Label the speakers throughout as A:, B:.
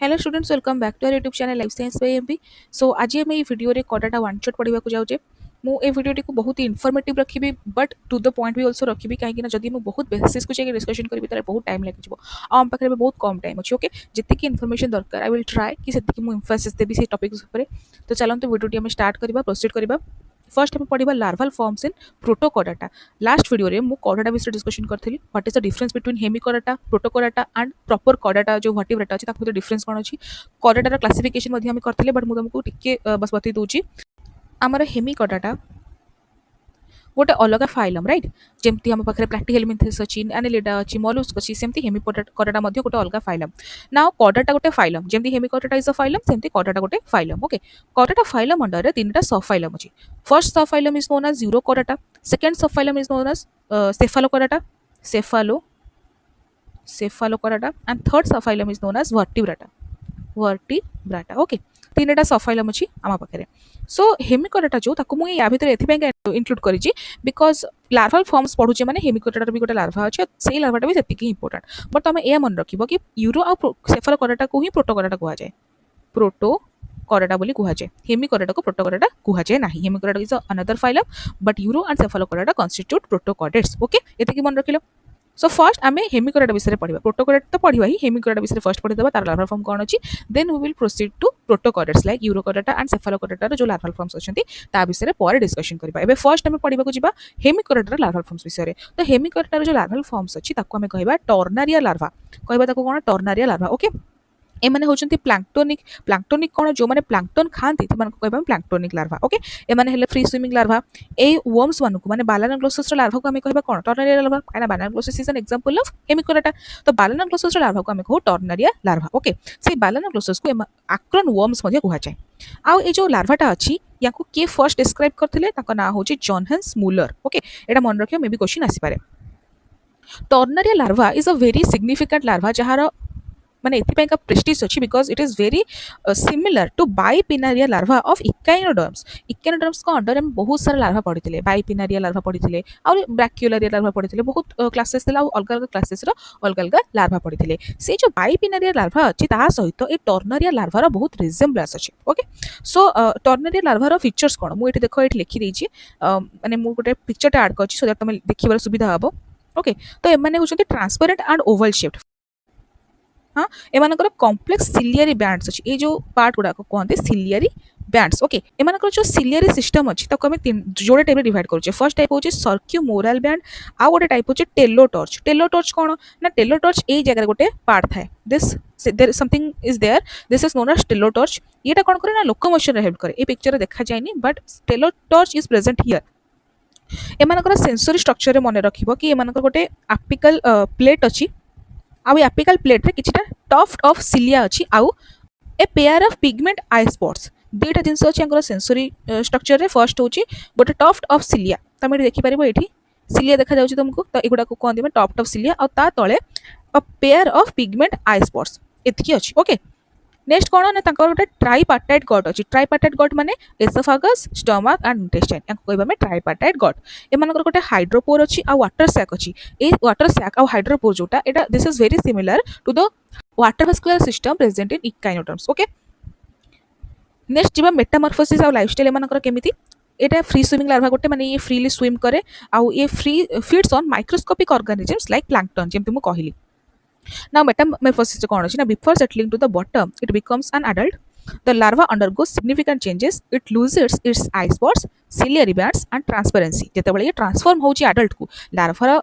A: Hello students, welcome back to our YouTube channel life science by MB. So आज आम ये video कडाटा one shot पढ़ा जाऊे। मुझे भिडियोटी को बहुत ही इनफॉर्मेटिव रखी बट टू द पॉइंट भी ऑल्सो रखी कहीं जब मुझे बहुत बेसिस को चाहिए डिस्कशन करी ताले बहुत टाइम लगे आम पाखे बहुत कम टाइम अच्छे। ओके, जितकी इनफॉरमेशन दरकार आई विल ट्राए कि एम्फासिस देवी से टॉपिक्स उपर। तो चलते भिडियोटी आम स्टार्ट करवा प्रोसीड करवा। फर्स्ट आम पढ़ा larval forms in protochordata. Last video रे मु कोडाटा विषय डिस्कशन करथि। What is the difference between hemichordata, protochordata and proper कोडाटा जो वर्टिब्रेटा अछि ताको डिफरेंस कोन अछि। कोडाटार क्लासिफिकेशन मध्ये हम करथिले बट मु तुमको टिके बस बतै दोछि। हमर हेमिकोडाटा गोटे अलग फाइलम राइट, जमती हम पाखे प्लैटिहेलमिन्थेस अच्छी, एनालिडा अच्छी, मॉलस्क अच्छी, सेमती हेमिकोडाटा मध्ये गोटे अलग फाइलम। नाउ कोडाटा गोटे फाइलम, जमती हेमिकोडाटा इज अ फाइलम सेमती कोडाटा गोटे फाइलम। ओके, कोडाटा फाइलम अंडर तीनटा सब फाइलम अछि। First sub phylum is known as urochordata, second sub phylum is known as cephalochordata, cephalochordata and third sub phylum is known as vertebrata. Okay, तीनटा sub phylum अछि आमा पाखे। सो हेमिकोडाटा जो ताको मु या भितर एथि इंक्लूड करिछि बिकॉज लार्वाल फॉर्म्स पढुचे माने हेमिकोडाटा भी गोटे लार्वा अछि, सेही लार्वाटा भी सेतिकी इंपोर्टेंट। बट तुम ए मन रखिबो कि यूरो आ सेफालोकोडाटा को ही प्रोटोकोडाटा कुहा जाय, प्रोटोकोडाटा बोली कुहा जाय, हेमिकोडाटा को प्रोटोकोडाटा कुहा जाय नाही। Hemichordata is another phylum but uro and cephalochordata constitute protochordates. Okay, एतिकी मन रखिलो। सो फर्स्ट आम हेमिकोडाटा विषय पढ़ा, प्रोटोकोडाटा तो पढ़ा ही, हेमिकोडाटा विषय फर्स्ट पढ़ीदा तार लार्वाल फॉर्म कौन अच्छी, then we will proceed to protochordates like urochordata and cephalochordata जो लार्वाल फॉर्म्स अच्छी ता विषय पर डिस्कशन करबा। एबे फर्स्ट आम पढ़ा जा हेमिकोडाटार लार्वाल फॉर्म्स विषय। तो हेमिकोडाटार जो लार्वाल फॉर्म्स अच्छी ताको आम कहबा टर्नारिया लार्वा, कहबा ताको कोन टर्नारिया लार्वा। ओके, एमाने होचंती प्लांक्टोनिक। प्लांक्टोनिक कोन, जो माने प्लांक्टन खांती से मानको कहबा प्लांक्टोनिक लार्वा। ओके, एमाने हेले फ्री स्विमिंग लार्वा। ए वर्म्स मानको माने बालानाग्लोसस रो लार्वा को हम कहबा कोन टर्नारिया लार्वा, काना बालानाग्लोसस इज एन एग्जांपल ऑफ हेमिकोडाटा। तो बालानाग्लोसस रो लार्वा को हम कहू टर्नारिया लार्वा। ओके, से बालानाग्लोसस को आक्रन वर्म्स मध्ये कुहा जाय। आ ए जो लार्वाटा अछि याको के फर्स्ट डिस्क्राइब करथिले, ताको ना होची जोहान्स मुलर। ओके, एटा मन रखियो, मे बी क्वेश्चन आसी पारे। Tornaria larva is a very significant larva जहार माने एथिपाई का प्रेस्टिज अच्छी because it is very similar to bipinnaria larva of echinoderms. Echinoderms को अंडर में बहुत सारा लार्वा पढ़ी, बाइपिनारिया लार्वा पढ़ी और ब्रैक्युलारिया लार्वा पढ़ी, बहुत क्लासेस अलग अलग क्लासेस अलग अलग लार्वा पढ़ी। से जो बाइपिनारिया लार्वा अच्छी ता सहित ए टर्नारिया लार्वार बहुत रिजेम्बलांस अच्छे। ओके, सो टर्नारिया लार्वार फीचर्स कौन मुझे देख ये लिखी देछि, माने मु गोटे पिक्चरटा ऐड करछि सो दैट तुम देखिबार सुविधा हबो। ओके, तो एमाने होचंती ट्रांसपेरेंट एंड ओवल शेप्ड। हाँ, एमानकर कॉम्प्लेक्स सिलियरी बैंड्स अच्छी, ये जो पार्ट गुड़ा कहते सिलियरी बैंड्स। ओके, एमानकर जो सिलियरी सिस्टम अच्छी ताको हम जोड़े टाइप डिवाइड करूचे। फर्स्ट टाइप होचे सर्क्यूमोरल बैंड, आ गोटे टाइप होचे टेलो टॉर्च। टेलो टॉर्च कौन ना, टेलो टॉर्च ए जगह गोटे पार्ट थाए, this there something is there, this is known as telotroch. येटा कौन करे ना लोकोमोशन हेल्प करे। ए पिक्चर देखा जाएनी but telotroch is present here. एमानकर सेंसरी स्ट्रक्चर मन रखिबो कि एमानकर गोटे एपिकल प्लेट अच्छी, आउ एपिकल प्लेट रे किछटा टफ्ट ऑफ सिलिया अच्छी, आउ a pair of pigment eye spots. दुईटा जिनस अच्छी आंकर सेंसरी स्ट्रक्चर रे। फर्स्ट होची गोटे टफ्ट ऑफ सिलिया, तुम देखि पारिबो एठी सिलिया देखा जाउची तुमको, तो एगुडा को कहंदी में टफ्ट ऑफ सिलिया, और ता तळे a pair of pigment eye spots एतकी अच्छी। ओके, नेक्स्ट कौन ना तांकर गोटे ट्राइपार्टाइट गट अच्छी। ट्राइपार्टाइट गट माने एसोफागस, स्टमक एंड इंटेस्टाइन, याको कहबा में ट्राइपार्टाइट गट। एमानकर गोटे हाइड्रोपोर अच्छी आ वाटर सैक अच्छी। ए वाटर सैक आ हाइड्रोपोर जोटा एटा this is very similar to the water vascular system present in echinoderms. Okay, next जीवा मेटामॉर्फोसिस आ लाइफस्टाइल एमानकर केमिति। एटा फ्री स्विमिंग लार्वा गोटे, माने ये फ्रीली स्विम करे, आउ ये free feeds on microscopic organisms like plankton, जेमति मु कहली। Now metamorphosis कौन अच्छी ना, before settling to the bottom it becomes an adult. The larva undergoes significant changes. It loses its eye spots, ciliary bands and transparency. जेतेबेले ये transform होची adult को, larva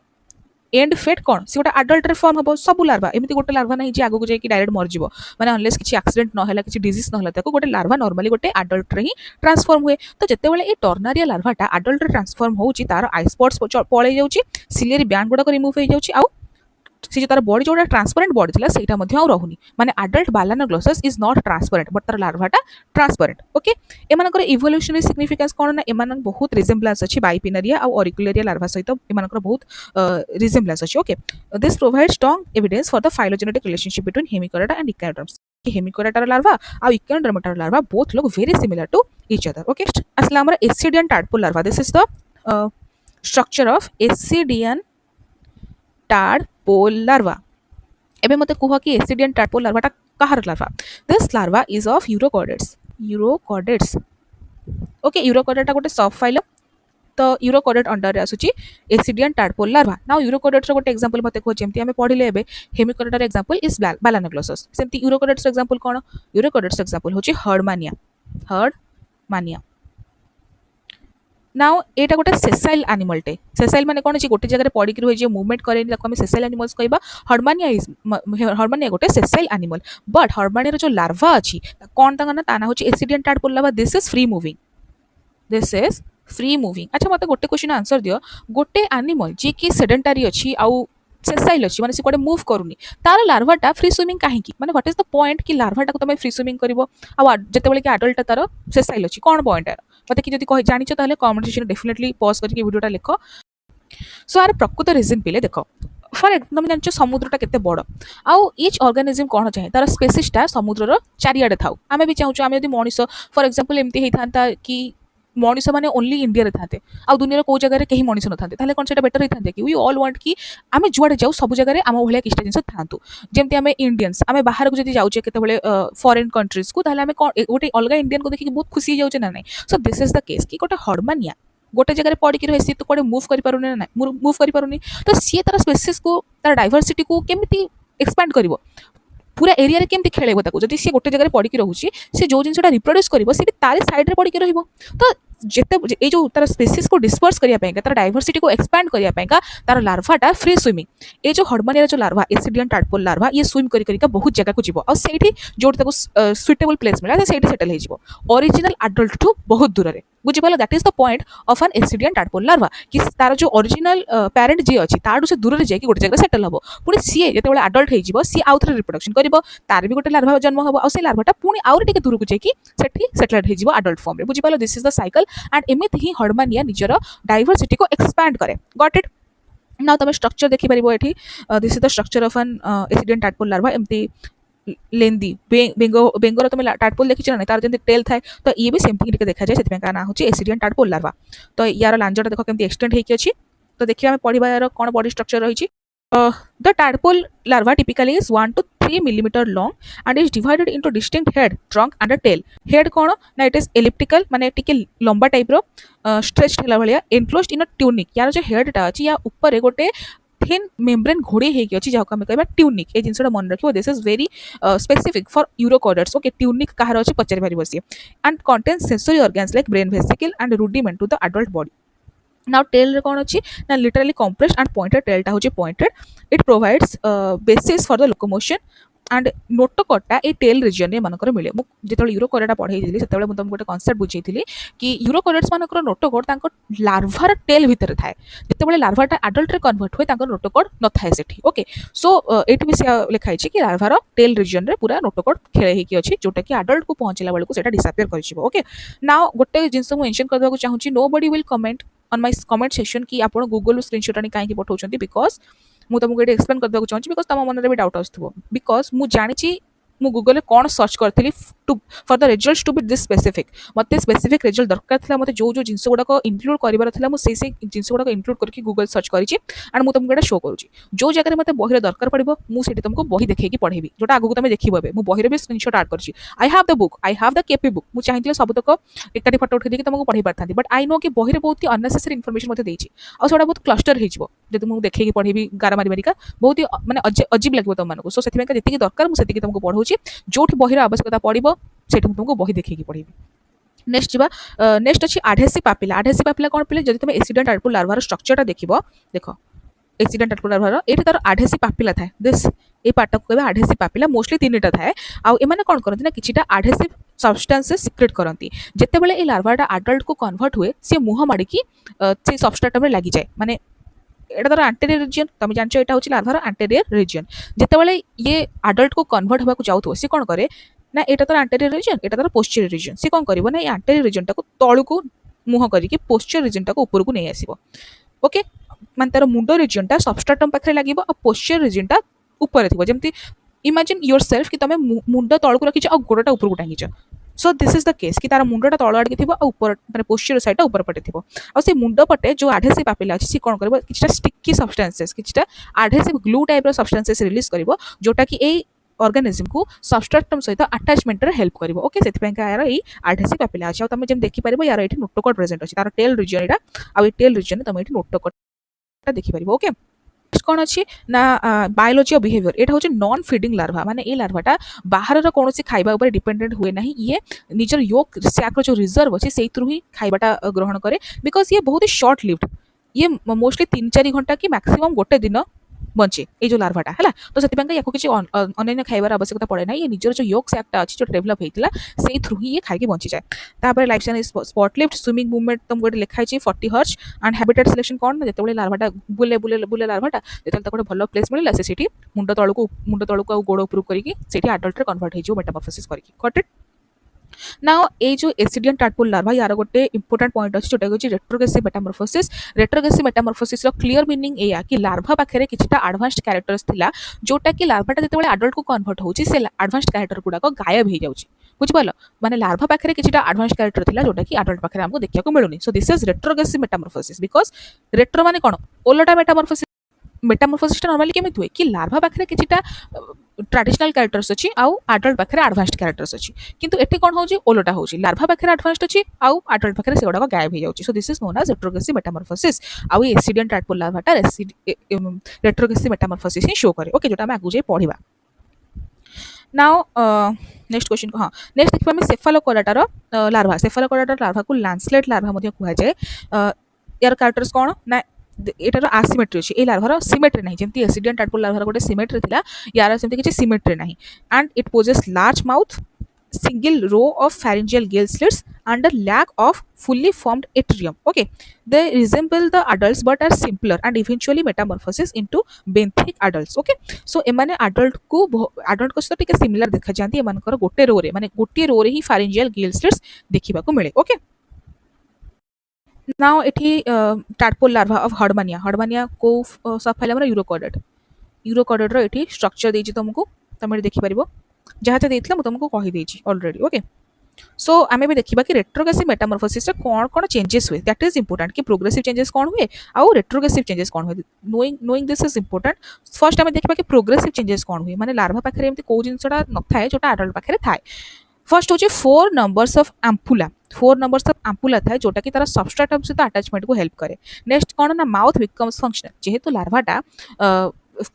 A: and fate कौन से गोटे adult रे फॉर्म हबो। सब लार्वा एमती गोटे लार्वा नहीं जे आगो को जाई कि डायरेक्ट मर जिवो, माने अनलेस किछि एक्सीडेंट न होला, किछि डिजीज न होला, ताको गोटे लार्वा नॉर्मली गोटे adult रे ही ट्रांसफॉर्म हुए। तो जेतेबेले ए टर्नारिया लार्वाटा adult रे ट्रांसफॉर्म होची, तार आई स्पॉट्स पळे जाउची, सिलियरी बैंड गुडा को रिमूव हो जाउची, आउ से जो तार बॉडी जो ट्रांसपेरेंट बॉडी थिला सेटा मध्ये आ रहुनी, माने adult balanoglossus is not transparent but तार लार्वाटा ट्रांसपेरेंट। ओके, एमानकर इवोल्यूशनरी सिग्निफिकेंस कोन ना, एमान बहुत रिजेम्बलांस अछि बाइपिनारिया आ ऑरिकुलरिया लार्वा सहित, एमानकर बहुत रिजेम्बलांस अछि। Okay, this provide strong evidence for the phylogenetic relationship between hemichordata and echinoderms. हेमिकोडाटार लार्वा आ इकाइनोडर्माटार larva both look very similar to each other. Okay, असला हमर ascidian tadpole larva, this is the structure of ascidian tadpole larva. एबे मते कुहा कि ascidian tadpole लार्वाटा कहार larva this larva is of urochordates urochordates okay urochordata गोटे sub phylum तो यूरोकॉर्डेट अंडर आसूची ascidian tadpole larva now urochordates गोटे एग्जांपल मते को जेमती हमें पढिले एबे हेमिकोडेटर एग्जांपल इज बालानोग्लोसस सेमती यूरोकॉर्डेट्स एग्जांपल कोन यूरोकॉर्डेट्स एग्जांपल होची हर्डमानिया नाउ एटा गोटे सेसाइल एनिमल टे सेसाइल माने कोन अछि गोटे जगह रे पड़ी कि रहि जे मूवमेंट करे ताको हम सेसाइल एनिमल्स कहबा हर्डमानिया गोटे सेसाइल एनिमल बट हर्डमानिया जो लार्वा अछि कोन ताना होची ascidian tadpole larva this is free moving अच्छा मत गोटे क्वेश्चन आंसर दियो गोटे एनिमल जे कि सेडेंटरी अछि आउ सेसाइल अछि माने से कोडे मूव करूनी तार लार्वाटा फ्री स्विमिंग काहे की माने व्हाट इज द पॉइंट कि लार्वाटा को तमे फ्री स्विमिंग करबो आ जते बेले कि एडल्ट तार सेसाइल अछि कोन पॉइंट है मते कि जदि कहि जानिछ ताले कमेंट सेक्शन डेफिनेटली पॉज करके वीडियोटा लिखो सो आर प्रकृत रीजन पिले देखो फॉर तुम जान समुद्रटा केते बड़ आउ इच ऑर्गेनिज्म कौन चाहे तार स्पेसीसटा समुद्रर चारिआडे थाउ आमे भी चाहूँ आमे यदि मनीष फॉर एग्जांपल एमती हेइथांता कि मनीष माने ओनली इंडिया रे थाते आ दुनिया को जगह रे कहीं मनीष न थाते ताले कोन सेटा बेटर हेइथांते कि वी ऑल वांट कि आमे जुआडे जाऊ सब जगह रे आम भलिया किछटा जिंस थांतु जेमती आमे इंडियंस आमे बाहर को जदि जाउचे केते बेले फॉरेन कंट्रीज को ताले आमे गोटे अलगा इंडियन को देखि बहुत खुशी जाउचे ना नहीं सो दिस इज द केस कि गोटे हर्डमानिया गोटे जगह पड़ी कि रही तो कोडे मूव करि पारुनी ना मूव करि पारुनी तो सी तार स्पेसीस को तार डाइवर्सिटी को केमिति एक्सपैंड करिवो पूरा एरिया रे केमती खेलेबो ताको जदि सी गोटे जगह पड़ी कि रहउची सी जो जिंसटा रिप्रोड्यूस करिवो सी तारी साइड रे पड़ी कि रहिबो तो जेते ए जो तार स्पेसीस को डिस्पर्स करिया पेगा तार डाइवर्सिटी को एक्सपैंड करिया पेगा तार लार्वाटा फ्री स्विमिंग ए जो हर्डमानिया जो लार्वा एसिडियन टाडपोल लार्वा ये स्विम करि करिका बहुत जगह को जीवो आ सेठी जोट ताको सुइटेबल प्लेस मिला सेठी सेटल हे जीवो ओरिजिनल एडल्ट टू बहुत दूर रे बुझि पालो that is the point of an ascidian tadpole larva कि तार जो ओरिजिनल पेरेंट जे अछि ताडू से दूर रे जाय कि गोटे जगह सेटल हबो पुनी सी जेते बेले एडल्ट हे जीवो सी आउथरे रिप्रोडक्शन करिवो तार भी गोटे लार्वा जन्म हबो आ से लार्वाटा पुनी आउर टिके दूर को जाय कि सेठी सेटल्ड हे जीवो एडल्ट फॉर्म रे बुझि पालो this is the cycle and एमिति ही हर्डमानिया निजर डाइवर्सिटी को एक्सपैंड करे गॉट इट नाउ तमे स्ट्रक्चर देखि परिबो एठी this is the structure of an ascidian tadpole larva एमती लेंदी बेंगोर तुम टाडपोल देखी ना तार जमी टेल थाए तो ये भी सेमती देखा जाए से ना हूँ एसिडियन टाडपोल लार्वा तो यार लांजटा देख केमती एक्सटेंड होगी अच्छी तो देखिए आम पढ़ा यार कौन बॉडी स्ट्रक्चर रही the टाडपोल larva typically is 1 to 3 millimeter long and is divided into distinct head, trunk and a tail. Head कौन ना it is elliptical माने टिके लंबा टाइप रो स्ट्रेच्ड होला भलिया enclosed in a tunic यार जो हेड टा अछि या ऊपर गोटे थिन मेम्ब्रेन घोड़े हेकी अछि जाको हम कहबा ट्यूनिक ए जिंसटा मन रखिबो this is very specific for urochordates okay tunic कहार अछि पचारि पारिबो see and contains sensory organs like brain vesicle and rudiment to the adult body now tail रे कौन अच्छी ना लिटरली कंप्रेस्ड एंड पॉइंटेड टेलटा होची pointed it provides basis for the locomotion and नोटोकटा ए टेल रिजन रे मानकर मिले मु जेतले यूरोकॉर्डेटा पढाई दिली सेतले मु तुमको गोटे कांसेप्ट बुझेइथिली कि यूरोकॉर्डेट्स मानकर नोटोकट तांको लार्वार टेल भितर थाए जेतेबेले लार्वाटा एडल्ट रे कन्वर्ट होय तांको नोटोकट न थाए सेठी ओके सो एठी भी लिखाई छि कि लार्वार टेल रिजन रे पूरा नोटोकट खेले हेकी अछि जोटा कि एडल्ट को पहुंचला बेलको सेटा डिसअपियर करिसिबो ओके नाउ गोटे जिंस मु मेंशन करबा को चाहू छि nobody will comment on my comment section कि आपण गूगल स्क्रीनशॉट आनी काहे कि पठाउछंती बिकॉज मु तुमको ये एक्सप्लेन करबा को चाहूँ बिकॉज तुम मन में भी डाउट आसुव बिकॉज मु जानी मु गूगल कौन सर्च करी to for the results to be this specific मत स्पेसिफिक रिजल्ट दरकार था मत जो जो जिनस गुड़ाक इनक्लूड करार मुझे जिनस गुड़ाक इनक्लूड करके गूगल सर्च करी एंड मुझे तुमको शो करुँची जो जगह मत बही दरकार पड़ो मुझे तुमको बही देखी पढ़ेबी जोटा आगू तुम देखो मुझे बही भी स्क्रीनशॉट आड कर I have the book I have the KP book मुझे चाहिए सबतक एकाठी फटो उठे देखिए तुमको पढ़ी पारि बट आई नो कि बही बहुत ही अननेसेसरी इनफॉरमेशन मत देती और सेटा बहुत क्लस्टर हो मुझे देखिए पढ़ेबी गारा मारी मारिका बहुत ही माने अजीब लगे तुमको सो से जी दरकार मुझे तुमको पढ़ाऊँ जो बही आवश्यकता पड़ो से तुमको बही देखिए पढ़ेबी नेक्स्ट जा नेक्स्ट अच्छी आढेसिव पापिला कौन पिले जब तुम एसिडियन टाडपोल लार्वार स्ट्रक्चरटा देखो देख एसिडियन टाडपोल लार्वार ये तार आढेसिव पापिला थाए दिस ये पार्ट को कहबे आढेसिव पापिला मोस्टली तीनटा थाए आउ एमाने कोन करंती ना किछिटा आढेसिव सब्सटेंसेस सिक्रेट करंती जेतेबेले ए लार्वाटा एडल्ट को कन्वर्ट हुए से मुह माडी की से सबस्ट्रेटम रे लागि जाए माने एटा तार एंटीरियर रीजन तुम जानछो एटा होची लार्वार एंटीरियर रीजन जेतेबेले ये एडल्ट को कन्वर्ट होबा को जाउथो से कोन करे ना एटा तार एंटीरियर रीजन एटा तार पोस्टीरियर रीजन से कोन करबो ना ए एंटीरियर रीजन टाको तळु को मुह करिके पोस्टीरियर रीजन टाको ऊपर को नै आसीबो ओके मान तार मुंडो रीजन टा सबस्ट्रेटम पाखरे लागिबो आ पोस्टीरियर रीजन टा ऊपर थिबो जेमति इमेजिन योरसेल्फ कि तमे मुंडो तळु को रखिछ आ गोडटा ऊपर को टांगीछ so this is the case कि तार मुंडटा तळ आडके थिबो आ ऊपर माने पोस्टीरियर साइडटा ऊपर पटे थिबो आ से मुंडो पटे जो आढेसिव पापिला अछि से कोन करबो किछटा स्टिकी सब्सटेंसेस किछटा आढेसिव ग्लू टाइप रो सब्सटेंसेस रिलीज करबो जोटा कि ए ऑर्गेनिज्म को सबस्ट्रेटम सहित अटैचमेंट रे हेल्प करिवो ओके सेति यार एई एडहेसिव पेपिला अछि आ तुम जेम देखि परिबो यार एठी नोटोकॉर्ड प्रेजेंट अछि तार टेल रीजन एटा आ टेल रीजन तुम एठी नोटोकॉर्ड देखि परिबो ओके कौन अच्छी ना बायोलोजी और बिहेवियर एटा होची नॉन फीडिंग लार्वा माने ए लार्वाटा बाहर कौन खाइबा ऊपर डिपेंडेंट हुए नहीं ये निजर योक सैक जो रिजर्व अच्छे से ही खाइबाटा ग्रहण करे बिकॉज ये बहुत ही शॉर्ट लिव्ड ये मोस्टली 3-4 घंटा कि मैक्सिमम गोटे दिन बचे ये जो लार्वाटा है तो से किसी अन्य खाइबार आवश्यकता पड़े ना ये निजर जो योग सैक्टा अच्छी जो डेभलप होता से थ्रू ही ये खाई बंची जाए तापर life style spot lift swimming movement तुम गोटे लिखाई 40 हर्च एंड हैबिटेट सिलेक्शन कौन जो लार्वाटा बुले बुले बुले लार्वाटा जो गोटे भल प्लेस मिला से मुंड तलू गोड़ उपरू करके आडल्ट कन्वर्ट हो मेटामॉर्फोसिस करके नाउ ए जो एसिडियन टाडपोल लार्वा यार गोटे इंपोर्टेंट पॉइंट अच्छे जोटा कि रेट्रोग्रेसिव मेटामॉर्फोसिस क्लियर मीनिंग एया कि लार्वा पाखे किछटा एडवांस्ड कैरेक्टर्स थिला जोटा कि लार्वाटा जते आडल्ट को कन्वर्ट होची से एडवांस्ड कैरेक्टर गुडाक गायब हो जाउची बुझिपाल माने लार्वा पाखे किछटा एडवांस्ड कैरेक्टर थिला जोटा कि आडल्ट पाखे हमको देखिया को मिलुनी so this is retrogressive metamorphosis because retro माने कोन ओलटा मेटामॉर्फोसिस नॉर्मली केमित हुए कि लार्वा पाखे किछटा ट्रेडिशनल कैरेक्टर्स अच्छी आउ आडल्ट पाखे एडवांस्ड कैरेक्टर्स अच्छी किंतु एठी कोन होची ओलटा होची लार्वा पाखे एडवांस्ड अच्छी आउ आडल्ट पाखे से गुडा गायब हो जाउची so this is known as retrogressive metamorphosis आउ एसिडियन टाडपोल लार्वाटा रेट्रोग्रेसिव मेटामॉर्फोसिस ही शो करे ओके जोटा हम आगु जे पढिबा नाउ नेक्स्ट क्वेश्चन हाँ नेक्स्ट देखिबा हम सेफालोकोडाटार लार्वा को लैंडस्लेट लार्वा मध्ये कुहा जाय यार कैरेक्टर्स कोन ना एटार आसिमेट्री अच्छी ए लार्वार सिमेट्री नहीं जमी एसिडियन टाडपोल लार्वार गोटे सिमेट्री थिला यार सेमती किसी सिमेट्री नहीं and it possesses large mouth single row of pharyngeal gill slits and a lack of fully formed atrium okay they resemble the adults but are simpler and eventually metamorphosis into benthic adults okay so एमाने adult को सहित टिके similar देखा जांती एमानकर गोटे रो रे माने गोटे रो रे ही pharyngeal gill slits देखिबा को मिले okay नाउ एठी टाडपोल लार्वा ऑफ हर्डमानिया को सफाइलम यूरोकॉर्डेट रो एठी स्ट्रक्चर देछि तुमको तमे देखि परिबो जहाँ देइथिला मु तुमको कहि देछि ऑलरेडी ओके सो आमे भी देखिबा कि रेट्रोग्रेसिव मेटामॉर्फोसिस रे कोन कोन चेंजेस हुए दैट इज इंपोर्टेंट कि प्रोग्रेसिव चेंजेस कोन हुए आ रेट्रोग्रेसिव चेंजेस कोन हुए knowing this is important first आमे देखिबा कि प्रोग्रेसिव चेंजेस कोन हुए माने लार्वा पाखरे एमती को जिंसटा न थाए जोटा एडल्ट पाखरे थाए फर्स्ट होची 4 नंबर्स ऑफ एम्पुला थाए जोटा कि तारा सबस्ट्रेटम से अटैचमेंट को हेल्प करे नेक्स्ट कोन ना माउथ बिकम्स फंक्शनल जेहेतु लार्वाटा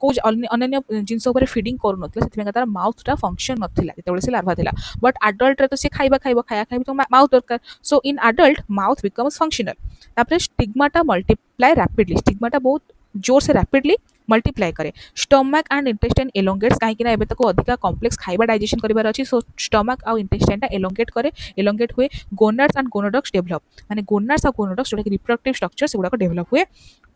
A: को अन्य जिनस फिडिंग करूना तार माउथटा फंक्शन नाला जो से लार्वा था बट आडल्ट तो सी खाइबा खाया तो माउथ दरकार सो इन आडल्ट माउथ बिकम्स फंक्शनल तापर स्टिग्माटा मल्टीप्लाई रैपिडली स्टिग्माटा बहुत जोर से रैपिडली मल्टीप्लाई करे स्टमक एंड इंटेस्टाइन एलोंगेट्स कहीं ना एबे अधिका कॉम्प्लेक्स खाइबा डाइजेशन करिवार अछि सो स्टमक आ इंटेस्टाइनटा एलोंगेट हुए गोनाड्स एंड गोनाडक्ट्स डेवलप माने गोनाड्स आ गोनाडक्ट्स जोटा कि रिप्रोडक्टिव स्ट्रक्चर से गुडा डेवलप हुए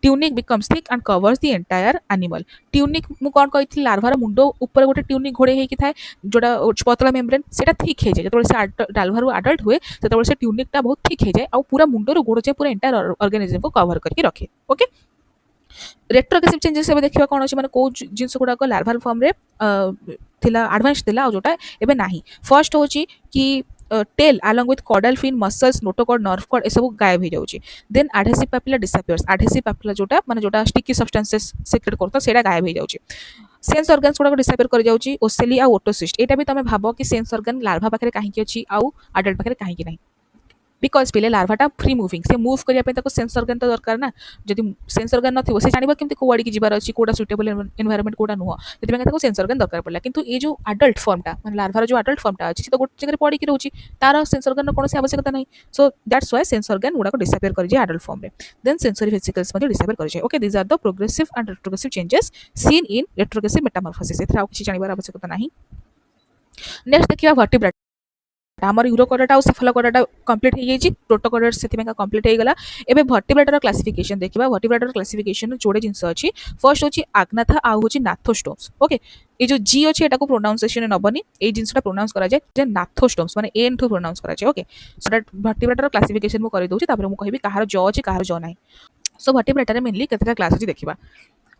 A: tunic becomes thick and covers the entire animal tunic मु कोन कहिथि लार्वार मुंडो ऊपर गोटे ट्यूनिक घोड़े हेकि थाए जोटा पतला मेम्ब्रेन सेटा थिक हे जाय जतबे से लार्वार एडल्ट हुए ततबे से ट्यूनिकटा बहुत थिक हे जाय आ पूरा मुंडो गोड़ जे पूरा एंटायर ऑर्गेनिज्म को कवर करके रखे ओके रेट्रोग्रेसिव चेंजेस एबे देखिबा कोन अछि माने को जिंस गुडा को लार्वाल फॉर्म रे थिला एडवांस थिला जोटा एबे नाही फर्स्ट होची कि tail along with caudal fin muscles notochord nerve cord ए सब गायब हो जाउची then adhesive papilla disappears adhesive papilla जोटा माने जोटा स्टिकी सब्सटेंसेस सिक्रेट करता सेटा गायब हो जाउची सेंस ऑर्गन्स गुडा डिसअपियर कर जाउची ओसेली आ ओटोसिस्ट एटा भी तमे भाबो कि सेंस ऑर्गन लार्वा पाखरे काहे कि अछि आ अडल्ट पाखरे काहे कि नाही बिकॉज पहले लार्वाटा फ्री मुविंग से मूव करने सेंस ऑर्गन तो दरकार ना जदि सेंस ऑर्गन नथिबो से जानिबो केमती कोवाडी की जिबार अछि कोडा सुटेबल एनवायरनमेंट कोडा नुह जति सेंस ऑर्गन दरकार पड़ला किंतु ए जो अडल्ट फॉर्मटा माने लार्वार जो अडल्ट फॉर्मटा अछि तो गोटे जगह पड़ी की रहउची तार सेंस ऑर्गन कोनो से आवश्यकता नहीं so that's why sense organ गुडा को डिसअपियर कर जे अडल्ट फॉर्म रे देन सेंसरी वेसिकल्स मध्ये डिसअपियर कर जे okay these are the progressive and retrogressive changes seen in retrogressive metamorphosis एथरा किछि जानिबार आवश्यकता नहीं नेक्स्ट देखिबा वर्टिब्रेट आमर यूरोकॉर्डेटा और सेफालोकॉर्डेटा कंप्लीट हो जाइए प्रोटोकॉर्डेट से कंप्लीट हो गला एबे वर्टिब्रेटर क्लासिफिकेशन देखिबा वर्टिब्रेटर क्लासिफिकेशन जोड़े जिंस अछि फर्स्ट होची आग्नाथा आ होची नाथोस्टोम्स ओके ए जो जी अछि एटा को प्रोनाउंसिएशन नबनी ए जिंसटा प्रोनाउंस करा जाय जे नाथोस्टोम्स माने एन टू प्रोनाउंस करा जाय ओके सो दैट वर्टिब्रेटर क्लासिफिकेशन मु करि दोछि तापर मु कहिबी कहार ज अछि कहार ज नाही सो वर्टिब्रेटर मेनली केतटा क्लास अछि देखिबा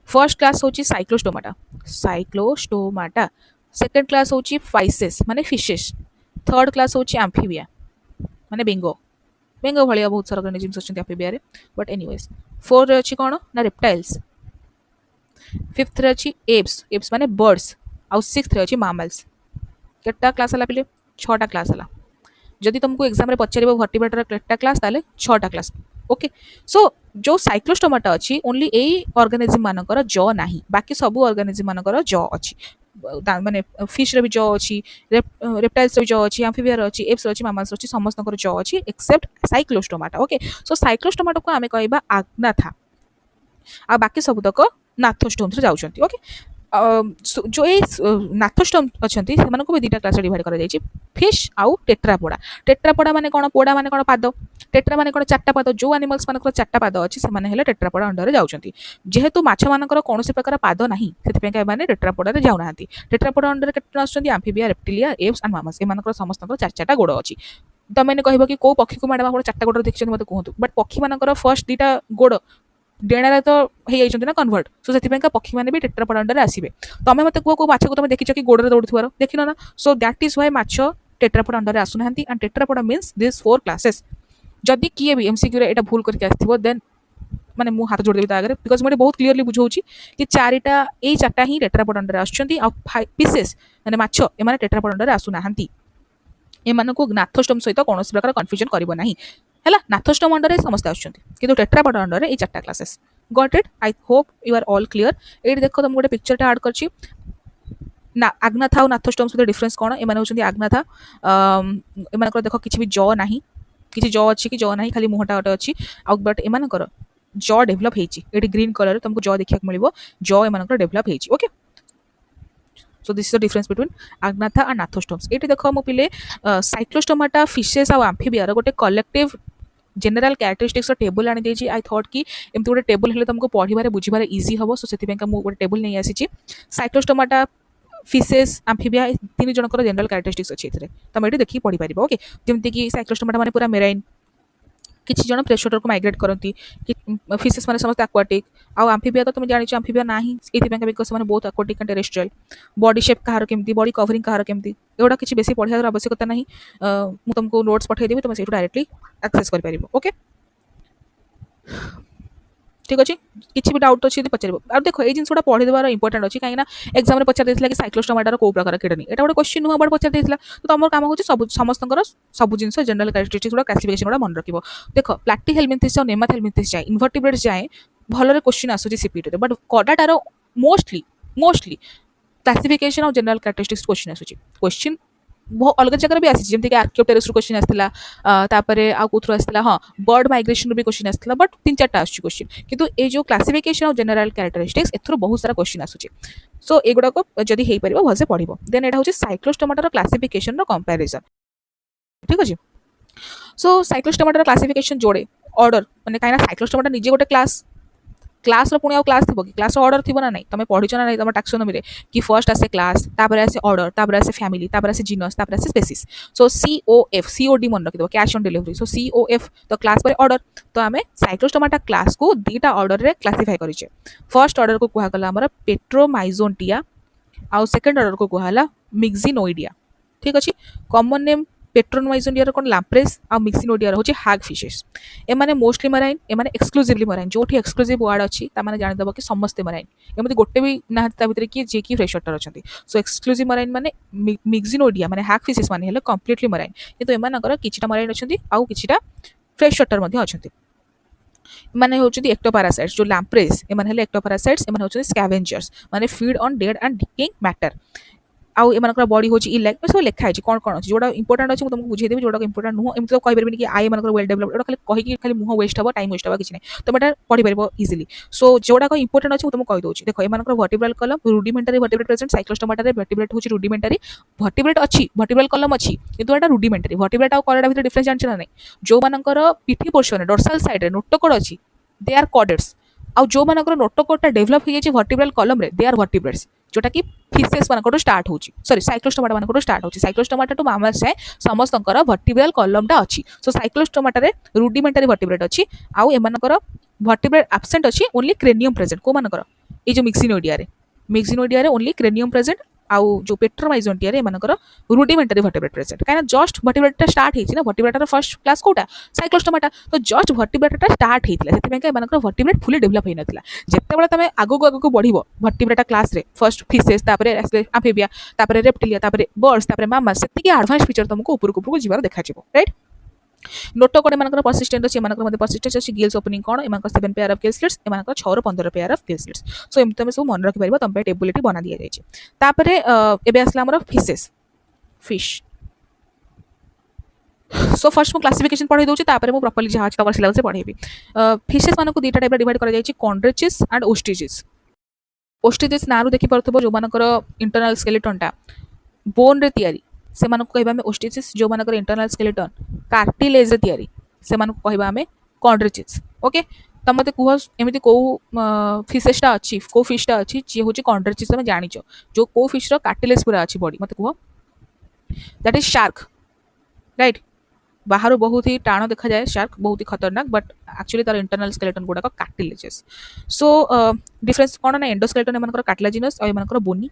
A: फर्स्ट क्लास होची साइक्लोस्टोमाटा सेकंड क्लास होची फाइसेस माने फिशेस थर्ड क्लास होची एम्फीबिया माने बेंगो भलिया बहुत सारा ऑर्गेनिजम्स अछि एम्फीबिया रे बट एनीवेज फोर्थ रे अछि कोन ना रेप्टाइल्स फिफ्थ रे अछि एप्स माने बर्ड्स आउ सिक्स्थ अच्छी मामल्स केटा क्लास है पे 6टा क्लास है जदि तुमको एग्जाम रे पचार भर्टिब्रेटर केटा क्लास ताले 6टा क्लास ओके सो जो साइक्लोस्टोमाटा अच्छी ओनली यही ऑर्गेनिज्म मानकर ज नाही बाकी सब ऑर्गेनिज्म मानकर ज अच्छी माने फिश रे भी ज अच्छी रेप्टाइल्स रे भी ज अच्छी एम्फिबिया रे अच्छी एप्स रे अच्छी मामल्स रे अच्छी समस्त ज अच्छी except cyclostomata okay so cyclostomata को आमे कहबा आग्नाथा आ बाकी सबतक नाथोस्टोम्स रे जाउछंती ओके जो ये नाथोस्टोम अच्छा से भी दुटा क्लास डिवाइड कर फिश आउ टेट्रापोडा माने कौन पोड़ा माने कौन पाद टेट्रा माने कौन 4टा पाद जो एनिमल्स मान 4टा पाद अच्छी से टेट्रापोडा अंडर जाऊँगी जेहेतु माछ मान कौन प्रकार पाद ना से टेट्रापोडा जाऊना टेट्रापोडा अंडर के amphibia reptilia aves and mammals एम समस्त 4 गोड़ अच्छी तमें कह कि कौ पक्षी को मैडम आप 4टा गोड़ देखते मतलब कहतु बट पक्षी मान फर्स्ट 2टा गोड़ डेणा तो हो ना कन्वर्ट सो से पक्षी मैंने भी टेट्रापोडा अंडर आसवे तमें मत कह माछ को तुम देखिच कि गोड़े दौड़ुवर देख ना सो दैट इज व्हाई माछ टेट्रापोडा अंडर आसुना and tetrapoda means this 4 classes जदि किए भी एमसीक्यू रे भूल करके आसथिबो देन माने मु हाथ जोड़ देबी आगे बिकॉज मुझे बहुत क्लियरली बुझाऊँ कि 4टा ही टेट्रापोडा अंडर आसुचंती आ पीसेस माने माछ एमाने टेट्रापोडा अंडर आसुना एमानकु नाथोस्टोम सहित कौन प्रकार कन्फ्यूजन करिवो नाही है नाथोस्टोम अंडर समस्त आसुचंती टेट्रापोडा अंडर ये 4टा classes got it I hope you are all clear ये देख तुम गोटे पिक्चर ऐड कर ना आग्नाथा और नाथोस्टोम्स मध्य डिफरेंस कौन एम होती आग्नाथा एम देख किसी भी ज ना किसी ज अच्छी कि ज ना खाली मुहटा गोटे अच्छी आउ बट एमकर ज डेभलप होती ग्रीन कलर तुमको ज देखा मिल ज एम डेभलप होती okay so this is the difference between agnatha and gnathostomes ये देख मो पिले साइक्लोस्टोमाटा फिशेस और आम्फिबियार गोटे कलेक्टिव जनरल कैरेक्टरिस्टिक्स टेबल आनी देछि आई थॉट कि एमती गोटे टेबल हेले तुमको पढ़िबारे बुझिबारे इजी हबो सो सेति बेंका मु गोटे टेबल नै आसीछि साइक्लोस्टोमाटा फिशेस आम्फिबिया 3 जनकर जनरल कैरेक्टरिस्टिक्स अछि एथरे तमे एटी देखि पढ़ि परिबो ओके जेमति कि साइक्लोस्टोमाटा माने पूरा मेराइन किसी जन फ्रेश वाटर को माइग्रेट करती फिशेस माने समस्त एक्वाटिक आउ आम्फिबिया तो तुम जानि आम्फिबिया नाही एथिबेंका बिकॉज माने बहुत aquatic and terrestrial body shape कहार केमती बॉडी कवरिंग कहार केमती एगुड़ा किसी बेसी पढ़ार आवश्यकता नहीं मु तुमको नोट्स पठाई देबी तुम सेठू डायरेक्टली एक्सेस कर परिबो ओके ठीक अच्छे किसी भी डाउट अच्छी पचार अब देखो ये जिनसा पढ़ी देवार इंपोर्टेंट अच्छी कहीं एग्जाम में पचार देता कि साइक्लोस्टोमाटार कौ प्रकार किडनी यहाँ गोटे क्वेश्चन नुह बड़ पचार देता तो तुम काम हो समस्त सब जिन जनरल कैरेक्टरिस्टिक्स गुड़ा क्लासिफिकेशन गुड़ा मन रखियो देख प्लाटी हेलमिंथिस जाए नेमाथ हेलमिंथिस जाए इनवर्टिब्रेट्स जाए भल क्वेश्चन आसूँ सीपीटी बट कडाटार मोस्टली क्लासिफिकेशन और जनरल कैरेक्टरिस्टिक्स क्वेश्चन आसूँ क्वेश्चन बहुत अलग जगह भी आसी जमीक आर्कियोप्टेरस क्वेश्चन आसाला आउ कौर आसाला हाँ बर्ड माइग्रेशन भी क्वेश्चन आसाला बट 3-4टा आसुची क्वेश्चन किंतु ये जो क्लासिफिकेशन और जनरल कैरेक्टरिस्टिक्स एथरो बहुत सारा क्वेश्चन आसुची सो एगुड़ा को जदि हेई परिबो भलसे पढ़िबो देन एटा होची साइक्लोस्टोमाटार क्लासिफिकेशन रो कंपैरिजन ठीक अछि सो साइक्लोस्टोमाटार क्लासिफिकेशन जोड़े ऑर्डर माने काइना साइक्लोस्टोमाटा निजे गोटे क्लास पुणी आउ क्लास थी कि क्लास ऑर्डर थी ना नहीं तुम पढ़ी ना नहीं तुम टाक्सोनॉमी रे कि फर्स्ट आसे क्लास तापर आसे ऑर्डर तापर आसे फैमिली तापर आसे जीनस तापर आसे स्पेसीज सो COD मन रखिदो cash on delivery so COF तो क्लास पर ऑर्डर तो आम साइक्लोस्टोमाटा क्लास को 2टा ऑर्डर रे क्लासिफाई करिचे फर्स्ट ऑर्डर को कहला हमर पेट्रोमाइजोन्टिया आउ सेकंड ऑर्डर को कहला मिक्सिनोइडिया ठीक अछि कॉमन नेम पेट्रोमाइजोनिया कौन लैम्प्रेस आ मिक्सिनोडिया होची हैग फिशेस एमाने मोस्टली मराइन एमाने एक्सक्लूसिवली मराइन जोठी एक्सक्लूसिव वर्ड अछि ता माने जानि दबो कि समस्त मराइन एमति गोटे भी ना ता भितर कि जे कि फ्रेश वाटर अछंती सो एक्सक्लूसिव मराइन माने मिक्सिनोडिया माने हैग फिशेस माने हेले कंप्लीटली मराइन किंतु एमानकर किछिटा मराइन अछंती आउ किछिटा फ्रेश वाटर मध्ये अछंती माने होचुदी एक्टोपैरासाइट्स जो लैम्प्रेस एमाने हेले एक्टोपैरासाइट्स एमाने होचुदी स्कैवेंजर्स माने feed on dead and decaying matter आउ एमानकर बॉडी होची इलेग सब लिखा है कौन कौन अच्छी जोड़ा इंपोर्टेंट अच्छी तुमको बुझे देवी जोड़ा इंपोर्टेंट नुह एमती तो कहि परबेनी कि आई एमानकर वेल डेवलप्ड एटा खाली कहि कि खाली मुह वेस्ट हबो टाइम वेस्ट हबो किछि नै तुम एटा पढ़ि परबो इजीली सो जोड़ा को इंपोर्टेंट अच्छी तुमको कहि दोछि देखो एमानकर वर्टिब्रल कलम रुडिमेंटरी वर्टिब्रेट प्रेजेंट साइक्लोस्टोमाटा रे वर्टिब्रेट होची रुडिमेंटरी वर्टिब्रेट अच्छी वर्टिब्रल कलम अच्छी किंतु एटा रुडिमेंटरी वर्टिब्रेट आउ कॉर्डेट भीतर डिफरेंस जानछ ना नै जो मानकर पिठी पोर्शन डोर्सल साइड रे नोटोकोड अच्छी दे आर कॉर्डेट्स आउ जो मानकर नोटोकोडटा डेवलप हो जाय वर्टिब्रल कलम रे दे आर वर्टिब्रेट्स जोटा कि फिशेस मानकर स्टार्ट होची सॉरी साइक्लोस्टोमाटा मानकर स्टार्ट होची साइक्लोस्टोमाटा टू मामल्स जाए समस्तंकर वर्टिब्रल कलमटा अच्छी सो साइक्लोस्टोमाटा रे रुडिमेंटरी वर्टिब्रेट अच्छी आउ एमानकर वर्टिब्रेट एब्सेंट अच्छी ओनली क्रेनियम प्रेजेंट को मानकर ए जो मिक्सिनोडिया रे ओनली क्रेनियम प्रेजेंट आउ जो पेट्रोमाइजोन्टिया एमनकर रुडिमेंटरी वर्टिब्रेट प्रेजेंट कहीं जस्ट वर्टिब्रेटा स्टार्ट होती ना वर्टिब्रेटार फर्स्ट क्लास कोटा साइक्लोस्टोमाटा तो जस्ट वर्टिब्रेटा स्टार्ट होता से वर्टिब्रेट फुली डेभलप होई नथिला जेतेबेले तमे आगो आगो बढ़िबो वर्टिब्रेटा क्लास रे फर्स्ट फिशेस तापरे आम्फिबिया तापरे रेप्टिलिया तापरे बर्ड्स तापरे मामास सेतिकी एडवांस फीचर तुमको ऊपर जीवार देखा जिवो राइट नोटोकॉड एमानकर पर्सिस्टेंट अछि एमानकर मध्ये पर्सिस्टेंस अछि गिल्स ओपनिंग कोन एमानकर 7 पेयर ऑफ गिल स्लिट्स एमानकर 6 रो 15 pair of gill slits so एम तमे सब मन रखि परिबो तम पे टेबुलिटी बना दिया जायछि तापरे एबे असला हमर फिशेस फिश सो फर्स्ट मु क्लासिफिकेशन पढ़े दोछि तापरे मु प्रॉपर्ली जहा अछि तबर सिलेबस पढ़ेबी फिशेस मानको दुटा टाइप डिवाइड करा जायछि कॉन्ड्रेचिस एंड ओस्ट्रिचेस ओस्ट्रिचेस नारु देखि परथबो जो मानकर इंटरनल स्केलेटन टा बोन रे तयारी से मानको कहबा में ओस्ट्रिचेस जो मानकर इंटरनल स्केलेटन कार्टिलेज रे तयारी से मानको कहबा में कॉन्ड्रेचिस ओके त मते कुह एमिति को फिशेसटा अछि को फिशटा अछि जे होछि कॉन्ड्रेचिस तमे जानिचो जो को फिश रो कार्टिलेज पूरा अछि बॉडी मते कुह दैट इज शार्क राइट बाहर बहुत ही टाण देखा जाए शार्क बहुत ही खतरनाक बट एक्चुअली तार इंटरनल स्केलेटन गुडा कार्टिलेजेस सो डिफरेंस कोन ना एंडोस्केलेटन एमानकर कार्टिलेजिनस और एमानकर बोनी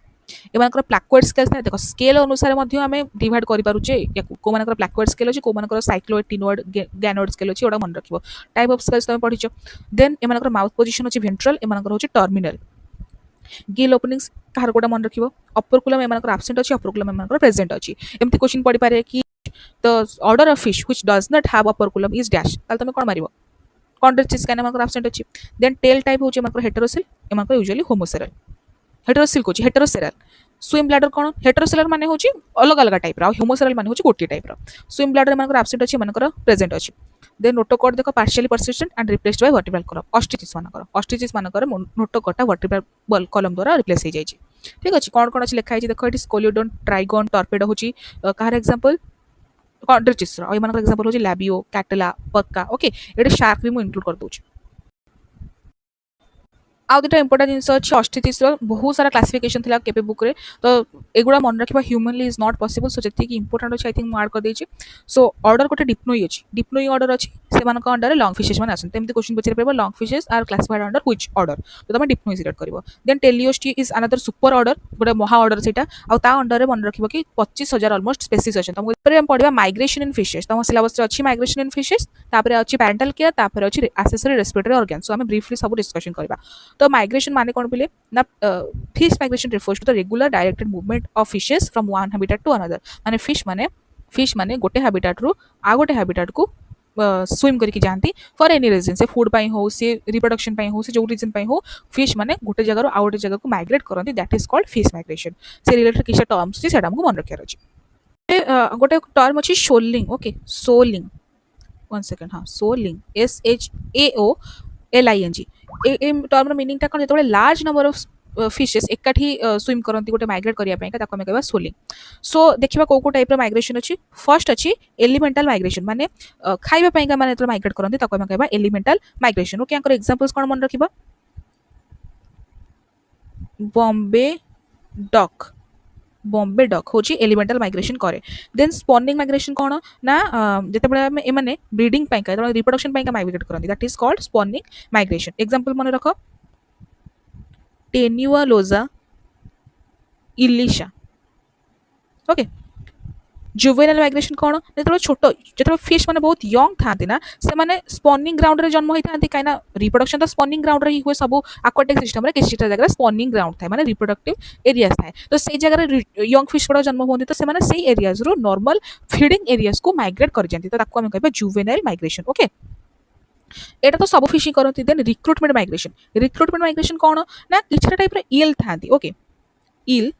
A: एमानकर प्लाकोइड स्केल्स ना देखो स्केल अनुसार मध्ये हमें डिवाइड करि पारुचे को मानकर प्लाकोइड स्केल अछि को मानकर साइक्लोइड टिनोइड गैनोइड स्केल अछि ओडा मन रखिबो टाइप ऑफ स्केल्स तमे पढिचो देन एमानकर माउथ पोजीशन अछि वेंट्रल एमानकर होछि टर्मिनल गिल ओपनिंग्स कार कोडा मन रखिबो अपर एमानकर एब्सेंट अछि अपर एमानकर प्रेजेंट अछि एमति क्वेश्चन पढि पारे कि the order of fish which does not have operculum is dash ताल तमे कोन मारिबो कॉन्ड्रेचिस काने मानकर एब्सेंट अछि देन टेल टाइप होचे मानकर हेटेरोसेल एमानकर यूजुअली होमोसेरल हेटेरोसेल कोची हेटेरोसेरल स्विम ब्लैडर कोन हेटेरोसेलर माने होची अलग अलग टाइप रा होमोसेरल माने होची गोटी टाइप रा स्विम ब्लैडर मानकर एब्सेंट अछि मानकर प्रेजेंट अछि देन नोटोकॉड देखो partially persistent and replaced by vertebral column osteichthyes मानकर नोटोकॉडा वर्टिब्रल कॉलम द्वारा रिप्लेस हो जायछि ठीक अछि कोन कोन अछि लिखा है देखो इट इज स्कोलियोडोन ट्राइगोन टॉर्पेडो होची कार एग्जांपल कॉन्ड्रेचिस रो एमानकर एग्जांपल होची लैबियो कैटला पक्का ओके एटे शार्क भी मु इंक्लूड कर दोछि आउ दुटा इंपोर्टेंट जिनस अछि ऑस्ट्रिचिस रो बहुत सारा क्लासिफिकेशन थिला केपे बुक रे तो एगुडा मन रखिबा humanly is not possible so जति कि इंपोर्टेंट अछि आई थिंक मु ऐड कर देछि सो ऑर्डर कोटे डिप्नोई अछि डिप्नोई ऑर्डर अछि से मानक अंडर लॉन्ग फिशेस मान आछन तेमति क्वेश्चन पछरे परबो lung fishes are classified under which order तो तमे डिप्नोई सिलेक्ट करबो then teleostei is another super order गोटे महा ऑर्डर सेटा आ ता अंडर रे मन रखिबो कि 25000 ऑलमोस्ट स्पीशीज अछि तम ऊपर हम पढिबा माइग्रेशन इन फिशेस तम सिलेबस रे अछि माइग्रेशन इन फिशेस तापरे अछि पैरेंटल केयर तापरे अछि एक्सेसरी रेस्पिरेटरी ऑर्गन सो हमें ब्रीफली सब डिस्कशन करबा तो माइग्रेशन माने कोन बोले ना fish migration refers to the regular directed movement of fishes from one habitat to another माने फिश माने गोटे हैबिटेट रु आ गोटे हैबिटेट को स्विम करके जानती फॉर एनी रीजन से फूड पाई हो से रिप्रोडक्शन पाई हो से जो रीजन पाई हो फिश माने गोटे जगह आ गोटे जगह को माइग्रेट करती that is called fish migration से रिलेटेड किछ टर्म्स छी सेटा हमको मन रखियार अछि गोटे टर्म अछि shoaling okay shoaling one second हां shoaling SHAOLING a term meaning ता कोन जेतबे लार्ज नंबर ऑफ फिशेस एकाठी स्विम करती गोटे माइग्रेट करिया पई ताको हम कहबा सोलिंग सो देखिबा को टाइप रो माइग्रेशन अछि फर्स्ट अछि एलिमेंटल माइग्रेशन माने खाइबा पई का माने तो माइग्रेट करती ताको हम कहबा एलिमेंटल माइग्रेशन ओके अंकर एग्जांपल्स कोन मन रखिबा बॉम्बे डक होची एलिमेंटल माइग्रेशन करे देन स्पॉनिंग माइग्रेशन कोन ना जेतेबेले हम ए माने ब्रीडिंग पई का रिप्रोडक्शन पई का माइग्रेट करती that is called spawning migration example मन रखो टेन्युअलोजा इलिशा ओके जुवेनाइल माइग्रेशन कोन जेतेबेले छोटो जेतेबेले फिश माने बहुत यंग थांती ना से माने स्पॉनिंग ग्राउंड रे जन्म होई थांती काइना रिप्रोडक्शन तो स्पॉनिंग ग्राउंड रे ही हुए सब एक्वाटिक सिस्टम रे किछटा जगह स्पॉनिंग ग्राउंड थाए माने रिप्रोडक्टिव एरियाज थाए तो सेई जगह रे यंग फिश गुडा जन्म होंदी तो से माने सेई एरियाज रो नॉर्मल फीडिंग एरियाज को माइग्रेट कर जानती तो ताको हम कहबा जुवेनाइल माइग्रेशन ओके एटा तो सब फिशिंग करती देन रिक्रूटमेंट माइग्रेशन कोन ना किछटा टाइप रे ईल थांती ओके ईल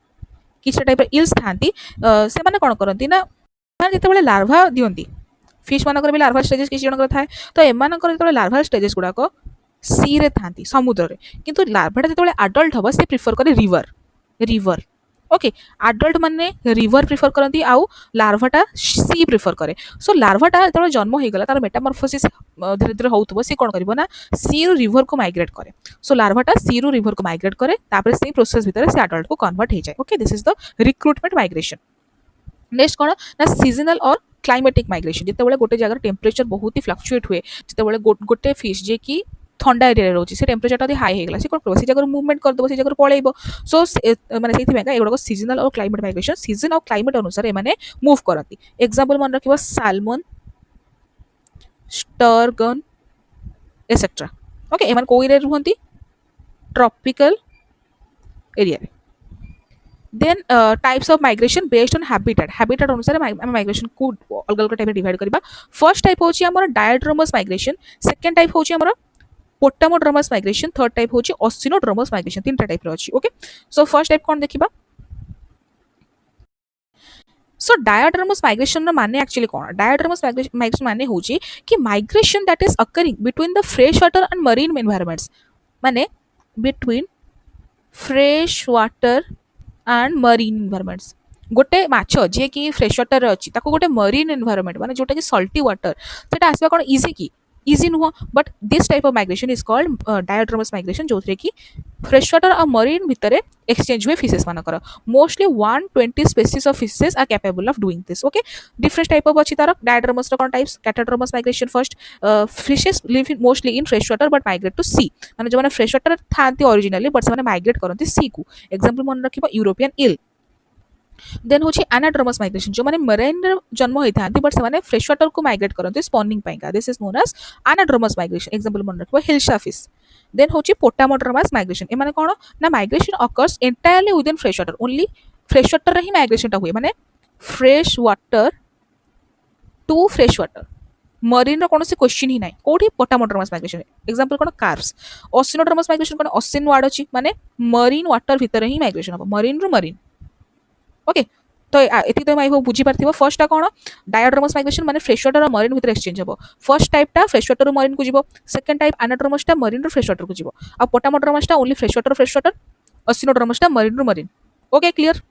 A: किछटा टाइप रे इल्स थांती से माने कोन करंती ना माने जेतेबेले लार्वा दियंती फिश मानकर भी लार्वा स्टेजेस किसी जणकर थाए तो एमानकर जेतेबेले लार्वा स्टेजेस गुडा को सी रे थांती समुद्र रे किंतु लार्वाटा जेतेबेले एडल्ट हबो से प्रिफर करे रिवर ओके एडल्ट माने रिवर प्रिफर करती आउ लार्वाटा सी प्रिफर करे सो लार्वाटा जेतेबेले जन्म हो गला तार मेटामॉर्फोसिस धीरे धीरे होउतबो से कोन करबो ना सी रो रिवर को माइग्रेट करे सो लार्वाटा सी रो रिवर को माइग्रेट करे तापर से प्रोसेस भीतर से एडल्ट को कन्वर्ट हो जाए okay this is the recruitment migration next कोन ना सीजनल और क्लाइमेटिक माइग्रेशन जेतेबेले गोटे जगह टेम्परेचर बहुत ही फ्लक्चुएट हुए जेतेबेले गोटे फिश जे की थंडा एरिया रोचे से टेम्परेचर टी हाई होगा से कौन कर जगह मुवमेंट करदेव से जगह पलैब सो मैंने से एगुड़ा सीजनल और क्लाइमेट माइग्रेशन सीजन और क्लाइमेट अनुसार एमाने मूव करती एग्जांपल मन रखिबा सालमन स्टर्गन एसेट्रा ओके एमान को एरिया रुहंती tropical area then types of migration based on habitat अनुसार माइग्रेशन को अलग अलग टाइप डिवाइड करबा फर्स्ट टाइप होची हमर डायड्रोमस माइग्रेशन सेकंड टाइप होची हमर पोटामोड्रोमस माइग्रेशन थर्ड टाइप होची ऑसिनोड्रोमस माइग्रेशन तीन टाइप रो अछि ओके सो फर्स्ट टाइप कोन देखिबा सो डायड्रोमस माइग्रेशन रो माने एक्चुअली कोन डायड्रोमस माइग्रेशन माने होची कि migration that is occurring between the fresh water and marine environments माने between fresh water and marine environments गोटे माछ जे कि फ्रेश वाटर अच्छी गोटे मरीन एनवायरनमेंट माने जोटा कि सल्टी वाटर सेटा आसबा कोन इजी की इजी नुह but this type of migration is called diadromous migration जो कि फ्रेश वाटर और मरीन भितर एक्सचेंज हुए फिशेस मानकर mostly 120 species of fishes are capable of doing this okay different type of अच्छी तार डायड्रोमस कोन types catadromous migration first fishes live mostly in fresh water but migrate to sea माने जो fresh water थांती originally but से migrate करती सी को एग्जांपल मन रखिबा यूरोपियन इल देन होची एनाड्रोमस माइग्रेशन जो माने मरीन जन्म होता बट से फ्रेश वाटर को माइग्रेट करते स्पॉनिंग पाइका this is known as anadromous migration example मन रखिबा हिल्सा फिश देन होची पोटामोड्रोमस माइग्रेशन ए माने कोन ना migration occurs entirely within fresh water only fresh water रे ही माइग्रेशन टा हुए माने fresh water to fresh water marine कौन से क्वेश्चन ही ना कौटी पोटामोड्रोमस माइग्रेशन एग्जांपल कोन कार्प्स ऑसिनोड्रोमस माइग्रेशन कोन ऑसिन वर्ड अछि माने मरीन वाटर भीतर ही माइग्रेशन हो मरीन रो मरीन ओके तो ये तो मैं बुझी पार्थिबो फर्स्ट टा कोन डायड्रोमस माइग्रेशन माने फ्रेश वाटर और मरीन भीतर एक्सचेंज हो फर्स्ट टाइप टा फ्रेश वाटर और मरीन को जीवो सेकंड टाइप एनाड्रोमस टा मरीन रो फ्रेश वाटर को जीवो आ पोटामोड्रोमस टा ओनली फ्रेश वाटर ऑसिनोड्रोमस टा मरीन रो मरीन ओके क्लियर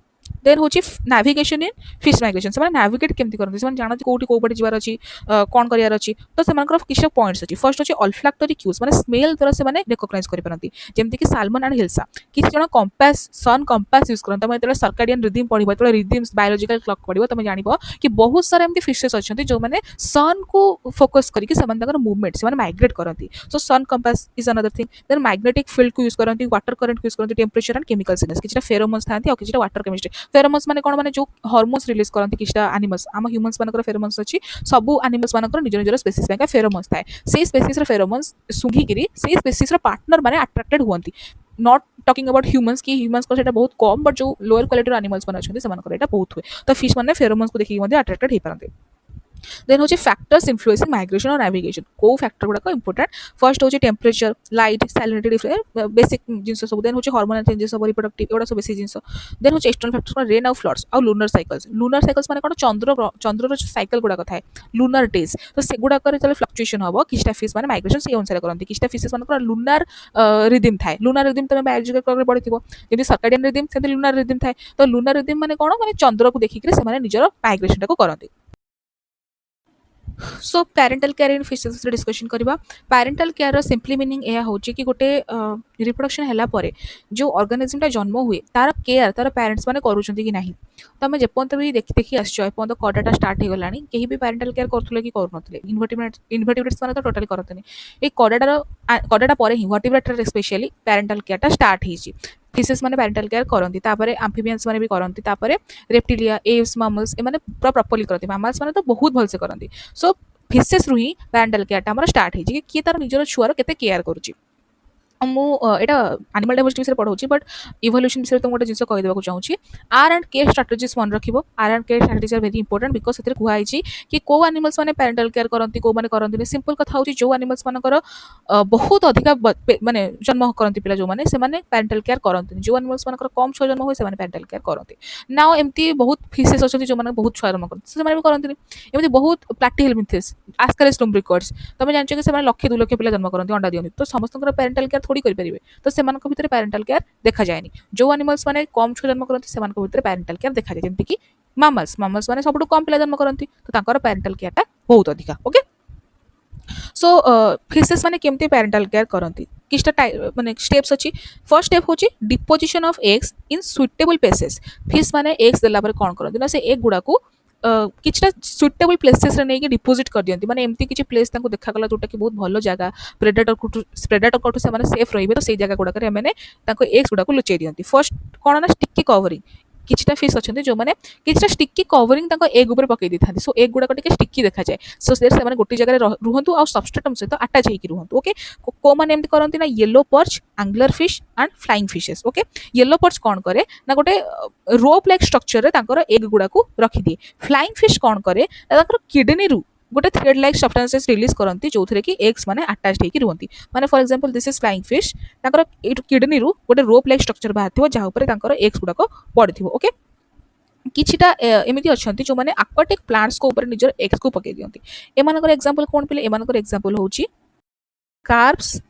A: देन होची नेविगेशन इन फिश माइग्रेशन से नेविगेट केमती करते से जानते कोटी को पटे जीवार अछि कोन करियार अछि तो से मानकर किछ पॉइंट्स अछि फर्स्ट होची ऑल्फैक्टरी क्यूज माने स्मेल द्वारा से माने रिकॉग्नाइज करि परंती जेमति कि साल्मन एंड हिल्सा किछ जण कंपास सन कंपास यूज करन तमे तले सर्काडियन रिदम पढिबो तले रिदम्स बायोलॉजिकल क्लॉक पढिबो तमे जानिबो कि बहुत सारा एमती फिशेस अछंती जो माने सन को फोकस करिकि समान तकर मूवमेंट से माने माइग्रेट करंती so sun compass is another thing then magnetic field को यूज करंती वाटर करंट यूज करंती टेंपरेचर एंड केमिकल सिग्नल्स किछटा फेरोमोन्स थांती और किछटा वाटर केमिस्ट्री फेरोमोन्स माने कोन माने जो हार्मोन्स रिलीज करंती किछटा एनिमल्स आम ह्यूमंस मानकर फेरोमोन्स अछि सबु एनिमल्स मानकर निज निजर स्पेसीज का फेरोमोन्स थाए से स्पेसीज रो फेरोमोन्स सुंघी गिरी से स्पेसीज रो पार्टनर माने अट्रैक्टेड हुअंती नॉट टॉकिंग अबाउट ह्यूमंस की ह्यूमंस को सेटा बहुत कम बट जो लोअर क्वालिटी एनिमल्स माने अछंती से मानकर एटा बहुत हुए तो फिश माने फेरोमोन्स को देखि मध्ये अट्रैक्टेड हे पारंती देन होची फैक्टर्स इन्फ्लुएंसिंग माइग्रेशन और नेविगेशन को फैक्टर गुडा को इंपोर्टेंट फर्स्ट होची टेंपरेचर लाइट सैलिनिटी बेसिक जिंस सब देन होची हार्मोनल चेंजेस सब रिप्रोडक्टिव एडा सब बेसिक जिंस देन होची एक्सटर्नल फैक्टर्स रेन और फ्लड्स और लूनर साइकिल्स माने कोन चंद्र रो साइकिल गुडा कथा है लूनर डेज तो से गुडा करे चले फ्लक्चुएशन हबो किछटा फिश माने माइग्रेशन से अनुसार करंती किछटा फिशेस माने कोन लूनर रिदम थाए लूनर रिदम तमे बायोलॉजिकल क्लॉक रे पढिथिबो जेति सर्काडियन रिदम से लूनर रिदम थाए तो लूनर रिदम माने कोन माने चंद्र को देखि के से माने निजर माइग्रेशन को करंती so parental care in fishes discussion करबा पैरेंटल केयर रो सिंपली मीनिंग एया होची कि गोटे रिप्रोडक्शन हैला परे जो ऑर्गेनिज्म ता जन्म हुए तार केयर तार पेरेंट्स माने करूछंती कि नाही तो हमें जेपंत भी देखि आसछ एपंत कडाटा स्टार्ट हे गलानी केही भी पैरेंटल केयर करथुले कि करू नथले इन्वर्टिब्रेट्स माने तो टोटली करतनी ए कडाटा परे ही वर्टिब्रेट स्पेशली पैरेंटल केयर टा स्टार्ट हिची फिशेस माने पैरेंटल केयर करंती तापरे एम्फिबियंस माने भी करंती तापरे रेप्टिलिया एव्स मामल्स ए माने पूरा प्रॉपर्ली करंती मामल्स माने तो बहुत भल से करंती सो फिशेस रु ही पैरेंटल केयर टा हमर स्टार्ट हिची कि तार निजर छुआर केते केयर करूची एटा एनिमल डाइवर्सिटी विषय पढ़ाऊँ बट इवोल्यूशन विषय तो गोटे जिन कहीदेक चाहूँगी आर एंड के स्ट्राटेजीज मन रखिबो R and K strategy are very important because से कहुई कि को एनिमल्स माने पेरेंटल केयर करती को माने करंती सिंपल कथा होची जो एनिमल्स मानकर बहुत अधिका माने जन्म करती पिला जो माने से माने पेरेंटल केयर करंती जो एनिमल्स मानकर कम छुआ जन्म होय से माने पेरेंटल केयर करंती नाउ एमती बहुत फिशेस अछंती जो माने बहुत छुआ जन्म करती से माने भी करंती एमती बहुत प्लैटिहेल मिथेस आस्कारिस्टोम रिकॉर्ड्स तुम जानछ कि से माने लक्ष 2 लक्ष पिला जन्म करंती अंडा दियंती तो समस्त पेरेंटल केयर थोड़ी करि परिबे तो से मानक भितर पेरेंटल केयर देखा जायनी जो एनिमल्स माने कम छुआ जन्म करंती से मानक भितर पेरेंटल केयर देखा जाय जेंति कि मामल्स माने सबटु कम पिला जन्म करंती तो तांकर पेरेंटल केयर टा बहुत अधिका ओके सो फिशेस माने केमती पेरेंटल केयर करंती किछटा माने स्टेप्स अछि फर्स्ट स्टेप होची deposition of eggs in suitable places fish माने एग्स देला पर कोन करंती ना से एग गुडा को किछटा सुइटेबल प्लेसेस रे नहीं डिपोजिट कर दियंती माने एमती किछि प्लेस तांको देखा गला जोटा कि बहुत भलो जगह प्रेडेटर कोठू से माने सेफ रहिबे तो सेई जगह गुडा करे माने तांको एग्स गुडा को लुचेई दियंती फर्स्ट कोन ना स्टिकी कवरिंग किछटा फिश अछंती जो माने किछटा स्टिकी कवरिंग तांको एग ऊपर पकई दिथांती सो एग गुडा को टिके स्टिकी देखा जाए सो देयर से माने गोटी जगह रे रुहंतु आ सबस्ट्रेटम सहित अटैच हेकी रुहंतु ओके को माने एमती करंती ना yellow perch angular fish and flying fishes okay yellow perch कोन करे ना गोटे रोप लाइक स्ट्रक्चर रे तांकर एग गुडा को रखी दिए फ्लाइंग फिश कौन करे किडनी रु गोटे थ्रेड लाइक सब्सटेंसेस रिलीज करती जो कि एग्स माने अटैच होकर रुहती माने for example this is flying fish तांकर किडनी रु गोटे रोप लाइक स्ट्रक्चर बाहर जहाँ ऊपर तांकर एग्स गुडा पड़थि ओके किछिटा एमिति अछंती जो माने एक्वाटिक प्लांट्स को ऊपर निजर एग्स को पके दियंती एमानकर एग्जांपल कोन पिले एमानकर एग्जांपल होची कार्प्स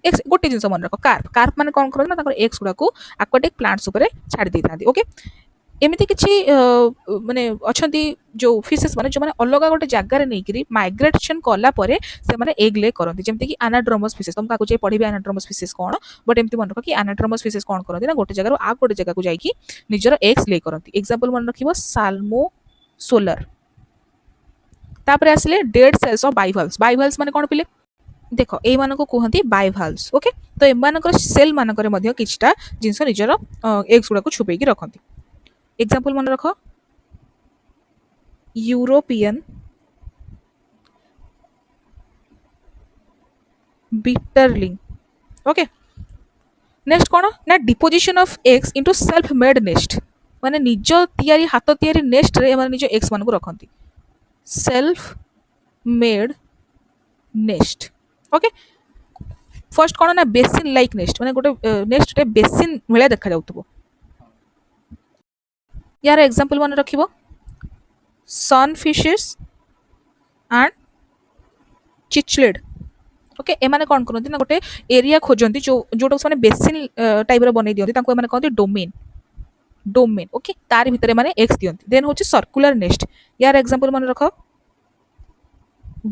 A: एक्स गोटे जिनस मन रख कार्प माने कोन करन ना तांकर एग्स गुडा को एक्वाटिक प्लांट्स ऊपर छाड़ी देथांती ओके एमती किसी माने अछंती जो फिशेस माने जो माने अलग गोटे जगार नहीं माइग्रेशन कला परे से माने एग ले करंती जेमति कि एनाड्रोमस फिशेस तुम काकु जे पढिबे एनाड्रोमस फिशेस कोन बट एमती मन रख कि एनाड्रोमस फिशेस कोन करंती ना गोटे जगार आ गोटे जगह को जाईकी निजर एग्स ले करंती एग्जांपल मन रखिबो साल्मो सोलर तापर आसले डेड सेल्स ऑफ बाइवल्स माने कोन पिले देखो ए मानको कहंती बाइवल्स ओके तो एमानकर सेल मानकर मध्ये किछटा जिंस निजर एग्स गुडा को छुपेई की रखंती एग्जाम्पल मन रख यूरोपियन बिटरलिंग ओके नेक्स्ट कौन ना deposition of eggs into self made nest माने निज तैयारी हाथ तैयारी नेस्ट रे माने निज एग्स मान को रखंती self made nest okay first कौन ना बेसिन लाइक नेस्ट माने गोटे नेस्ट रे बेसिन भलिया देखा जाउतबो यार एग्जांपल मन रखिबो सन फिशेस एंड चिचलिड ओके एमाने कोन करंती ना गोटे एरिया खोजंती जो जोटा माने बेसिन टाइप रो बनै दियंती तांको एमाने कहंती डोमेन ओके तार भितरे माने एक्स दियंती देन होची सर्कुलर नेस्ट यार एग्जांपल मन रखो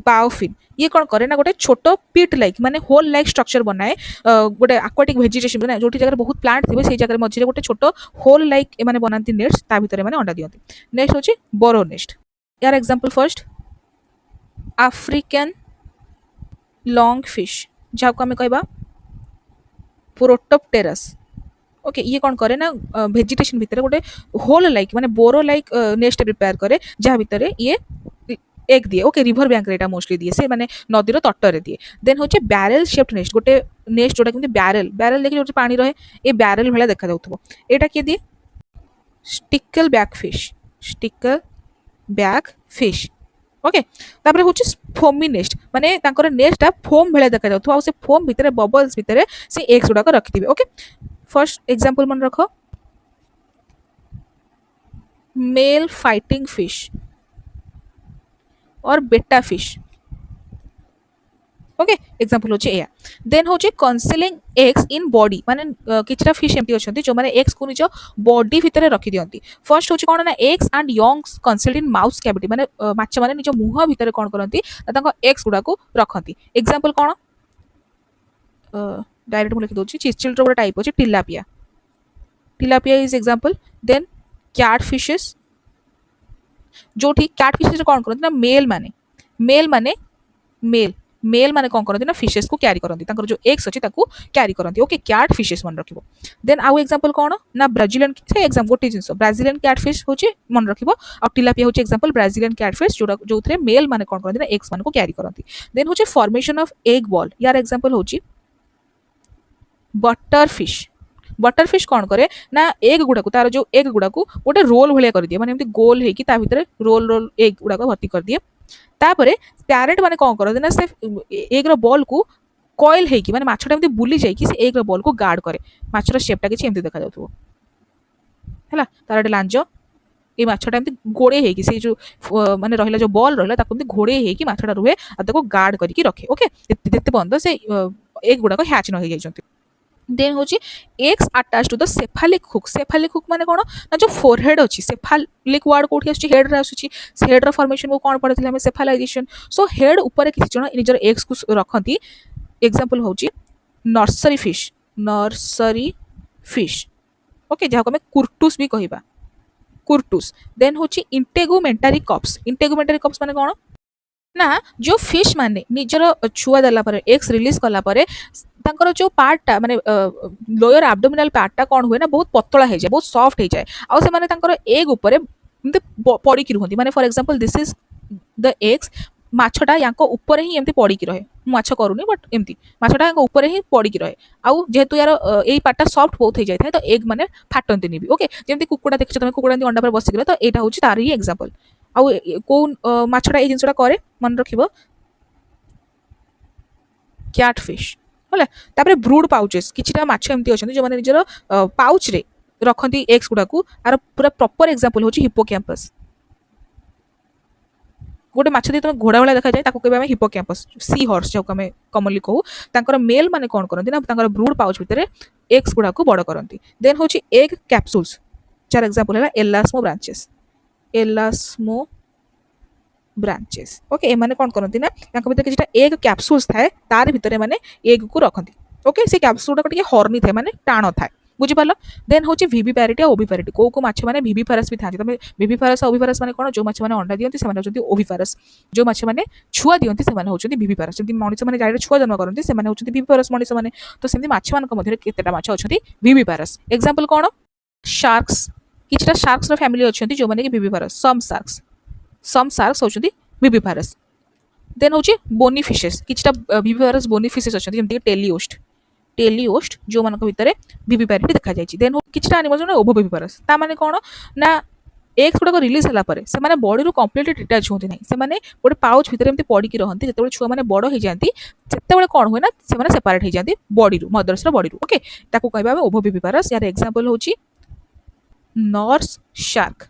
A: बायोफिन ये कौन करे ना गोटे छोट पिट लाइक माने होल लाइक स्ट्रक्चर बनाए गोटे एक्वाटिक वेजिटेशन माने जोटी जगह बहुत प्लांट थिबे सेही जगह मझिरे गोटे छोट होल लाइक एमाने बनांती नेट्स ता भितरे माने अंडा दियंती नेक्स्ट होची बोरो नेस्ट यार example first African long fish जहाँ को आम कह प्रोटोप्टेरस ओके ये कौन करे ना वेजिटेशन भितर गोटे होल लाइक माने बोरो लाइक नेस्ट प्रिपेयर करे जहाँ भितर ये एग दिए ओके रिवर बैंक रे मोस्टली दिए से माने नदीर तटरे दिए देन होचे बैरेल शेप्ड नेस्ट गोटे नेस्ट जोटा कि बैरेल देखिए जो पानी रहे ये बैरेल भाया देखा जाउथबो एटा किए दिए स्टिकल बैक फिश ओके तापर होची फोमी नेस्ट माने तांकर नेस्टा फोम भले देखा जाउथबो आ से फोम भितरे बबल्स भितरे से एग्स गुडा को रखिथिबे ओके फर्स्ट एग्जांपल मन रखो मेल फाइटिंग फिश और बेटा फिश ओके एग्जांपल होची एया देन होची कन्सीलिंग एग्स इन बॉडी माने किछटा फिश एमटी अछंती जो माने एग्स को निजो बॉडी भितरे रखि दियंती फर्स्ट होची कोन ना eggs and youngs concealed in mouth cavity माने माछ माने निजो मुह भितरे कोन करंती तांको एग्स गुडा को रखंती एग्जांपल कोन डायरेक्ट मु लिखि दोची चिचलिड रो टाइप होची tilapia is example then cat fishes जो ठीक कैट फिशेस कोन करंती ना मेल माने कोन करंती ना फिशेस को कैरी करंती तांकर जो एग्स अछि ताकू कैरी करंती ओके कैट फिशेस मन रखिबो देन आउ एग्जांपल कोन ना ब्राजीलियन से एग्जांपल गोटे जिंस ब्राजीलियन कैट फिश होची मन रखिबो आ टिलापिया होची एग्जांपल ब्राजीलियन कैट फिश जो थरे मेल माने कोन करंती ना एग्स मान को कैरी करंती देन होची फॉर्मेशन ऑफ एग बॉल यार एग्जांपल होची बटर फिश कौन करे ना एग गुडा को तार जो एग गुडा को गोटे रोल भलिया कर दिए माने एमती गोल हेकी ता भितरे रोल एग गुडा को भर्ती कर दिए तापरे पैरेट माने कौन करते ना से एग रो बॉल को कॉइल हेकी माने माछटा एमती बुली जाई कि से एग रो बॉल को गार्ड करे माछर शेपटा किछि एमती देखा जाउथबो हला तार लांज ए माछटा एमती घोड़े हेकी से जो माने रहिला जो बॉल रहिला ताको एमती घोड़े हेकी माछटा रुहे आ ताको गार्ड करके रखे ओके जेते बंद से एग गुडा को हैच न हो जाई देन होची eggs attach to the cephalic hook माने कोन ना जो फोरहेड अछि सेफालिक वर्ड कोठी आछि हेड रे आछि से हेड रो फॉर्मेशन को कोन पढिथिले हम सेफालाइजेशन सो हेड ऊपर किछि जण निजर एग्स को रखंती एग्जांपल होची नर्सरी फिश ओके जहा को हम कुर्टुस भी कहिबा कुर्टुस देन हूँ इंटेगुमेंटारी कप्स माने कौन ना जो फिश माने निजर छुआ देला परे एग्स रिलीज कला परे तांकर जो पार्टटा माने लोअर एब्डोमिनल पार्टटा कौन हुए ना बहुत पतला हो जाए बहुत सॉफ्ट हो जाए आउ से माने तांकर एग ऊपर पड़ी रुहती माने for example this is the eggs माछटा यांको ऊपर ही एमती पड़ी रहे माछ करूनी बट एमती माछटा यांको ऊपर ही पड़ी रहे आउ जेहेतु यार एई पार्टटा सॉफ्ट बहुत हो जाए तो एग माने फाटंती भी ओके जेमती कुकुड़ा देखछ तुम कुकुड़ा अंडा पर बसिक तो एटा होची तार ही एग्जांपल आउ को माछटा ए जिनसटा करे मन रखिबो कैटफिश होला तापरे ब्रूड पाउचेस किछटा माछ एमती अछन जो माने निजर पाउच रे रखंती एग्स गुडा को आर पूरा प्रॉपर एग्जांपल होची हिप्पोकैम्पस गोटे माछ दी तुम घोड़ा भाया देखा जाए कहते हैं हिप्पोकैम्पस सी हॉर्स जो आम कमनली कहू तांकर मेल माने कौन करती ना तांकर ब्रूड पाउच भितर एग्स गुडा को बड़ करती देन हूँ एग कैप्सूल्स चार एग्जांपल है एलास्मो ब्रांचेस ओके एमाने कौन करती ना भीतर किछटा एग कैप्सूल्स थाए तार भितर माने एग को रखती ओके से कैप्सूल टा हॉर्नी थाए माने टाण थाए बुझिपाल देन हूँ विविपैरिटी और ओविपैरिटी को माछ मैंने विविफारस भी था तुम विविफारस और ओविफारस मैंने कौन जो माछ मैंने अंडा दिखती से होती ओविफारस जो माछ मैंने छुआ दिखती से होती विविफारस जब मनीष मैंने गाड़ी छुआ जन्म करते से होती विविफारस मनीष मैंने तो सेमती माछ मान केतेटा माछ अच्छा विविफारस एग्जांपल कौन शार्क्स किछटा शार्क्स फैमिली अच्छा जो मैंने विविफारस सम शार्क्स होती विविफारस देन हूँ बोनी फिशेस किछटा विविफारस बोनी फिशेस अच्छा जमीन टेलिओस्ट जो मान भितर विविपैरिटी देखा जाए देन किछटा एनिमल्स जो ओवोविविपारस ता माने कौन ना एग्स गुड़ाक रिलीज होला परे से माने बॉडी रू कंप्लीटली डिटैच होती नहीं से माने गोटे पाउच भितर एमती पड़ी रहती जिते छुआ मैंने बड़ हो जाती से कौन हुए ना से माने सेपरेट हो जाती बॉडी रू मदर्स बॉडी रू ओके ताको कहबा ओवोविविपारस यार एग्जांपल होची नॉर्स शार्क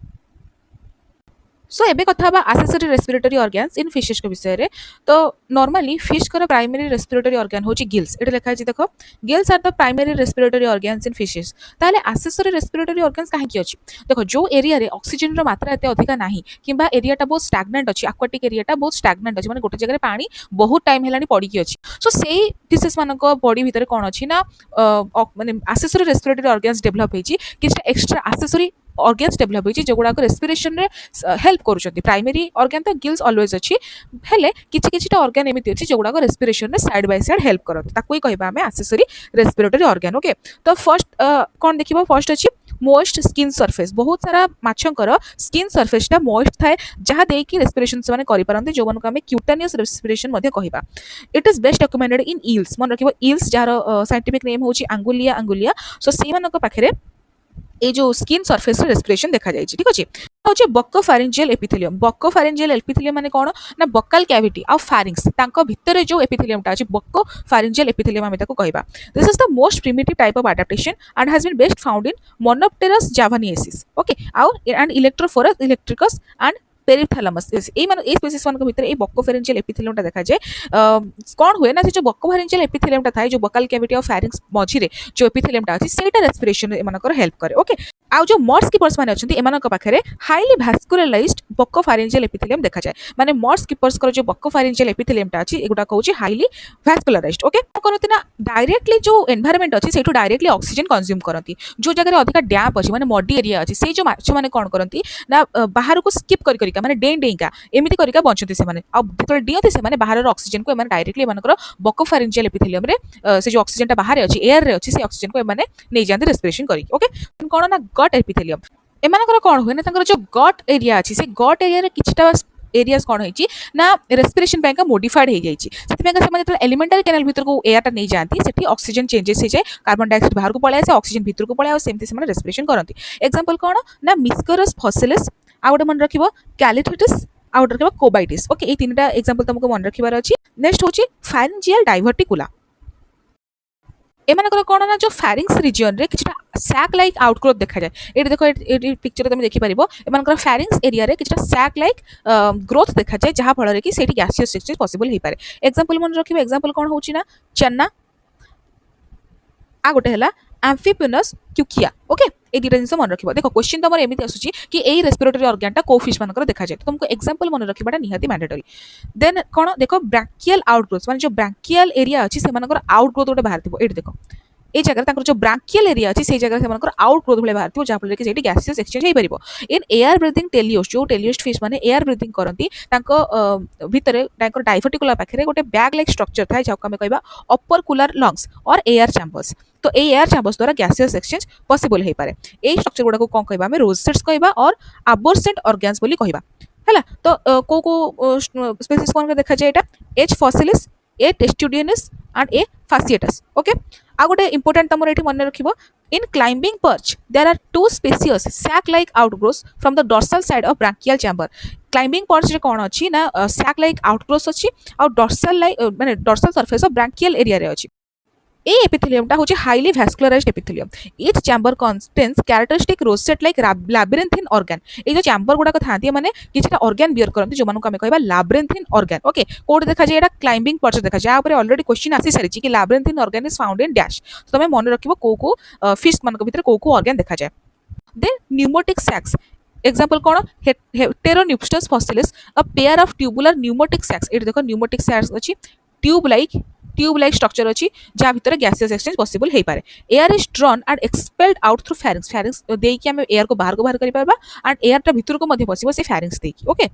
A: सो एबे कथा बा accessory respiratory organs in fishes के विषय रे तो नॉर्मली फिश कर प्राइमरी रेस्पिरेटरी ऑर्गन होची गिल्स एटा लिखा है देखो gills are the primary respiratory organs in fishes ताले एक्सेसरी रेस्पिरेटरी ऑर्गन्स काहे की अछि देखो जो एरिया रे ऑक्सीजन रो मात्रा एते अधिका नाही किबा एरियाटा बहुत स्टैग्नेंट अछि एक्वाटिक एरियाटा बहुत स्टैग्नेंट अछि माने गोटे जगह पानी बहुत टाइम हेलानी पड़ी की अछि सो सेही फिशेस मानक बॉडी भीतर कोन अछि ना माने एक्सेसरी रेस्पिरेटरी ऑर्गन्स डेवलप हेछि किछटा एक्स्ट्रा एक्सेसरी ऑर्गन्स डेवलप होइछि जो गुडा को रेस्पिरेशन रे हेल्प करूछंती प्राइमरी ऑर्गन तो गिल्स ऑलवेज अछि हेले किछि किछिटा ऑर्गन एमिति अछि जो गुडा को रेस्पिरेशन रे साइड बाय साइड हेल्प करत ताको ही कहबा हमें एक्सेसरी रेस्पिरेटरी ऑर्गन ओके तो फर्स्ट कोन देखिबो फर्स्ट अछि मोइस्ट स्किन सरफेस बहुत सारा माछंकर स्किन सरफेस ता मोइस्ट थाए जहा दे कि रेस्पिरेशन से माने करि परंते जो मन को हमें क्यूटेनियस रेस्पिरेशन मध्ये कहबा it is best documented in eels मन रखिबो ईल्स जार साइंटिफिक नेम होची अंगुलिया सो सी मन को पाखरे ए जो स्किन सरफेस रेस्पिरेशन देखा जाए ठीक अच्छे हूँ बक्कोफारिंजियल एपिथेलियम माने कौन ना बक्कल कैविटी आ फारिंग्स तांको भितर जो एपिथेलियमटा अछि बक्कोफारिंजियल एपिथेलियम आमे ताको कहबा this is the most primitive type of adaptation and has been best found in Monopterus javanensis okay and Electrophorus electricus and Periophthalmus ए स्पीसीज मान भीतर ए बक्कोफारिंजियल एपिथेलियमटा देखा जाए कौन हुए ना से जो बक्कोफारिंजियल एपिथेलियमटा थाए जो बक्कल कैविटी और फारिंग्स मझी रे जो एपिथेलियमटा अछि सेटा रेस्पिरेशन एमानकर हेल्प करे ओके आ जो मॉर्स कीपर्स माने अछंती एमानक पाखरे हाईली भास्कुलाराइज्ड बक्कोफारिंजियल एपिथेलियम देखा जाए माने मॉर्स कीपर्स कर जो बक्कोफारिंजियल एपिथेलियमटा अछि एगुडा कहउची हाईली भास्कुलाराइज्ड ओके करती ना डायरेक्टली जो एनवायरनमेंट अछि सेटू डायरेक्टली ऑक्सीजन कंज्यूम करती जो जगह अधिक डैम्प अछि माने मडी एरिया अछि से जो माछ माने कोन करती ना बाहर को स्किप करिका माने डेंका एमिति करिका बंचती से माने अब जेतले डियती से माने बाहर ऑक्सीजन को माने डायरेक्टली एमानकर बक्कोफारिंजियल एपिथेलियम रे से जो ऑक्सीजन टा बाहर अछि एयर रे अछि से ऑक्सीजन को माने नै जानते रेस्पिरेशन करी ओके कोन ना गट एपिथेलियम एमानकर कोन होय ना तांकर जो गट एरिया अछि से गट एरिया रे किछटा एरियाज कौन होइछि ना रेस्पिरेशन बैंक मॉडिफाइड हो जाइछि सेति बैंक से माने एलिमेंटरी कैनाल भीतर को एयरटा नै जानती सेठी ऑक्सीजन चेंजेस हो जाए कार्बन डाइऑक्साइड बाहर को पळे आसे ऑक्सीजन भीतर को पळे आ सेमति से माने रेस्पिरेशन करंती एग्जांपल कोन ना मिस्करस फॉसिलिस आ गोटे मन रखिबो कैलिथिटिस आ गोटे रखिबो कोबाइटिस ओके ए तीनटा एग्जांपल तुमको मन रखिबार अछि नेक्स्ट होछि फारिंजियल डाइवर्टिकुला एमानकर कोन ना जो फैरिंग्स रीजन रे किछटा सैक लाइक आउटग्रोथ देखा जाए एटी देखो एटी पिक्चर तुम देखि परिबो एमानकर फैरिंग्स एरिया रे किछटा सैक लाइक ग्रोथ देखा जाए जहा फल रे कि सेठी गैसियस एक्सचेंज पॉसिबल हे पारे एग्जांपल मन रखिबो एग्जांपल कोन होछि ना चन्ना आ गोटे हला एम्फिबियनस क्यूकिया ओके ए दुटा जिनस मन रखिबो देखो क्वेश्चन तमर एमिति आसुची कि एई रेस्पिरेटरी ऑर्गन टा को फिश मानकर देखा जाए तो तुमको एग्जांपल मन रखिबाटा निहाती मैंडेटरी देन कोन देखो ब्रैंकियल आउटग्रोथ माने जो ब्रैंकियल एरिया अछि से मानकर आउटग्रोथ गोटे बाहर थिबो एटी देखो ए जगह जो ब्रांकियल एरिया अच्छी से जगह आउट ग्रोथ भाई बाहर जहाँफल कि गैसियस एक्सचेंज हो पार इन एयर ब्रीथिंग टेलियोस्ट जो टेलियोस्ट फिश मैंने एयर ब्रीथिंग करती भितर डाइफर्टिकुलर पाखे गोटे बैग लाइक स्ट्रक्चर थाए जहाँ आम कह अपर कुलर लंग्स और एयर चैम्बर्स तो ए एयर चैम्बर्स द्वारा गैसियस एक्सचेंज पॉसिबल हो पाए यही स्ट्रक्चर गुड़ा कौन कह रोसेट्स कह और आबोर्सेंट ऑर्गन्स बोली कहबा है तो को स्पेसीज कौन देखा जाए H fossilis A testudineus and A fasciatus okay आ गोटे इंपोर्टेंट तुम ये मन रखिबो in climbing perch there are two species sac like outgrowths from the dorsal side of branchial chamber climbing perch रे कौन अच्छी ना सैक लाइक आउटग्रोस अच्छी और डॉर्सल लाइक माने dorsal surface of branchial area रे अच्छी ए एपिथेलियम टा होची highly vascularised epithelium each chamber contains characteristic rosette like लैबिरिन्थिन organ ए जो चैम्बर गुडा थांती माने किछटा ऑर्गन बियर करंती जो मानको हम कहबा लैबिरिन्थिन ऑर्गन ओके कोड देखा जाय एटा क्लाइंबिंग पर्च देखा जाय ऊपर ऑलरेडी क्वेश्चन आसी सारिची कि labyrinthine organ is found in dash तो तमे मन रखिबो को फिश मानको भीतर को ऑर्गन देखा जाय देन न्यूमोटिक सैक्स एग्जांपल कौन Heteropneustes fossilis a pair of tubular pneumatic sacs एट देखो न्यूमोटिक सैक्स अछि ट्यूब लाइक स्ट्रक्चर अच्छी जहाँ भितर गैसियस एक्सचेंज पॉसिबल हो पाए air is drawn and expelled out through pharynx pharynx देकी आम एयर को बाहर कर पारबा एंड एयर टा भितर को पसिबो से फैरिंग्स देकी ओके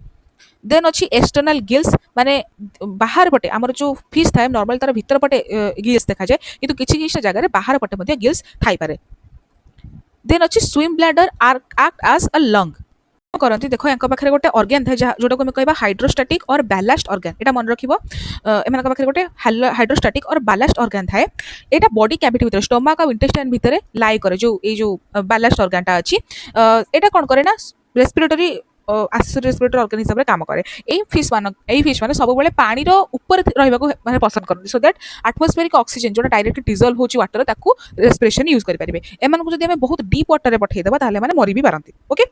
A: देन अच्छी एक्सटर्नल गिल्स माने बाहर पटे आमर जो फिश थाए नॉर्मल तार भितर पटे गिल्स देखा जाए किंतु किछि किछि जगह बाहर पटे गिल्स थाई पारे देन अच्छी swim bladder act as a lung करती देखो यहाँ पाखे गोटे ऑर्गन था जोटा को कह हाइड्रोस्टैटिक और बैलास्ट ऑर्गन यहाँ मन रखिबो एमान पाखे गोटे हाइड्रोस्टैटिक और बैलास्ट ऑर्गन थाए एटा बॉडी कैविटी भीतर स्टोमक और इंटेस्टाइन भीतर लाई करे जो ये जो बैलास्ट ऑर्गन टा अच्छी एटा कौन करे ना रेस्पिरेटरी एक्सेसरी रेस्पिरेटरी ऑर्गन हिसाब से काम करे यही फिश माने सब बेले पानी ऊपर रहिबाको माने पसंद करते सो दैट एटमॉस्फेरिक ऑक्सीजन जोटा डायरेक्ट डिजॉल्व होची वाटर ताकू रेस्पिरेशन यूज करि परिबे एमान को जदि हम बहुत डीप वाटर रे पठै देबा ताले माने मरि भी पारंती ओके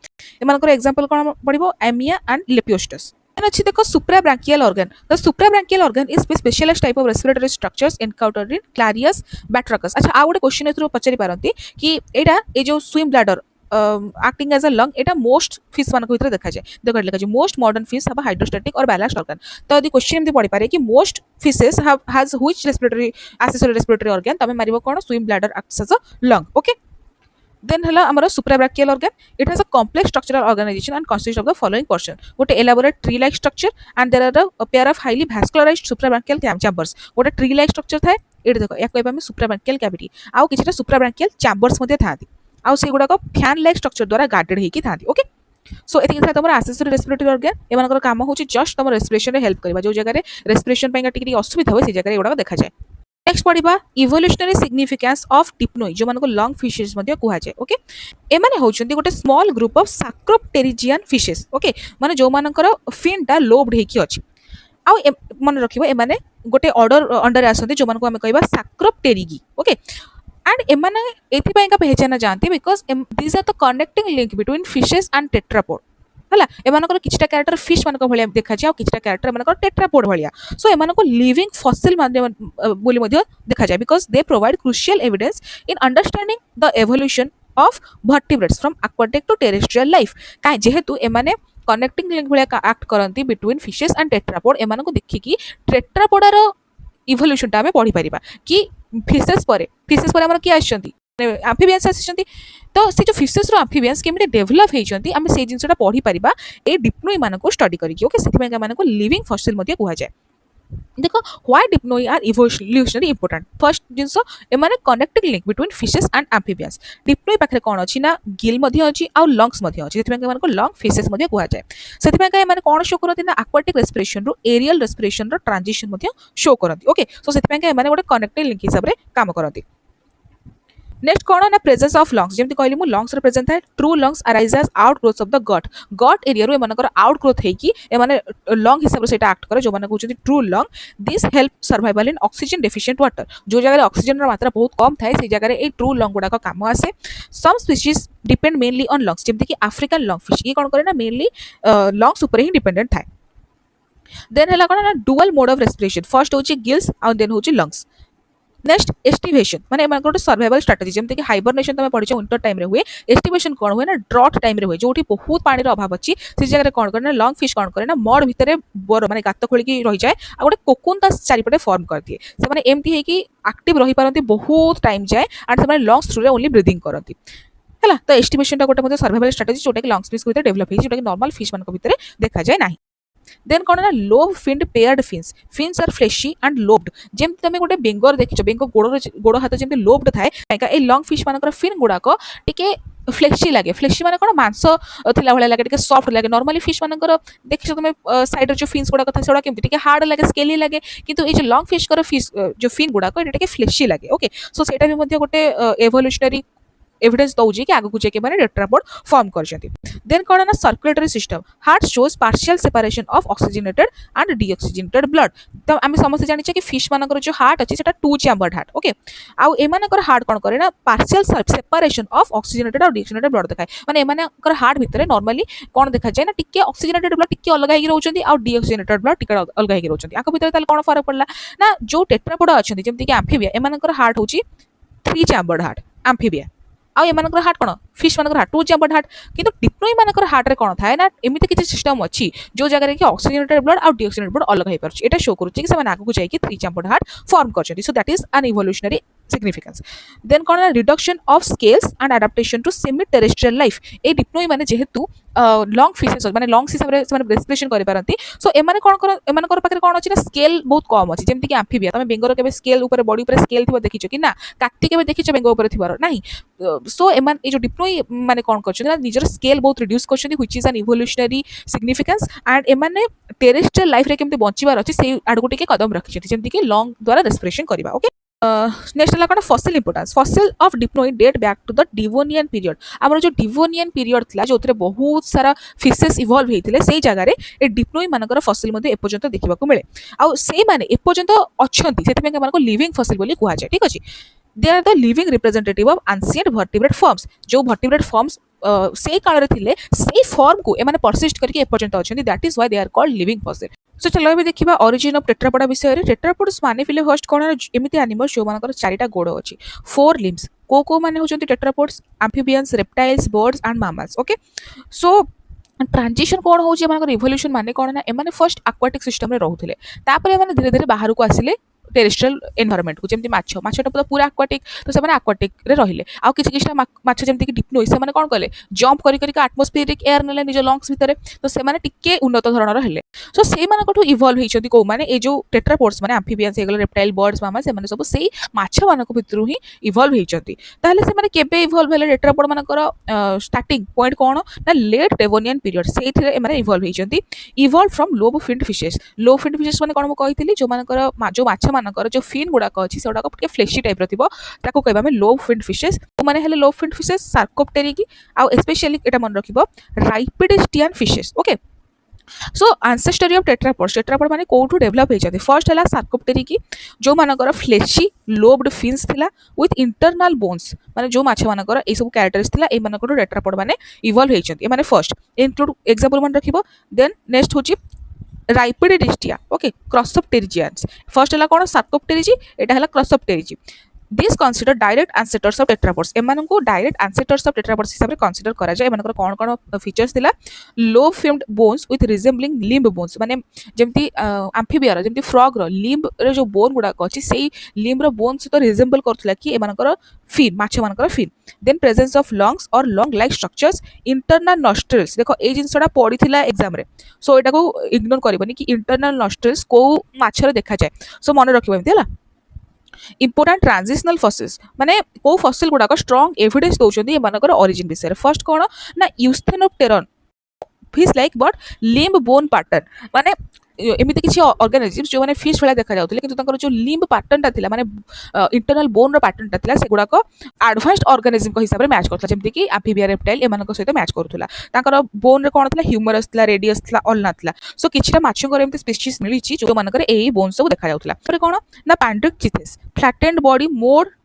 A: एमान एग्जांपल कोन पड़िबो एमिया एंड लेपियोस्टस अच्छी देखो suprabranchial organ the suprabranchial organ is specialised type of respiratory structures encountered in Clarias batrachus अच्छा आ गोटे क्वेश्चन एथरो पचारि पारंती कि एटा ए जो swim bladder acting as a lung एटा मोस्ट फिश मान भीतर देखा जाए देखो लिखा जाए most modern fish have hydrostatic और बैलास्ट ऑर्गन तो यदि क्वेश्चन एमती पढ़ी पारे कि most fishes has which respiratory accessory respiratory organ तमे मारिबो कोन swim bladder acts as a lung okay then हला हमर suprabranchial organ it has a complex structural organisation and consist of the following portion गोटे elaborate tree like structure and there are a pair of highly vascularised suprabranchial chambers गोटे tree like structure थाए एट देखो या कहबा हम सुप्राब्रांकियल cavity आउ किछटा सुप्राब्रांकियल chambers मध्ये थाती आउ से गुडा फैन लाइक स्ट्रक्चर द्वारा गार्डेड होकी था ओके सो एति था तुम एक्सेसरी रेस्पिरेटरी ऑर्गन एमान काम होची जस्ट तुम रेस्पिरेशन रे हेल्प करबा जो जगह रेस्पिरेशन पे टिके असुविधा हो से जगह एगुडा देखा जाए नेक्स्ट पढ़िबा इवोल्यूशनरी सिग्निफिकेंस ऑफ डिप्नोई जो मानको लॉन्ग फिशेस मध्ये कुहा जाए ओके एमाने होचंती गोटे small group of sarcopterygian fishes okay माने जो मानकर फिन टा लोब्ड हेकी अछि आउ मन रखिबो एमाने गोटे ऑर्डर अंडर आसंती जो मानको हम कहबा सैक्रोप्टेरिगी ओके and emane ethipai का पहचाना जानते because these are the connecting link between fishes and tetrapod हला एमानकर किछटा कैरेक्टर फिश मानक भलिया देखा जाय किछटा कैरेक्टर एमानकर टेट्रापोड भलिया सो एमानको लिविंग फॉसिल माध्यम बोली मध्ये देखा जाय because they provide crucial evidence in understanding the evolution of vertebrates from aquatic to terrestrial life काहे जेहेतु एमाने कनेक्टिंग लिंक भलिया एक्ट करंती बिटवीन फिशेस एंड टेट्रापोड एमानको देखि कि टेट्रापोडार इवोल्यूशन टा हमें पढ़ी पारिबा कि फिशेस पर हमर कि आछंती एम्फिबियंस आछंती तो से जो फिशेस रो एम्फिबियंस केमिति डेवलप हेचंती हम से जिंसटा पढ़ी पारिबा ए डिप्नोई मानको स्टडी करिकि ओके सेति में मानको लिविंग फॉसिल मध्ये कुहा जाय देखो why Dipnoi are evolutionary important first जिंस एमाने connecting link between fishes and amphibians Dipnoi पाखरे कोन अछि ना गिल मध्ये अछि आ लंग्स मध्ये अछि सेति में मानको लंग फिशेस मध्ये कुहा जाय सेति में एमाने कोन शो करथि ना एक्वाटिक रेस्पिरेशन रो एरियल रेस्पिरेशन रो ट्रांजिशन मध्ये शो करथि ओके सो सेति में एमाने गोटे कनेक्टिंग लिंक हिसाब रे काम करथि नेक्स्ट कौन ना प्रेजेंस ऑफ लंग्स जेमति कहली मु लंग्स रे प्रेजेंट है true lungs arise as outgrowth of the gut area रो एमानकर आउट ग्रोथ है कि एमाने लंग हिसाब से एक्ट करे जो माने कहउछथि true lung this help survival in oxygen deficient water जो जगह ऑक्सीजन रो मात्रा बहुत कम थाए से जगह ए ट्रू लंग गुडा का काम आसे some species depend mainly on lungs जेमति कि अफ्रीकन लंग फिश ये कोन करे ना मेनली लंग्स ऊपर ही डिपेंडेंट थाए देन हला कोन ना dual mode of respiration first होची गिल्स और देन होची लंग्स नेक्स्ट एस्टिवेशन माने एमान गोटे सर्वाइवल स्ट्रेटजी जेमते कि हाइबरनेशन तमे पढिछ विंटर टाइम रे हुए एस्टिवेशन कोन हुए ना ड्रॉट टाइम रे हुए जोठी बहुत पानी रो अभाव अछि से जगह रे कोन करे ना लॉन्ग फिश कोन करे ना मड भितरे बोर माने गात खोली की रहि जाय आ गोटे कोकुन ता चारिपटे फॉर्म कर दिए से माने एमती है कि एक्टिव रहि पारंती बहुत टाइम जाय एंड से माने लॉन्ग स्ट्रू रे ओनली ब्रीथिंग करंती हैला तो एस्टिमेशन टा गोटे सर्वाइवल स्ट्रेटजी जोटा कि लॉन्ग फिश को डेवलप है जोटा कि नॉर्मल फिश मान को भितरे देखा जाय नाही देन कौन ना lobe finned paired fins fins are fleshy and lobed जेम तुम गोटे बेंगर देखिछ बेंग गोड़ हाथ जमी लोब्ड थाए ए लंग फिश मान फिन गुड़ाक टिके फ्लेक्सी लगे फ्लेक्सी माने कौन मांस थिला भले लगे सॉफ्ट लगे नॉर्मली फिश मान देखिछ तुम साइड जो फिन्स गुड़ाक था सेटा केमती हार्ड लगे स्केली लगे किंतु ये जो लंग फिश फिश जो फिन गुड़ाक ये फ्लेक्सी लगे ओके सो सेटा भी गोटे एवोल्यूशनरी एविडेंस दौजी कि आगु जाके माने टेट्रापोड फॉर्म करछथि देन कोन ना circulatory system heart shows partial separation of oxygenated and deoxygenated blood तो आम समस्त जानि कि फिश मानकर जो हार्ट अछि सेटा टू चैम्बर्ड हार्ट ओके आउ एमानकर हार्ट कोन करे ना पार्शियल सेपरेशन ऑफ ऑक्सीजनेटेड और डीऑक्सीजनेटेड ब्लड देखाय माने एमानकर हार्ट भितरे नॉर्मली कोन देखा जाय ना टिके ऑक्सीजनेटेड ब्लड टिके अलग हेगी रहउछन्ती और डीऑक्सीजनेटेड ब्लड टिके अलग हेगी रहउछन्ती आको भितरे ताल कोन फरक पड़ला ना जो टेट्रापोड अछन्ती जेमति कि एम्फीबिया एमानकर हार्ट होची थ्री चैम्बर्ड हार्ट एम्फीबिया आउ एमानकर हार्ट कोन फिश मानकर हार्ट टू चैम्बर्ड हार्ट किंतु डिप्लोई मानकर हार्ट रे कोन थाए ना एमिति किछि सिस्टम अछि जो जगह रे कि ऑक्सीजनेटेड ब्लड और डीऑक्सीजनेटेड ब्लड अलग हे परछि एटा शो करूछि कि से माने आगु जाय कि थ्री चैम्बर्ड हार्ट फॉर्म करछथि so that is an evolutionary significance then कोन reduction of scales and adaptation to semi terrestrial life ए डिप्लोई माने जेहेतु लॉन्ग फिशेस माने लॉन्ग हिसाब रे माने रेस्पिरेशन करि पारंती सो एमाने कोन कर एमानकर पाखरे कोन अछि ना स्केल बहुत कम अछि जेमति कि एम्फीबिया तमे बेंगर केबे स्केल ऊपर बॉडी ऊपर स्केल थिबो देखिछो कि ना काटी केबे देखिछो बेंगर ऊपर थिबार नाही सो एमान ए जो डिप्लोई माने कोन करछन ना निजर स्केल बहुत रिड्यूस करछन which is an evolutionary significance and एमाने टेरेस्ट्रियल लाइफ रे केमति बंचिबार अछि से आडगु टिके कदम रखिछथि जेमति कि लॉन्ग द्वारा रेस्पिरेशन करबा ओके नेक्स्ट है कौन fossil importance fossil of Dipnoi date back to the Devonian period आम जो डिवोनियन पीरियड था जो बहुत सारा फिशेस इवॉल्व होते से जगह ए डिप्लोई मानकर फसिल एपर्यंत देखा मिले आउ से माने एपर्यंत अच्छा लिविंग फसिल बोली कह जाए ठीक अच्छे they are the living representative of ancient vertebrate forms जो वर्टिब्रेट फॉर्म्स से काल थे से फॉर्म को एमाने परसिस्ट करके एपर्यंत अच्छा that is why they are called living fossil so चलो अभी देखा ओरिजिन ऑफ टेट्रापोडा विषय में टेट्रापोड्स माने फिले फर्स्ट कौन एमती एनिमल्स जो मानकर चारिटा गोड़ अच्छी फोर लिम्स को माने होचंती tetrapods amphibians reptiles birds and mammals okay so transition कौन हो इवोल्यूशन माने कौन ना एमाने फर्स्ट एक्वाटिक सिस्टम रे रहउथिले तापर एमाने धीरे धीरे बाहर को आसिले टेरेस्ट्रियल एनवायरनमेंट को जेमती माछटा पूरा एक्वाटिक तो से एक्वाटिक रे रहिले आउ किछि किछटा माछ जेमती कि डिप्लोई से माने कोन कले जंप करी करी एटमॉस्फेरिक एयर नेले निज लंग्स भितरे तो से माने टिके उन्नत धरणर हेले सो से मानकठु इवॉल्व हेइछथि को माने ए जो टेट्रापोड्स माने एम्फीबियंस हेगल रेप्टाइल बर्ड्स मामा से माने सब सेही माछ मानक भितरु ही इवॉल्व हेइछथि ताले से माने केबे इवॉल्व हेले टेट्रापोड मानकर स्टार्टिंग पॉइंट कोन ना लेट डेवोनियन पीरियड सेथिरे माने इवॉल्व हेइछथि evolve from lobe finned fishes lobe finned fishes माने कोन म कहितली जो मानकर जो माछ मानकर जो फिन गुड़ाक अच्छी से टिके फ्लेशी टाइप रथिबो ताको कहबा में लो फिन्ड फिशेस माने हेले लो फिन्ड फिशेस सार्कोप्टेरिकी आ स्पेशली एटा मन रखिबो rhipidistian fishes okay so ancestry of tetrapod माने कोठु डेवलप होइछथि फर्स्ट हला सार्कोप्टेरिकी जो मानकर फ्लेशी लोब्ड फिन्स थिला विथ इंटरनल बोन्स माने जो माछ मानकर ए सब कैरेक्टर्स थिला ए मानकर टेट्रापोड माने इवॉल्व होइछथि माने फर्स्ट इंक्लूड एग्जांपल मन रखिबो देन नेक्स्ट होची राइपिडिस्टिया ओके क्रॉसोप्टेरिजियंस फर्स्ट हला कोन सार्कोप्टेरिजी एटा हला Crossopterygii this consider direct ancestors of tetrapods एमान को डायरेक्ट एंसेस्टर्स ऑफ टेट्रापोड्स हिसाब रे कंसीडर करा जाय एमान कोन कोन फीचर्स थिला lobe finned bones with resembling limb bones माने जेमती एम्फीबिया रो जेमती फ्रॉग रो लिम्ब रे जो बोन गुडा अछि सेही लिम्ब रो बोन्स तो रिजेंबल करथला कि एमान को फिन माछ मानकर fin then presence of lungs और lung like structures internal nostrils देखो ए जिनसडा पडिथिला एग्जाम रे सो एटा को इग्नोर करबनी कि इंटरनल नॉस्ट्रिल्स को माछ रे देखा जाय सो मन रखिबो एमती हला इंपोर्टेंट ट्रांजिशनल फसिल्स माने को फसिल गुड़ाक स्ट्रॉन्ग एविडेंस दौरान एमानकर ओरिजिन विषय फर्स्ट कौन ना Eusthenopteron fish like but limb bone pattern माने एमिति किछि ऑर्गेनिजम्स जो माने फिश वाला देखा जाउतले किंतु तांकर जो लिम्ब पैटर्न ता थिला माने इंटरनल बोन रो पैटर्न ता थिला से गुड़ाक एडवांस्ड ऑर्गेनिजम को हिसाब रे मैच करथला जेमति कि एम्फीबिया रेप्टाइल एमानक सहित मैच करथला तांकर बोन रे कोन थिला ह्यूमरस थिला रेडियस थिला अल्ना थिला सो किछिटा माछकर एमति स्पीशीज मिलिछि जो मानकर एही बोन सब देखा जाउतला पर कोन ना Panderichthys flattened body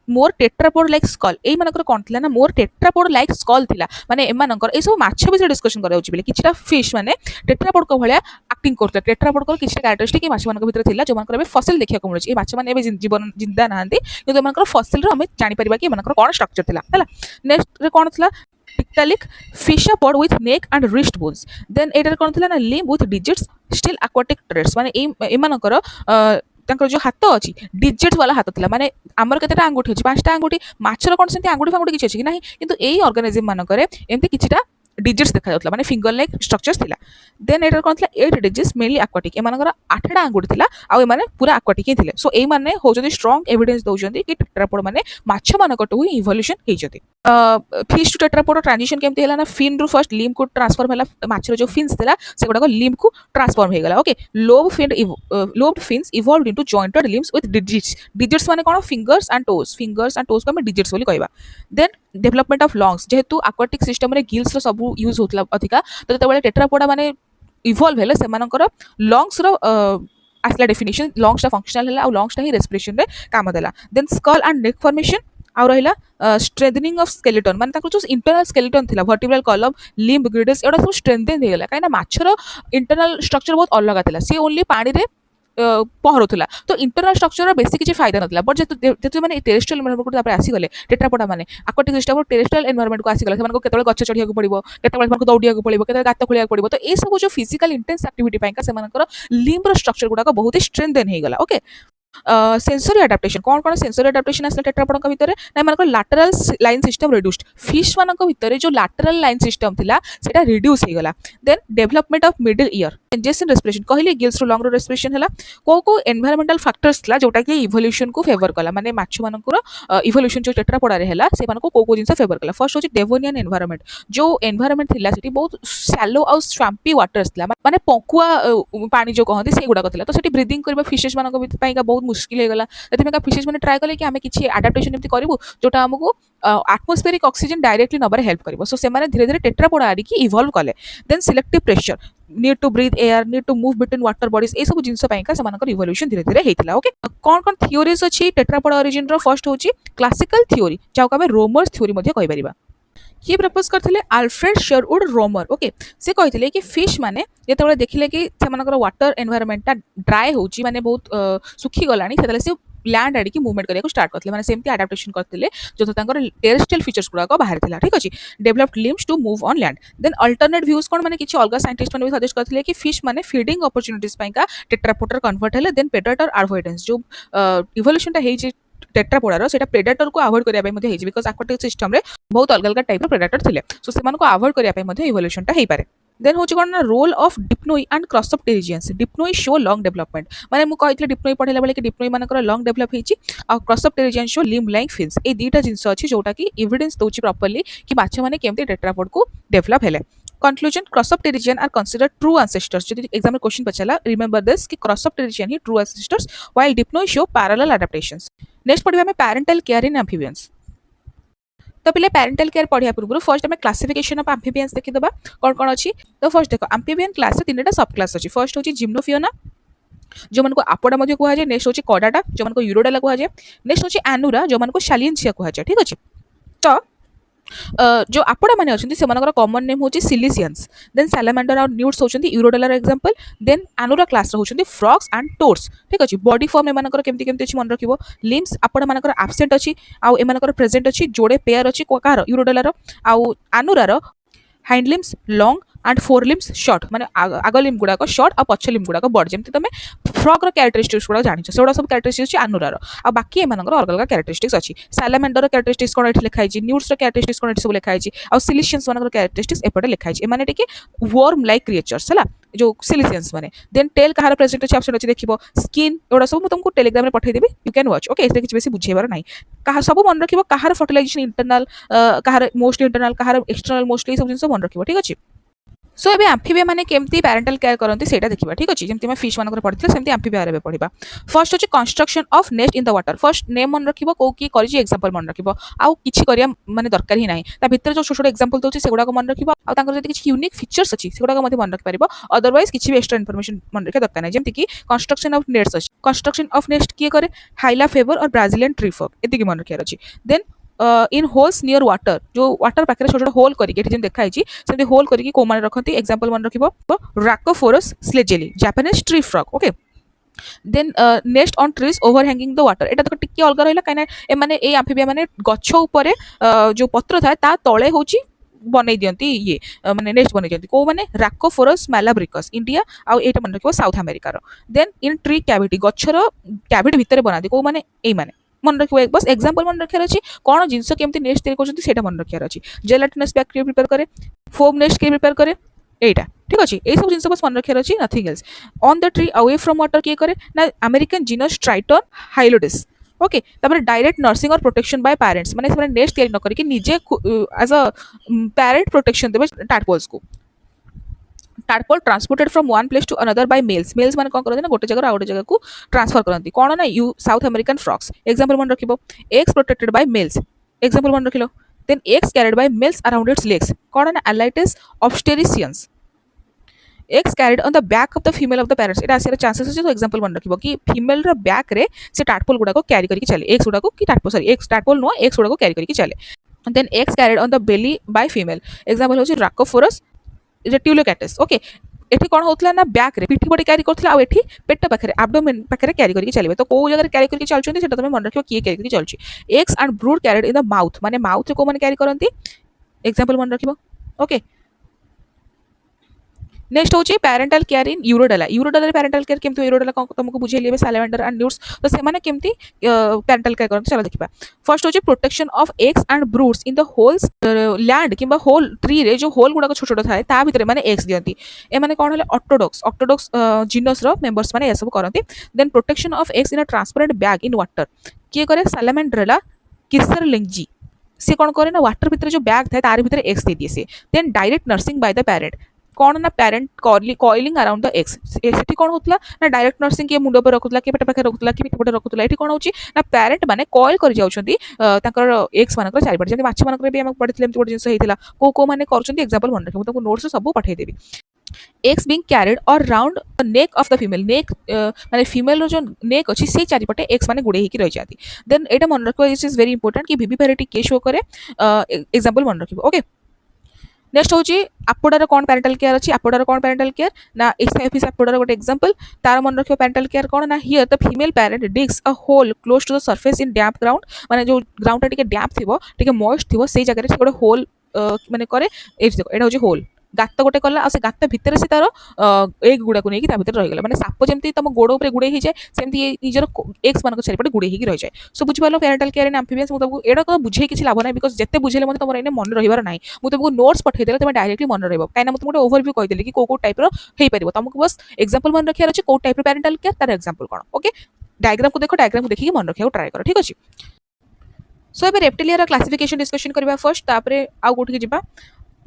A: more tetrapod like skull एई मानकर कोन थिला ना मोर टेट्रापोड लाइक स्कल थिला माने एमानकर ए सब माछ विषय डिस्कशन करा होछि बेले किछटा फिश माने टेट्रापोड को भलिया एक्टिंग करते टेट्रापोड किसी कैरेक्टरिस्टिक माछ मान भर था जो एबे फसिल देखा मिले ये माछ मैंने जीवन जिंदा ना कि फसिल आम जापर कि कौन स्ट्रक्चर था नेक्स्ट कौन था Tiktaalik fishapod with neck and wrist bones then एटार कौन था ना limb with digits still aquatic traits माने एमानकर जो हाथ अच्छी डिजिट्स वाला हाथ था माने आमर केतेटा आंगुठी अच्छी 5टा आंगुठी माछर कौन से आंगुठी फांगुठी किसी अच्छी कि ना किंतु एई ऑर्गेनिज्म मानकर एमती किछिटा डिजिट्स देखा जाउतला माने फिंगर लाइक स्ट्रक्चर्स थिला देन एटर कौन था 8 डिजिट्स मेनली aquatic एमानकर 8टा आंगुठी थिला आ ए माने पूरा aquatic ही थिले सो ए माने होजोदी स्ट्रांग एविडेंस दउजंदी कि टेट्रापोड माने माछ मानकटू ही इवोल्यूशन हेजती फिश टू टेट्रापोड ट्रांजिशन केमती हैला ना फिन रु फर्स्ट लिम्ब को ट्रांसफॉर्म हैला माछर जो फिन्स थिला से गुडा को लिम्ब को ट्रांसफॉर्म हे गला okay lobed fins evolved into jointed limbs with digits माने कोन फिंगर्स एंड टोज को हम डिजिट्स बोली कहबा देन डेवलपमेंट ऑफ लंग्स जेहेतु aquatic सिस्टम रे गिल्स रो सब यूज होतला अधिका तो जेतेबेले टेट्रापोडा माने इवॉल्व हेले से मानकर लंग्स रो आसला डेफिनेशन लंग्स टा फंक्शनल हैला आ लंग्स टा ही रेस्पिरेशन रे काम देला then skull and neck formation आ रहिला स्ट्रेंथनिंग ऑफ स्केलेटन माने ताको जो इंटरनल स्केलेटन थिला वर्टिब्रल कॉलम लिम्ब ग्रिडल्स एडा सब स्ट्रेंथन हे गेला काइना माछर इंटरनल स्ट्रक्चर बहुत अलग थिला सी ओनली पानी रे पहरुला तो इंटरनल स्ट्रक्चर बेसी किसी फायदा नथिला बट जेतु माने टेरेस्ट्रियल एनवायरनमेंट को तापर आसी गले टेट्रापोडा माने aquatic सिस्टम टेरेस्ट्रियल एनवायरनमेंट को आसी गले से केतबेले गछ चढ़िया को पड़िबो केतबेले मानको दौड़िया को पड़िबो केतबेले गात खोलिया को पड़िबो तो ए सब जो फिजिकल इंटेंस एक्टिविटी पाइका से मानकर लिम्ब रो स्ट्रक्चर गुडा को बहुत ही स्ट्रेंथन हे गला ओके सेंसरी अडाप्टेशन कौन कौन सेंसरी अडाप्टेशन आसला टेट्रापोड भितर ना मानकर lateral line system reduced fish मानक भितर जो लैटरल लाइन सिस्टम थिला सेटा रिड्यूस हे गला then development of middle ear changes in respiration कहले गिल्स रो लंग रो रेस्पिरेशन हला को एनवायरमेंटल फैक्टर्स थिला जोटा कि इवोल्यूशन को फेवर कला माने माछ मानकर इवोल्यूशन जो टेट्रापोडा रे हला से मानको को जिंस फेवर कला फर्स्ट होची डेवोनियन एनवायरनमेंट जो एनवायरनमेंट थिला सेठी बहुत शैलो और स्वैम्पी वाटर्स थिला माने पंकुआ पानी जो कहंती से गुडा थिला तो सेठी ब्रीदिंग करबा फिशेस मानक पई का बहुत मुश्किल हे गला एथिमे फिशेस माने ट्राई कले कि हमें किछि अडाप्टेशन एमति करिवु जोटा हमकु एटमॉस्फेरिक ऑक्सीजन डायरेक्टली नबर हेल्प करिवो सो से माने धीरे धीरे टेट्रापोडा आरी की इवॉल्व कले then selective pressure need to breathe air need to move between water bodies ए सब जिंस पई का समानकर इवोल्यूशन धीरे धीरे हेतिला ओके कौन कौन थियोरीज अछि टेट्रापोडा ओरिजिन रो फर्स्ट होची क्लासिकल थियोरी जाउ का रोमर्स थियोरी मध्ये कहि परिबा किए प्रपोज करथिले अल्फ्रेड शेरवुड रोमर ओके से कहिथिले कि फिश माने जेतेबेले देखिले कि सेमानकर वाटर एनवायरनमेंट ड्राई होची माने बहुत सुखी गलानी सेतले से लैंड आड़ी की मूवमेंट करिया को स्टार्ट करथिले माने सेमती अडाप्टेशन करथिले जो तांकर टेरेस्ट्रियल फीचर्स गुडा को बाहर थिला ठीक अछि developed limbs to move on land then alternate views कोन माने किछि अलगा साइंटिस्ट माने भी सजेस्ट करथिले कि फिश माने फीडिंग अपॉर्चुनिटीज पई का टेट्रापोडर कन्वर्ट हेले देन प्रेडेटर अवॉइडेंस जो इवोल्यूशन ता हेछि टेट्रापोडा रो सेटा प्रेडेटर को अवॉइड करिया पई मध्ये हेछि बिकॉज़ aquatic सिस्टम रे बहुत अलग अलग टाइप रो प्रेडेटर थिले सो सेमान को अवॉइड करिया पई मध्ये इवोल्यूशन ता हेइ पारे देन होची कोन ना role of Dipnoi and crossopterygians Dipnoi show lung development माने मु कहितले डिप्नोई पढेला बेले कि डिप्नोई मानकर लॉन्ग डेवलप हेछि आ crossopterygians show limb like fins ए दीटा जिंस अछि जोटा कि एविडेंस दोछि प्रॉपर्ली कि माछ माने केमते टेट्रापोड को डेवलप हेले conclusion cross-up pterygian are considered true ancestors जदि एग्जाम में क्वेश्चन पछला रिमेंबर दिस कि cross-up pterygian ही true ancestors while dipnoi show parallel adaptations next पढिबा में parental care in amphibians तो पहले parental care पढ़िया पूर्व फर्स्ट हमें क्लासिफिकेशन ऑफ amphibians देखि दबा कोन कोन अछि तो फर्स्ट देखो amphibian क्लास रे तीनटा सब क्लास अछि फर्स्ट होची जिम्नोफियोना जो मन को आपोडा मध्ये कुहा जाय नेक्स्ट होची कॉडाटा जो मन को यूरोडेला कुहा जाय नेक्स्ट होची एनुरा जो मन को शालियनसिया कुहा जाय ठीक अछि तो जो आपोडा माने अछंती से मनकर कॉमन नेम होची सिलिसियंस देन सैलामेंडर और न्यूट्स होचंती यूरोडेलर एग्जांपल देन एनुरा क्लास रे होचंती फ्रॉग्स एंड टोड्स ठीक अछि बॉडी फॉर्म ए मनकर केमती केमती अछि मन रखिबो लिम्स आपोडा मनकर एब्सेंट अछि आ ए मनकर प्रेजेंट अछि जोडे पेयर अछि कोकार यूरोडेलर आ एनुरा रो hind limbs long and fore limbs short माने आग लिम्ब गुडा को शॉर्ट आ पछ लिम्ब गुडा को बड़ जेमति तमे फ्रॉग रो कैरेक्टरिस्टिक्स गुडा जानिछ सेडा सब कैरेक्टरिस्टिक्स अछि अनुरा रो आ बाकी ए मानकर अलग अलग कैरेक्टरिस्टिक्स अछि सैलामेंडर रो कैरेक्टरिस्टिक्स कोन एठी लिखाइ छि न्यूट्स रो कैरेक्टरिस्टिक्स कोन एठी सब लिखाइ छि आ सिलिशियंस मानकर कैरेक्टरिस्टिक्स एपटे लिखाइ छि ए माने टिके वर्म लाइक क्रिएचर्स हला जो सिलिशियंस माने देन टेल कहार प्रेजेंट अछि ऑप्शन अछि देखिबो स्किन एडा सब मु तुमको टेलीग्राम रे पठै देबी यू कैन वॉच ओके एते किछ बेसी बुझेबार नाही कहा सब मन रखिबो कहार फर्टिलाइजेशन इंटरनल कहार मोस्टली इंटरनल कहार एक्सटर्नल मोस्टली सब जिंस मन रखिबो ठीक अछि सो एबे एम्फीबिया माने केमती पैरेंटल केयर करंती सेटा देखिबा ठीक अछि जेमती मैं फिश मानकर पढिथिले सेमती एम्फीबिया रे पढिबा फर्स्ट होची construction of nest in the water first name मन रखिबो को की करिछि एग्जांपल मन रखिबो आ किछि करिया माने दरकार ही नाही ता भीतर जो छोट छोट एग्जांपल दोछि सेगुडा को मन रखिबो आ तांकर जति किछि यूनिक फीचर्स अछि सेगुडा को मध्ये मन रखि परिबो अदरवाइज किछि भी एक्स्ट्रा इंफॉर्मेशन मन रखे दरकार नाही जेमती की कंस्ट्रक्शन ऑफ नेट्स अछि कंस्ट्रक्शन ऑफ नेस्ट की करे हाइला फेवर और ब्राजीलियन ट्री फॉग एति की मन रखियार अछि then in holes near water जो वाटर पाखे छोट छोट होल करके देखाई से होल करके कौ मैंने रखती एग्जांपल मन रखिबो Rhacophorus schlegelii Japanese tree frog okay then nest on trees overhanging the water एटा तो टिके अलग रहिला काना ए माने ए आम्फिबिया माने गछ ऊपर जो पत्र थाए ता तळे होची बनै दियंती ये माने नेस्ट बनै दियंती को माने राकोफोरस मैलाब्रिकस इंडिया आ एटा मन रखिबो साउथ अमेरिका रो देन इन ट्री कैविटी गछर कैविटी भितर बनाती को माने ए माने मन रखिबो एक बस एग्जांपल मन रखियार अछि कोन जिंस केमती नेस्ट तैयारी करछंती सेटा मन रखियार अछि जेलाटिनस बैक्टीरिया प्रिपेयर करे फोम नेस्ट के प्रिपेयर करे एटा ठीक अछि ए सब जिंस बस मन रखियार अछि nothing else on the tree away from water किए करे ना अमेरिकन जीनस ट्राइटन हाइलोडिस ओके तापर डायरेक्ट नर्सिंग और प्रोटेक्शन बाय पेरेंट्स माने से नेस्ट तैयारी न करके निजे एज अ पेरेंट प्रोटेक्शन देबे टाडपोल्स को tadpole transported from one place to another by males males माने कोन करते ना गोटे जगह आ गोटे जगह को ट्रांसफर करंती कोन ना यू साउथ अमेरिकन फ्रॉक्स एग्जांपल मन रखिबो eggs protected by males example मन रखिलो then eggs carried by males around its legs कोन ना Alytes ऑब्स्टेरिशियंस eggs carried on the back of the female of the parents एटा आसे चांसेस अछि तो एग्जांपल मन रखिबो कि फीमेल रो बैक रे से टाडपोल गुडा को कैरी करके चले एग्स गुडा को कि tadpole sorry eggs tadpole no eggs गुडा को कैरी करके चले then eggs carried on the belly by female example होछि राकोफोरस रेटिकुलोकैटस ओके एठी कोन होतला ना बैक रे पिठी बडी कैरी करथला आ एठी पेट पाखरे एब्डोमेन पाखरे कैरी करके चलेबे तो को जगह कैरी करके चलछन्ती सेटा तमे मन रखिबो किए कैरी करके चलछि eggs and brood carried in the mouth माने माउथ को माने कैरी करंती एग्जांपल मन रखिबो ओके नेक्स्ट होची पेरेंटल केयर इन यूरोडेला यूरोडेला पेरेंटल केयर केमती यूरोडेला तुमको बुझेली बे सालामेंडर एंड न्यूट्स तो से माने केमती पेरेंटल केयर करन चलो देखिबा फर्स्ट होची protection of eggs and broods in the holes land किबा होल ट्री रे जो होल गुडा को छोट छोट थाए ता भितरे माने एग्स दियंती ए माने कोन हले ऑक्टोडॉक्स जीनस रो मेंबर्स माने ए सब करंती then protection of eggs in a transparent bag in water किए करे सालामेंडरला किसरलिंजी से कोन करे ना वाटर भितरे जो बैग थाए तार भितरे एग्स दे दिए से then direct nursing by the parent कौन ना parent coiling around the eggs एठी कोन होतला ना डायरेक्ट नर्सिंग के मुंड पर रखुतला के पेट पाखे रखुतला के पिठ पटे रखुतला एठी कोन होची ना पेरेंट माने कॉइल कर जाउछंती ताकर एग्स मानकर चारि पट जति माछ मानकर भी हम पढितले एमति गोटे जिंस हेतिला को माने करछंती एग्जांपल मन रखिबो तुमको नोट्स सब पठै देबी eggs being carried or round the neck of the female neck माने फीमेल रो जो नेक अछि से चारि पटे eggs माने गुडे हिकी रहि जाती देन एटा मन रखिबो दिस इज वेरी इंपोर्टेंट कि विविपेरिटी के शो करे एग्जांपल मन रखिबो ओके नेक्स्ट होची आपोडार कोन पेरेंटल केयर अछि आपोडार कोन पेरेंटल केयर ना एफिस आपोडार गोटे एग्जांपल तार मन रखियो पेरेंटल केयर कोन ना here the female parent digs a hole close to the surface in damp ground माने जो ग्राउंड टिके डैम्प थिबो टिके मॉइस्ट थिबो सेई जगह रे से गोटे होल माने करे एठी देखो एटा होची होल गात गोटे कला आ से गात भितर से तार एग गुडा को नेकी ता भितर रहि गेला माने साप जेमती तम गोड़ ऊपर गुडे हि जाय सेमती निजर एग्स मानको चारिपटे गुडे हिकी रहि जाय सो बुझ पालो पेरेंटल केयर इन एम्फिबियंस मु तमको एडा को बुझे किछि लाभ नै बिकॉज़ जत्ते बुझेले मते तमर एने मन रहिबार नै मु तमको नोट्स पठै देले तमे डायरेक्टली मन रहइबो काइना मते मोटे ओवरव्यू कहि देली कि को टाइप रो हेइ परिबो तमको बस एग्जांपल मन रखियार अछि को टाइप रो पेरेंटल केयर तार एग्जांपल कोन ओके डायग्राम को देखो डायग्राम को देखि मन रखिया ट्राई करो ठीक अछि सो एबे रेप्टिलिया रो क्लासिफिकेशन डिस्कशन करबा फर्स्ट तापरे आ गोठी जिबा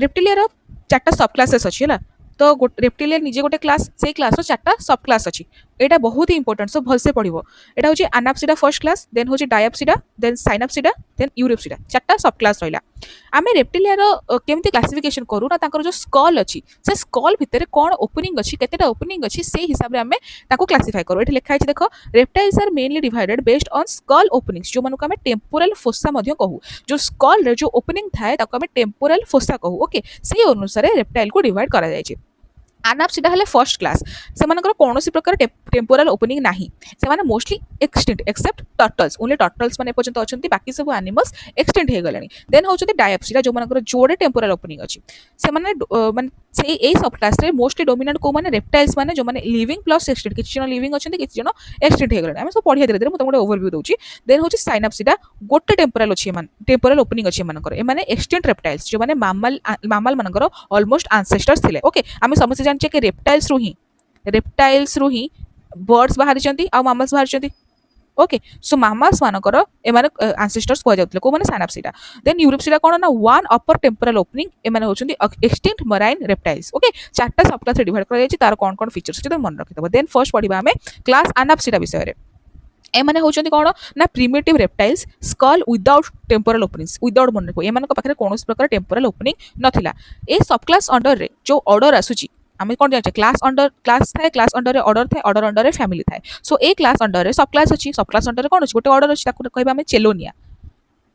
A: रेप्टिलिया रो चारटा सब क्लासेस अछि हला तो रेप्टिलिया निजे गोटे क्लास से क्लास रो चारटा सब क्लास अछि एटा बहुत ही इंपोर्टेंट सो भलसे पढिबो एटा होची एनाप्सिडा फर्स्ट क्लास देन होची डायप्सिडा देन साइनाप्सिडा देन यूरिप्सिडा चारटा सब क्लास रहिला आमे रेप्टिलिया रो केमती क्लासिफिकेशन करू ना ताकर जो स्कल अछि से स्कल भितरे कोन ओपनिंग अछि केतेटा ओपनिंग अछि से हिसाब रे आमे ताको क्लासिफाई करू एठी लिखा अछि देखो reptiles are mainly divided based on skull openings जो मानको आमे टेम्पोरल फोसा मध्य कहू जो स्कल रे जो ओपनिंग थाए ताको आमे टेम्पोरल फोसा कहू ओके से अनुसार रेप्टाइल को डिवाइड करा जाय छै एनाप्सिडा हले फर्स्ट क्लास से मानकर कोनोसी प्रकार टेम्पोरल ओपनिंग नाही से माने mostly extinct except turtles only turtles माने पर्यंत अछंती बाकी सब एनिमल्स एक्सटिंक्ट हे गलेनी देन होचते डायप्सिडा जो मानकर जोडे टेम्पोरल ओपनिंग अछि से माने माने से ए सब क्लास रे मोस्टली डोमिनेंट को माने रेप्टाइल्स माने जो माने लिविंग प्लस एक्सटिंक्ट किछि जन लिविंग अछंती किछि जन एक्सटिंक्ट हे गलेनी हम सब पढिया धीरे धीरे मु तमको ओवरव्यू दोछि देन होची साइनाप्सिडा गोटे टेम्पोरल अछि मान टेम्पोरल ओपनिंग अछि मानकर ए माने एक्सटिंक्ट रेप्टाइल्स जो माने मामल मानकर ऑलमोस्ट एंसेस्टर्स थिले ओके हम समझ जान कि रेप्टाइल्स रू ही बर्ड्स बाहरी चंती आ मामल्स बाहरी चंती ओके सो मामल्स मानकर ए माने एंसेस्टर्स को जाउतले को माने साइनाप्सिडा देन यूरिप्सिडा कोन ना वन अपर टेम्पोरल ओपनिंग ए माने होचंती एक्सटिंक्ट मराइन रेप्टाइल्स ओके चारटा सब क्लास डिवाइड करा जायछि तार कोन कोन फीचर्स छै तो मन रखितबो देन फर्स्ट पढिबा हमें क्लास एनाप्सिडा विषय रे ए माने होचंती कोन ना primitive reptiles skull without temporal openings without मन रखो ए मानक पाखरे कोनोस प्रकार टेम्पोरल ओपनिंग नथिला ए सब क्लास अंडर रे जो ऑर्डर आसुची आमे कोन जाचे क्लास अंडर रे ऑर्डर अंडर रे फैमिली थाए सो ए क्लास अंडर रे सब क्लास अछि सब क्लास अंडर रे कोन अछि गोटे ऑर्डर अछि ताकू कहबा हमें चेलोनिया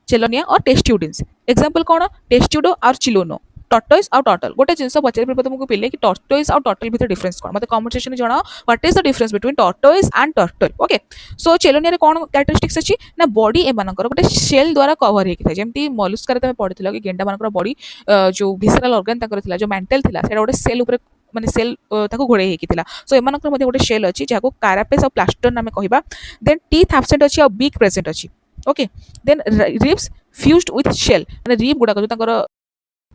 A: चेलोनिया और टेस्ट्यूडिन्स। एग्जांपल कौन टेस्ट्यूडो और चिलोनो टर्टोइस और टर्टल गोटे जिनस पचार तुमको पिले कि टर्टोइस और टर्टल भितर डिफरेंस कौन मतलब कमेंट सेक्शन में जणाओ what is the difference between tortoise and turtle okay. So Chelonia कौन कैरेक्टरिस्टिक्स अच्छी ना बॉडी एमानकर गोटे शेल द्वारा कवर होता जमी मलुस्कार तुम पढ़ी कि गेंडा मान बॉडी जो भिसराल ऑर्गन जो मेंटल था सेटा गोटे सेल उपर माने सेल घोड़े होता सो एम गोटे शेल अच्छी जहाँ कारापेस और प्लास्टन आम कह देन टीथ एब्सेंट अच्छी और बीक प्रेजेंट अच्छी okay. Then ribs fused with shell माने रिब गुड़ाक जो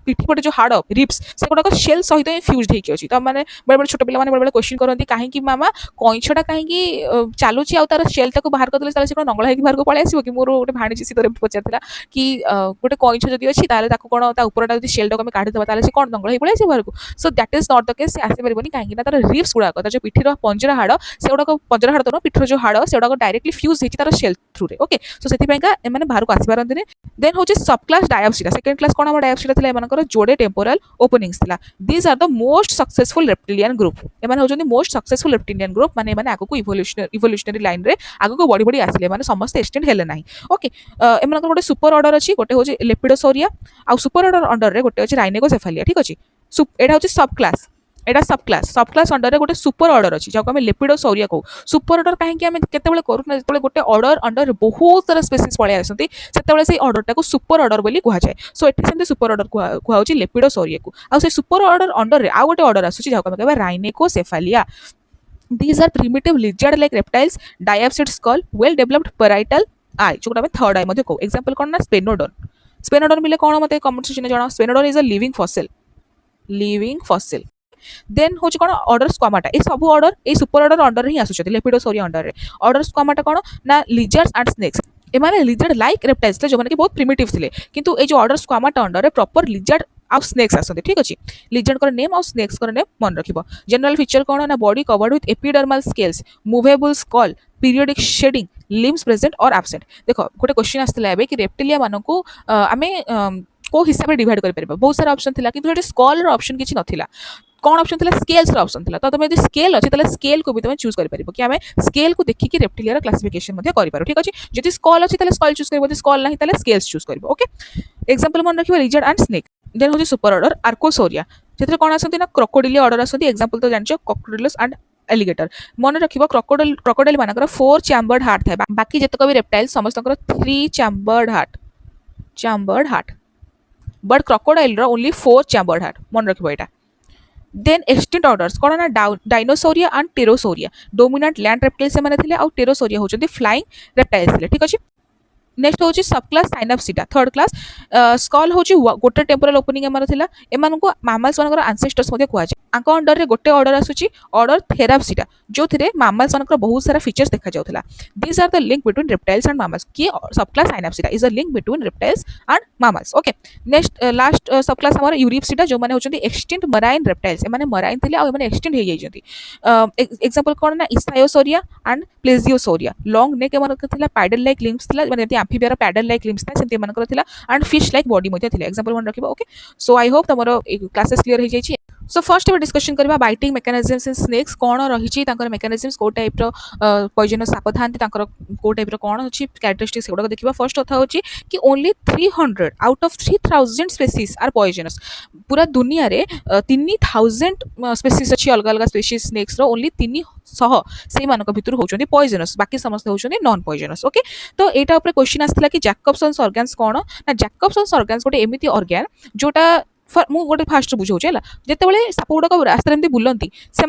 A: पिठी पटे जो हाड़ रिप्स से गुड़ाक शेल सहित ही फ्यूज होती अच्छी तो मैंने बड़े बड़े छोट पे बड़े बड़े क्वेश्चन करती कहीं मामा कईछटा कहीं चलुची आ तार शेल तक बाहर करदे से नंगला बाहर को पलि आसो कि मोर गोटे भाणीजी सी पचार कि गोटे कईछ जदि अच्छी कौन उपरटा जो शेल टाक आम काढ़ीदे से कौन नंगला पलि आसो बाहर को। सो that is not the case से आसपारे कहीं तार रिप्स गुड़ाक जो पिठीर पंजरा हाड़ से गुड़ाक पंजरा हाड़ तो पिठर जो हाड़ से गुड़ाक डायरेक्टली फ्यूज होती तार शेल थ्रू ओके। सो से एम बाहर को आसपारती देन हूँ सब क्लास डायोप्सिटा सेकेंड क्लास कौन डायोप्सिटा था जोड़े टेम्पोरल ओपनिंग्स थिला these are the most successful reptilian group एमाने होजोनी मोस्ट सक्सेसफुल रेप्टिलियन ग्रुप माने माने आगो को इवोल्यूशनरी लाइन रे आगो को बड़ी बड़ी आसिले माने समस्त एक्सटेंड हेले नाही ओके। एमानकर गोटे सुपर ऑर्डर अछि गोटे होजे लेपिडोसोरिया आ सुपर ऑर्डर अंडर रे गोटे अछि राइनेगोसेफालिया ठीक अछि। एटा होजे सब क्लास अंडर रे गोटे सुपर ऑर्डर अछि जाको हम लेपिडोसोरिया को सुपर ऑर्डर काहे कि हम केतेबेले करू ना जेतेबेले गोटे ऑर्डर अंडर बहुत सारा स्पीसीज पळे आसंती सेतेबेले से ऑर्डर टाको सुपर ऑर्डर बोली कुहा जाय। सो एठी सेंते सुपर ऑर्डर कुहा होछि लेपिडोसोरिया को आ से सुपर ऑर्डर अंडर रे आ गोटे ऑर्डर आसुछि जाको हम कहबा राइनेगोसेफालिया। These are primitive lizard like reptiles diapsid skull well developed parietal eye जोटा में थर्ड आई मध्ये को एग्जांपल कोन ना स्पेनोडन मिले कोन मते कमेंट सेक्शन में जणाओ Sphenodon is a living fossil. Then हूँ कौन ऑर्डर स्क्वामाटा ये सब ऑर्डर ये सुपर ऑर्डर अंडर ही आसुच्च लेपिडोसोरिया अंडर रे ऑर्डर स्क्वामाटा कौन ना लिजर्ड्स एंड स्नेक्स एमाने लिजर्ड लाइक रेप्टाइल्स जो माने कि बहुत प्रिमिटिव थिले किंतु ए जो ऑर्डर स्क्वामाटा अंडर रे प्रॉपर लिजर्ड आउ स्नेक्स आसते ठीक अच्छे। लिजर्ड कर नेम आउ स्नेक्स कर नेम मन रखिबो। जनरल फीचर कौन ना body covered with epidermal scales movable skull periodic shedding limbs present और एब्सेंट। देखो गोटे क्वेश्चन आसला कि रेप्टिलिया मानकू आमे को हिसाब से डिवाइड कर परबा बहुत सारा ऑप्शन थिला किंतु स्कल रो ऑप्शन किछि नथिला कौन ऑप्शन था स्केल्स ऑप्शन था तो तुम यदि स्केल अच्छे तो स्केल को भी तुम चूज कर कि आम स्केल को देखिए रेप्टिलिया क्लासिफिकेशन कर ठीक अच्छे। जब स्कल अच्छी स्कल चूज कर स्कल ना तो स्केल्स चूज कर ओके। एग्जांपल मन रखिए लिजर्ड एंड स्नेक। देन हूँ सुपर ऑर्डर आर्कोसोरिया से कौन आसती ना क्रोकोडिलिया ऑर्डर आसती एग्जांपल तो जानछ क्रोकोडिलस एंड एलिगेटर मन रखिबो क्रोकोडाइल मानकर 4 चैम्बर्ड हार्ट थाए बाकी जतक भी रेप्टाइल समस्त 3 चैम्बर्ड हार्ट बट क्रोकोडाइल रो ओनली 4 चैम्बर्ड हार्ट मन रखिबो एटा। देन एक्सटिंक्ट ऑर्डर्स कौन ना dinosauria and pterosauria dominant land reptile से माने आउ टेरोसोरिया होचंदी फ्लाइंग रेप्टाइल्स ठीक अच्छे। नेक्स्ट हूँ सब क्लास साइनोप्सिटा थर्ड क्लास स्कल हूँ गोटे टेम्पोरल ओपनिंग एम एमको मामल्स मान आंसेस्टर्स कहुए आंक अंडर रे गोटे ऑर्डर आसूची ऑर्डर थेराप्सिटा जो थे मामल्स मान बहुत सारा फीचर्स देखा जाउथला। This are the link between reptiles and mammals कि sub class Synapsida is a link between reptiles and mammals okay. Next last sub class हमारा यूरिप्सिटा जो माने होचंदी एक्सटिंक्ट मराइन रेप्टाइल्स एमाने मराइन थिले आ एमाने एक्सटिंक्ट हो जाइछंती एग्जांपल कोन ना इस्थायोसोरिया एंड प्लेजियोसोरिया लॉन्ग नेक एमानक थिला पैडल लाइक लिम्स थिला माने एम्फीबिया पैडल लाइक लिम्स था सेमती एमानकर थिला एंड फिश लाइक बॉडी मध्ये थिला एग्जांपल मन रखिबो ओके। सो आई होप तमरो क्लासेस क्लियर हो जाइछि। सो फर्स्ट एबे डिस्कशन करबा बाइटिंग मेकानिजम्स इन स्नेक्स कोन रहिछि तांकर मेकानिजम्स को टाइप रो पॉइजनस साप थांती तांकर को टाइप रो कोन अछि कैरेक्टरिस्टिक्स एगुडा देखिबा। फर्स्ट कथा होछि कि only 300 out of 3000 species are poisonous पूरा दुनिया रे 3000 स्पीसीज अछि अलग अलग स्पीसीज स्नेक्स रो ओनली 300 से मानक भितर होचंदी पॉइजनस बाकी समस्त होचंदी नॉन पॉइजनस ओके। तो एटा ऊपर क्वेश्चन आस्थिला कि जैकबसन्स ऑर्गन्स कोन ना जैकबसन्स ऑर्गन्स गोटे एमिति ऑर्गन जोटा मु गोटे फास्ट बुझाऊँ है जितेबाला साप गुड़ाक रास्तार एमती बुलती से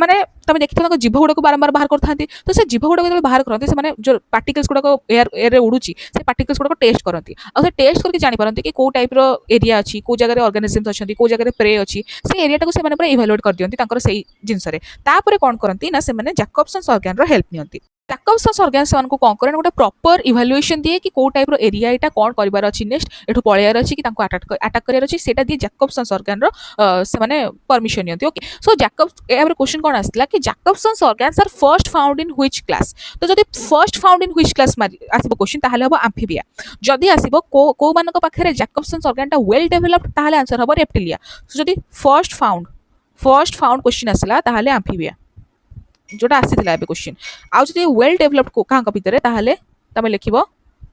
A: तुम देखिए जीभ गुड़ाक बारंबार बाहर करते तो से जीभ गुड़ाक जो बाहर करते हैं जो पार्टिकल्स गुड़ाक एयर उड़ूची से पार्टिकल्स गुड़ाक टेस्ट करती और टेस्ट करके जानीपारती कि कौ टाइप एरिया अच्छी कौ जगह ऑर्गेनिजम्स अच्छी कौ जगह प्रे अच्छी से एरिया को पूरा इवालुएट कर दिखती से जिनसे कौन करती ना से जैकबसन्स ऑर्गन हेल्प नियंती। जैकबसन्स ऑर्गन से कौन करें गोटे प्रॉपर इवालुएशन दिए कि कौ टाइप एरिया यहाँ कौन करार अच्छी नेक्स्ट एठू पलैयार अच्छी कि अटैक करार अच्छी से दिए जैकबसन्स ऑर्गन से परमिशन नियंती ओके। सो क्वेश्चन कौन आसला कि Jacobson's organs are first found in which class तो जब first found in which class आसो क्वेश्चन ताहले हम एम्फीबिया जदि आसो को मान पाखे जैकबसन्स ऑर्गन वेल डेभलप्ड ताहले आंसर हम रेप्टिलिया। सो जदि फर्स्ट फाउंड क्वेश्चन आसला ताहले एम्फीबिया जोटा आसीथिला एबे क्वेश्चन आउ जदि वेल डेभलप्ड को कांका भितरे ताहले तमे लिखिबो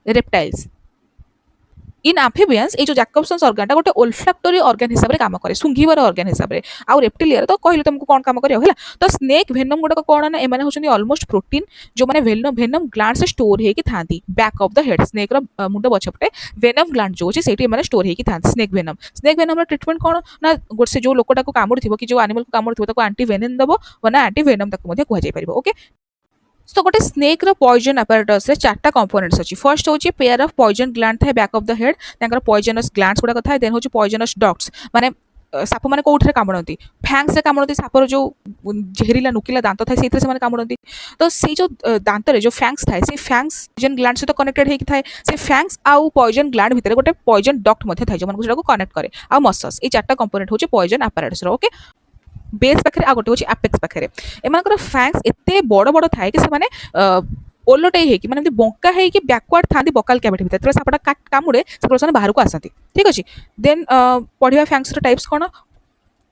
A: रेप्टाइल्स इन आम्फिबियंस ये जो जैकबसन्स ऑर्गन गोटे ओल्फैक्टरी ऑर्गन हिसाब से काम करे सुंघिबार ऑर्गन हिसाब से आउ रेप्टिलियर तो कहले तुमको कौन काम करे है तो स्नेक वेनम गुडा कौन ना एमाने होचंदी ऑलमोस्ट प्रोटीन जो माने वेनम वेनम ग्लैंड से स्टोर हेकी थांती back of the head snake रो मुंड पछपटे वेनम ग्लैंड जो अछि सेठी एमाने स्टोर हेकी थांती स्नेक वेनम रो ट्रीटमेंट कौन ना गोट से जो लोकटा को कामुड़थिबो कि जो एनिमल को कामुड़थिबो ताको एंटी वेनम दबो वना एंटी वेनम ताको मध्ये कुहा जाय परिबो ओके सो गोटे स्नेक रो पॉइजन apparatus रे चारटा कंपोनेंट्स अछि फर्स्ट होची पेयर ऑफ पॉइजन ग्लैंड थाए बैक ऑफ द हेड तांकर पॉइजनस ग्लैंड्स गुडा थाए देन होची पॉइजनस डक्ट्स माने साप माने कोठरे कामुड़ती फैंग्स से कामुड़ती सापर जो जहरीला नुकीला दांत थाए सेथरे से माने कामुड़ती तो से जो दांत रे जो फैंग्स थाए से फैंग्स पॉइजन ग्लैंड से तो कनेक्टेड हेकी थाए से फैंग्स आउ पॉइजन ग्लैंड भितर गोटे पॉइजन डक्ट मध्ये थाए जो माने को कनेक्ट करे आ मसल्स ए चारटा कंपोनेंट होची पॉइजन apparatus रो ओके बेस पाखे आ गोटे होची एपेक्स पाखे एमानकर फैंग्स एते बड़ बड़ थाए कि से माने ओलटे हेकी माने बंका हेकी बैकवर्ड थांती बकाल कैविटी भितर तो सापटा कामुड़े से पर्सन बाहर को आसती ठीक अछि देन पढ़िया फैंग्स रो टाइप्स कोन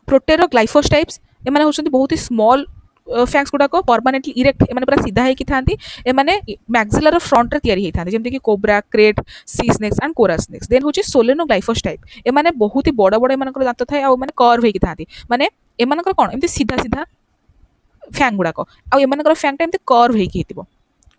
A: प्रोटेरो ग्लाइफोस टाइप्स एमाने होचंती बहुत ही स्मॉल फैंग्स गुडा को परमानेंटली इरेक्ट एमाने पूरा सीधा हेकी थांती एमाने मैक्सिलर फ्रंट रे तयारी हेई थांती जेमति कि cobra krait sea snakes and coral snakes then होची सोलेनो ग्लाइफोस टाइप एमाने बहुत ही बड़ बड़ एमानकर दांत थाए आ माने कर्व हेकी थांती माने एमानकर कोन एमति सीधा सीधा फैंग गुडा को आ एमानकर फैंग टाइम कर्व हेकी हेतिबो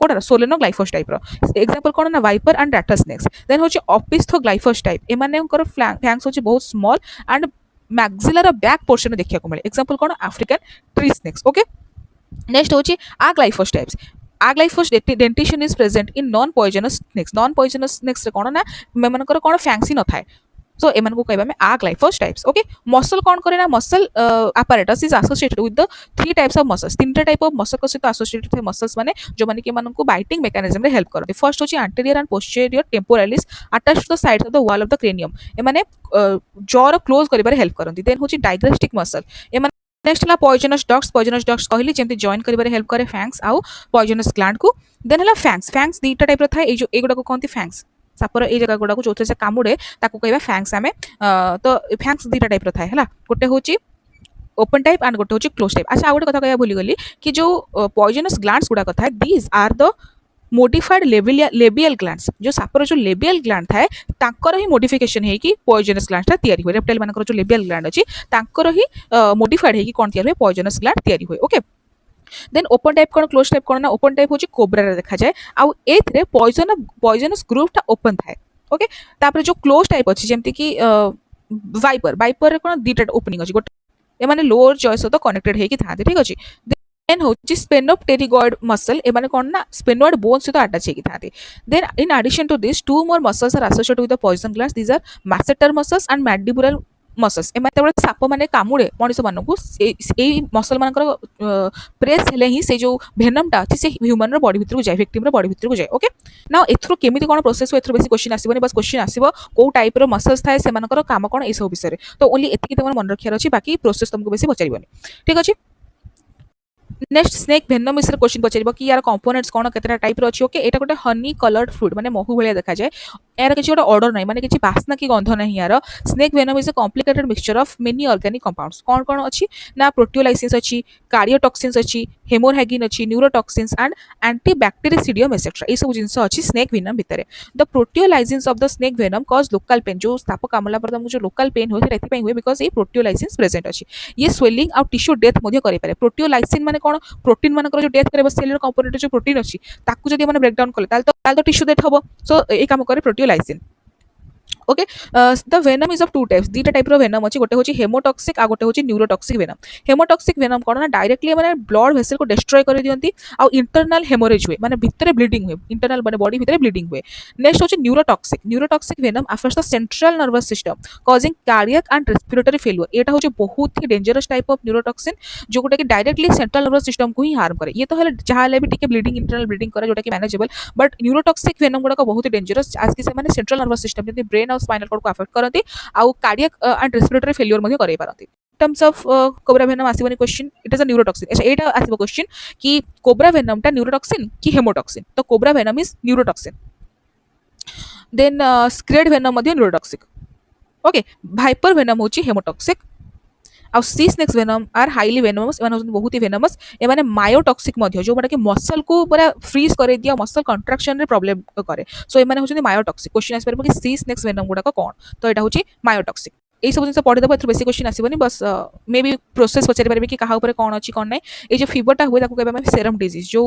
A: कोटा सोलेनो ग्लाइफोस टाइप रो एग्जांपल कोन ना viper and rattler snakes then होची ऑपिस्थो ग्लाइफोस टाइप एमानेकर फैंग्स होची बहुत small and maxillary back portion देखिया को मिले एग्जांपल कोन African tree snakes okay next होची aglyphous types aglyphous dentition is present in non poisonous snakes रे कोन ना मेमनकर कोन फैंग्स ही न थाए सो एमन को कहबा में आग्लाइफोस टाइप्स ओके मसल कौन करे ना muscle apparatus is associated with the three types of muscles तीन टाइप ऑफ मसल को सहित एसोसिएटेड थे मसल्स माने जो माने कि मन को बाइटिंग मेकानिज्म रे हेल्प करते फर्स्ट होची anterior and posterior temporalis attached to the sides of the wall of the cranium ए माने जॉ रो क्लोज करिबारे हेल्प करती देन होची डायग्रास्टिक मसल ए माने नेक्स्ट हला पॉइजनस डक्ट्स कहली जेंति जॉइन करिबारे हेल्प करे फैंग्स आउ पॉइजनस ग्लैंड को देन हला फैंग्स दीटा टाइप रो थाए ए जो एगुडा को कहंती फैंग्स सापर ए जगह गुडा को जो से कामुड़े ताको कहबा फैंग्स आमे तो फैंग्स दीटा टाइप रो थाए हला गोटे होची ओपन टाइप एंड गोटे होची क्लोज टाइप अच्छा आ गोटे कथा कहया भूली गली कि जो पॉइजनस ग्लैंड्स गुडा कथा these are the modified labial glands जो सापर जो लेबियल ग्लैंड थाए तांकर ही मोडिफिकेशन है कि पॉइजनस ग्लैंड ता तयारी होय रेप्टाइल मानकर जो लेबियल ग्लैंड अछि तांकर ही मोडिफाइड है कि कोन तयारी होय पॉइजनस ग्लैंड तयारी होय ओके देन ओपन टाइप कोन क्लोज टाइप कोन ना ओपन टाइप होची कोब्रा रे देखा जाए आ एथरे पॉइजनस ग्रुप ता ओपन थाए ओके तापर जो क्लोज टाइप अछि जेमति कि वाइपर रे कोन दीटा ओपनिंग अछि गोटे ए माने लोअर जॉय सहित कनेक्टेड है कि थाते ठीक अछि देन होची स्पेनोप्टेरिगॉइड मसल ए माने कोन ना स्पेनोइड बोन सहित अटैच है कि थाते then in addition to this two more muscles are associated with the poison glands these are masseter muscles and mandibular muscles एम साप मैंने कामुड़े मनीष मानक मसल मान प्रेस हेले ही से जो भेनमटा अच्छी से ह्यूमन बॉडी भितर को जाए विक्टिम बॉडी भितर को जाए ओके ना एथरो केमिति कोन प्रोसेस हो एथरो बेसी क्वेश्चन आसीबनी बस क्वेश्चन आसीबो को टाइप रो मसल्स थाए से मानकर काम कोन ए सब विषय तो ओनली एतिकी तुम मन रखियार अछि बाकी प्रोसेस तुमको बेसी पचारिबनी ठीक अछि नेक्स्ट स्नेक वेनम विषय क्वेश्चन पचारिबो कि यार कंपोनेंट्स कोन केतरा टाइप रो अछि ओके एटा गोटे हनी कलर्ड फ्रूट माने महू भलिया देखा जाए यार किसी गोटे ऑर्डर नहीं माने किसी बासना की गंध नहीं यार snake venom is a complicated mixture of many organic compounds कौन कौन अच्छी ना प्रोटियोलाइसिस अच्छी कार्डियोटॉक्सिन्स अच्छी हेमोरहैगिन अच्छी न्यूरोटॉक्सिन्स एंड एंटीबैक्टेरिसिडियम एसेट्रा ये सब जिंस अच्छी स्नेक वेनम भितर the proteolysins of the snake venom cause local pain जो साप कामुला पर तुमको जो लोकल पेन हो एथि हुए बिकॉज ये प्रोटियोलाइसिन्स प्रेजेंट अच्छी ये स्वेलिंग आउ टिश्यू डेथ मध्य करे पारे प्रोटियोलाइसिन माने कोन प्रोटीन मानकर जो डेथ करे सेलुलर कंपोनेंट जो प्रोटीन अच्छी ताकू जदि माने ब्रेक डाउन कले ताल तो टिश्यू डेथ हबो सो ए काम करे proteolysin okay the venom is of two types दीटा टाइप रो वेनम अछि गोटे होची हेमोटॉक्सिक आ गोटे होची न्यूरोटॉक्सिक वेनम हेमोटॉक्सिक वेनम कोन ना डायरेक्टली माने ब्लड वेसल को डिस्ट्रॉय कर दियंती आ इंटरनल हेमोरेज हुए माने भितरे ब्लीडिंग हुए इंटरनल माने बॉडी भितरे ब्लीडिंग हुए नेक्स्ट होची neurotoxic venom affects the central nervous system causing cardiac and respiratory failure एटा होची बहुत ही डेंजरस टाइप ऑफ न्यूरोटॉक्सिन जो गोटे कि डायरेक्टली सेंट्रल नर्वस सिस्टम को ही हार्म करे ये तो हले जहा हले भी टिके ब्लीडिंग इंटरनल ब्लीडिंग करे जोटा कि मैनेजेबल बट न्यूरोटॉक्सिक वेनम गुडा को बहुत ही डेंजरस आज के से माने सेंट्रल नर्वस सिस्टम जति ब्रेन और स्पाइनल कॉर्ड को अफेक्ट करती आउ कार्डियक एंड रेस्पिरेटरी फेलियर मध्ये करे पारती टर्म्स ऑफ कोब्रा वेनम आसीबनी question it is a neurotoxin अच्छा एटा आसीबो क्वेश्चन कि कोब्रा वेनम टा न्यूरोटॉक्सिन कि हेमोटॉक्सिन तो cobra venom is neurotoxin then स्क्रेड वेनम मध्ये न्यूरोटॉक्सिक ओके भाइपर वेनम होची हेमोटॉक्सिक ଆଉ sea snakes venom are highly venomous एमाने होछन बहुत ही वेनमस एमाने मायोटॉक्सिक मध्य जो बाटा कि मसल को पूरा फ्रीज करे दिया मसल कंट्राक्शन रे प्रॉब्लम करे सो एमाने होछन मायोटॉक्सिक क्वेश्चन आस परबो कि सी स्नेक्स वेनम गुडा कोन तो एटा होची मायोटॉक्सिक এই सब जिन पढ़ीदेव ए बेसी क्वेश्चन आसबनी बस मे बी प्रोसेस पचारि पारे कि क्या कौन अच्छी कौन ना ये जो फीवरटा हुए सेरम डिजीज जो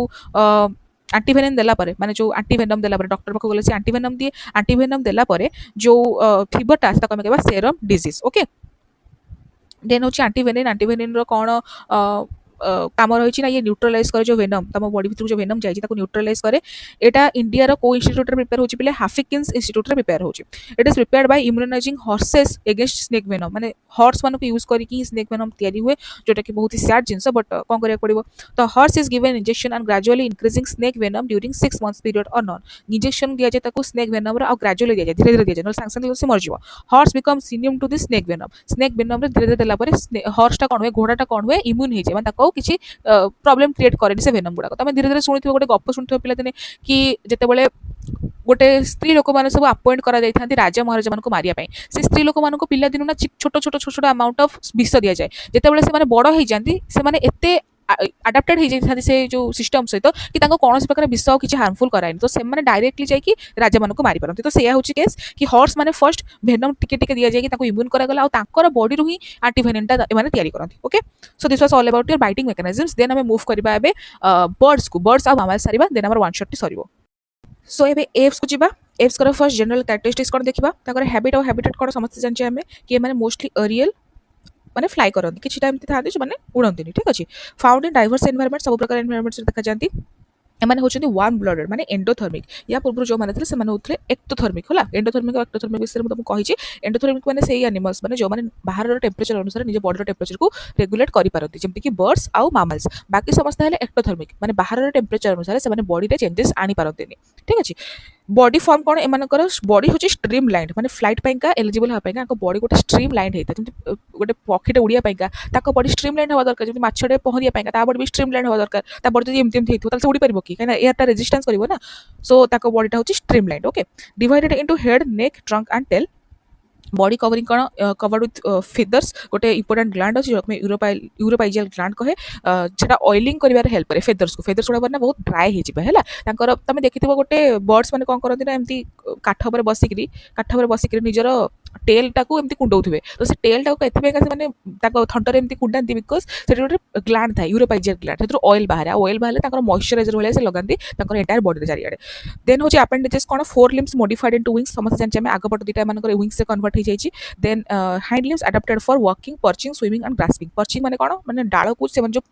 A: आंटीवेनम देला परे माने जो आंटीवेनम देला परे डॉक्टर पाखु गले से आंटीवेनम दिए आंटीवेनम देला परे जो फीवरटा आसे ताको हम कहबा सेरम डिजीज ओके देन होची आंटीवेनिन रो कौन काम रही ना ये न्यूट्रलाइज करे जो वेनम तम बॉडी भीतर जो वेनम जाइए न्यूट्रलाइज करे एटा इंडिया रो को इंस्टीट्यूट रे प्रिपेयर होची पले हाफिकिंस इंस्टीट्यूट रे प्रिपेयर होची it is prepared by immunising horses against snake venom माने हॉर्स मानको यूज करके स्नेक वेनम तैयारी हुए जोटा कि बहुत ही सैड जिंस बट कोन करिया पड़िबो तो horse is given injection and gradually increasing snake venom during 6 months period और नॉन इंजेक्शन दिया जाए ताको स्नेक वेनम रो और ग्रेजुअली दिया जाए धीरे धीरे दिया जाए सांसन से मर जिवो हॉर्स बिकम सिनियम टू द स्नेक वेनम रे धीरे धीरे देला परे हॉर्स टा कोन हुए घोड़ा टा कोन हुए इम्यून हे जे माने ताको किछि प्रॉब्लम क्रिएट करे से वेनम गुड़ा तुम धीरे धीरे शुणी गोटे गप शुणी पिला दिने कि जितेबाला गोटे स्त्री लोक मैंने सब अपॉइंट करा राजा महाराजा मान मारिया से स्त्री लोक मान पिला दिन ना छोट छोट छोट छोट अमाउंट ऑफ विष दि जाए जितेबाला से बड़ हो जाती से आडाप्टेड हो जाती से जो सिस्टम सहित कि कौन प्रकार विष किसी हार्मफुल कराएनि तो से डायरेक्टली जाकि राजा मान मारी पारती तो यह हूँ केस कि हॉर्स मैंने फर्स्ट भेनम टिके टिके दि जाए इम्यून करागला और बॉडी रू ही आंटीवेनिनटा तैयारी करती okay so this was all about your biting mechanisms then आम मूव करबा एबे बर्ड्स आ मामाल्स सारिबा देन हमर वन शॉट सरीबो सो एबे एप्स को जीवा एप्स कर फर्स्ट जनरल कैरेक्टरिस्टिक्स कोन देखिबा ताकर हैबिट और हैबिटेट कोन समस्त जानचे हमें कि माने मोस्टली एरियल माने फ्लाई करती किसी टाइम था जो मैंने उड़ती ठीक अच्छे फाउंड इन डाइवर्स एनवायरमेंट सब प्रकार एनवायरमेंट देखा जाती एमाने होचंदी वार्म ब्लडेड माने एंडोथर्मिक या पूर्व जो माने थे से माने होतले एक्टोथर्मिक होला एंडोथर्मिक और एक्टोथर्मिक विषय में तुमको कहिछि एंडोथर्मिक माने सेही एनिमल्स माने जो माने बाहर टेम्परेचर अनुसार निज बॉडी टेम्परेचर को रेगुलेट करि पारती जेमति कि बर्ड्स आउ मामल्स बाकी समस्त हेले एक्टोथर्मिक माने बाहर टेम्परेचर अनुसार से माने बॉडी रे चेंजेस आनी पारंतेनी ठीक अछि बॉडी फॉर्म कौन एमानकर बॉडी होची स्ट्रीम लाइन माने फ्लाइट पाइका एलिजिबल हा पाइका बॉडी गोटे स्ट्रीम लाइन हेता जेमति गोटे पक्षीटे उड़िया पाइका ताको बॉडी स्ट्रीम लाइन हवा दरकार जेमति माछडे पहरिया पाइका ता बॉडी भी स्ट्रीम लाइन हवा दरकार ता बॉडी जदि एमति एमति हेतु ताले से उड़ी परिबो कि काना एयरटा रेजिस्टेंस करिवो ना सो ताको बॉडीटा होची stream line okay divided into head neck trunk and tail body covering कौन कवर्ड विथ फेदर्स गोटे इंपोर्टेंट ग्लैंड अच्छे जो यूरोपाइजियल ग्लैंड कहे जेटा ऑयलिंग करिवार हेल्प करे फेदर्स गुड़ा ना बहुत ड्राई हो जाए है तुम देखि गोटे बर्ड्स मैंने कौन करती ना एमती काठ पर बसिक निजर टेल टाको एमती कुंडौथिबे तो से टेल टाको एथबे का से माने ताको थंटर एमती कुंडांती बिकॉज सेठी गोटे ग्लैंड था यूरोपाइजियल ग्लैंड सेठी ऑयल बाहर ताकर मॉइस्चराइजर भलिया से लगांती ताकर एंटायर बॉडी रे चारिआडे देन होची अपेंडिजेस कोन four limbs modified into wings समस्त जानचे हम आगे पट दुटा मानकर विंग्स से कन्वर्ट हो जाइए then hind limbs adapted for walking perching swimming and grasping perching माने कोन माने डाल को से जो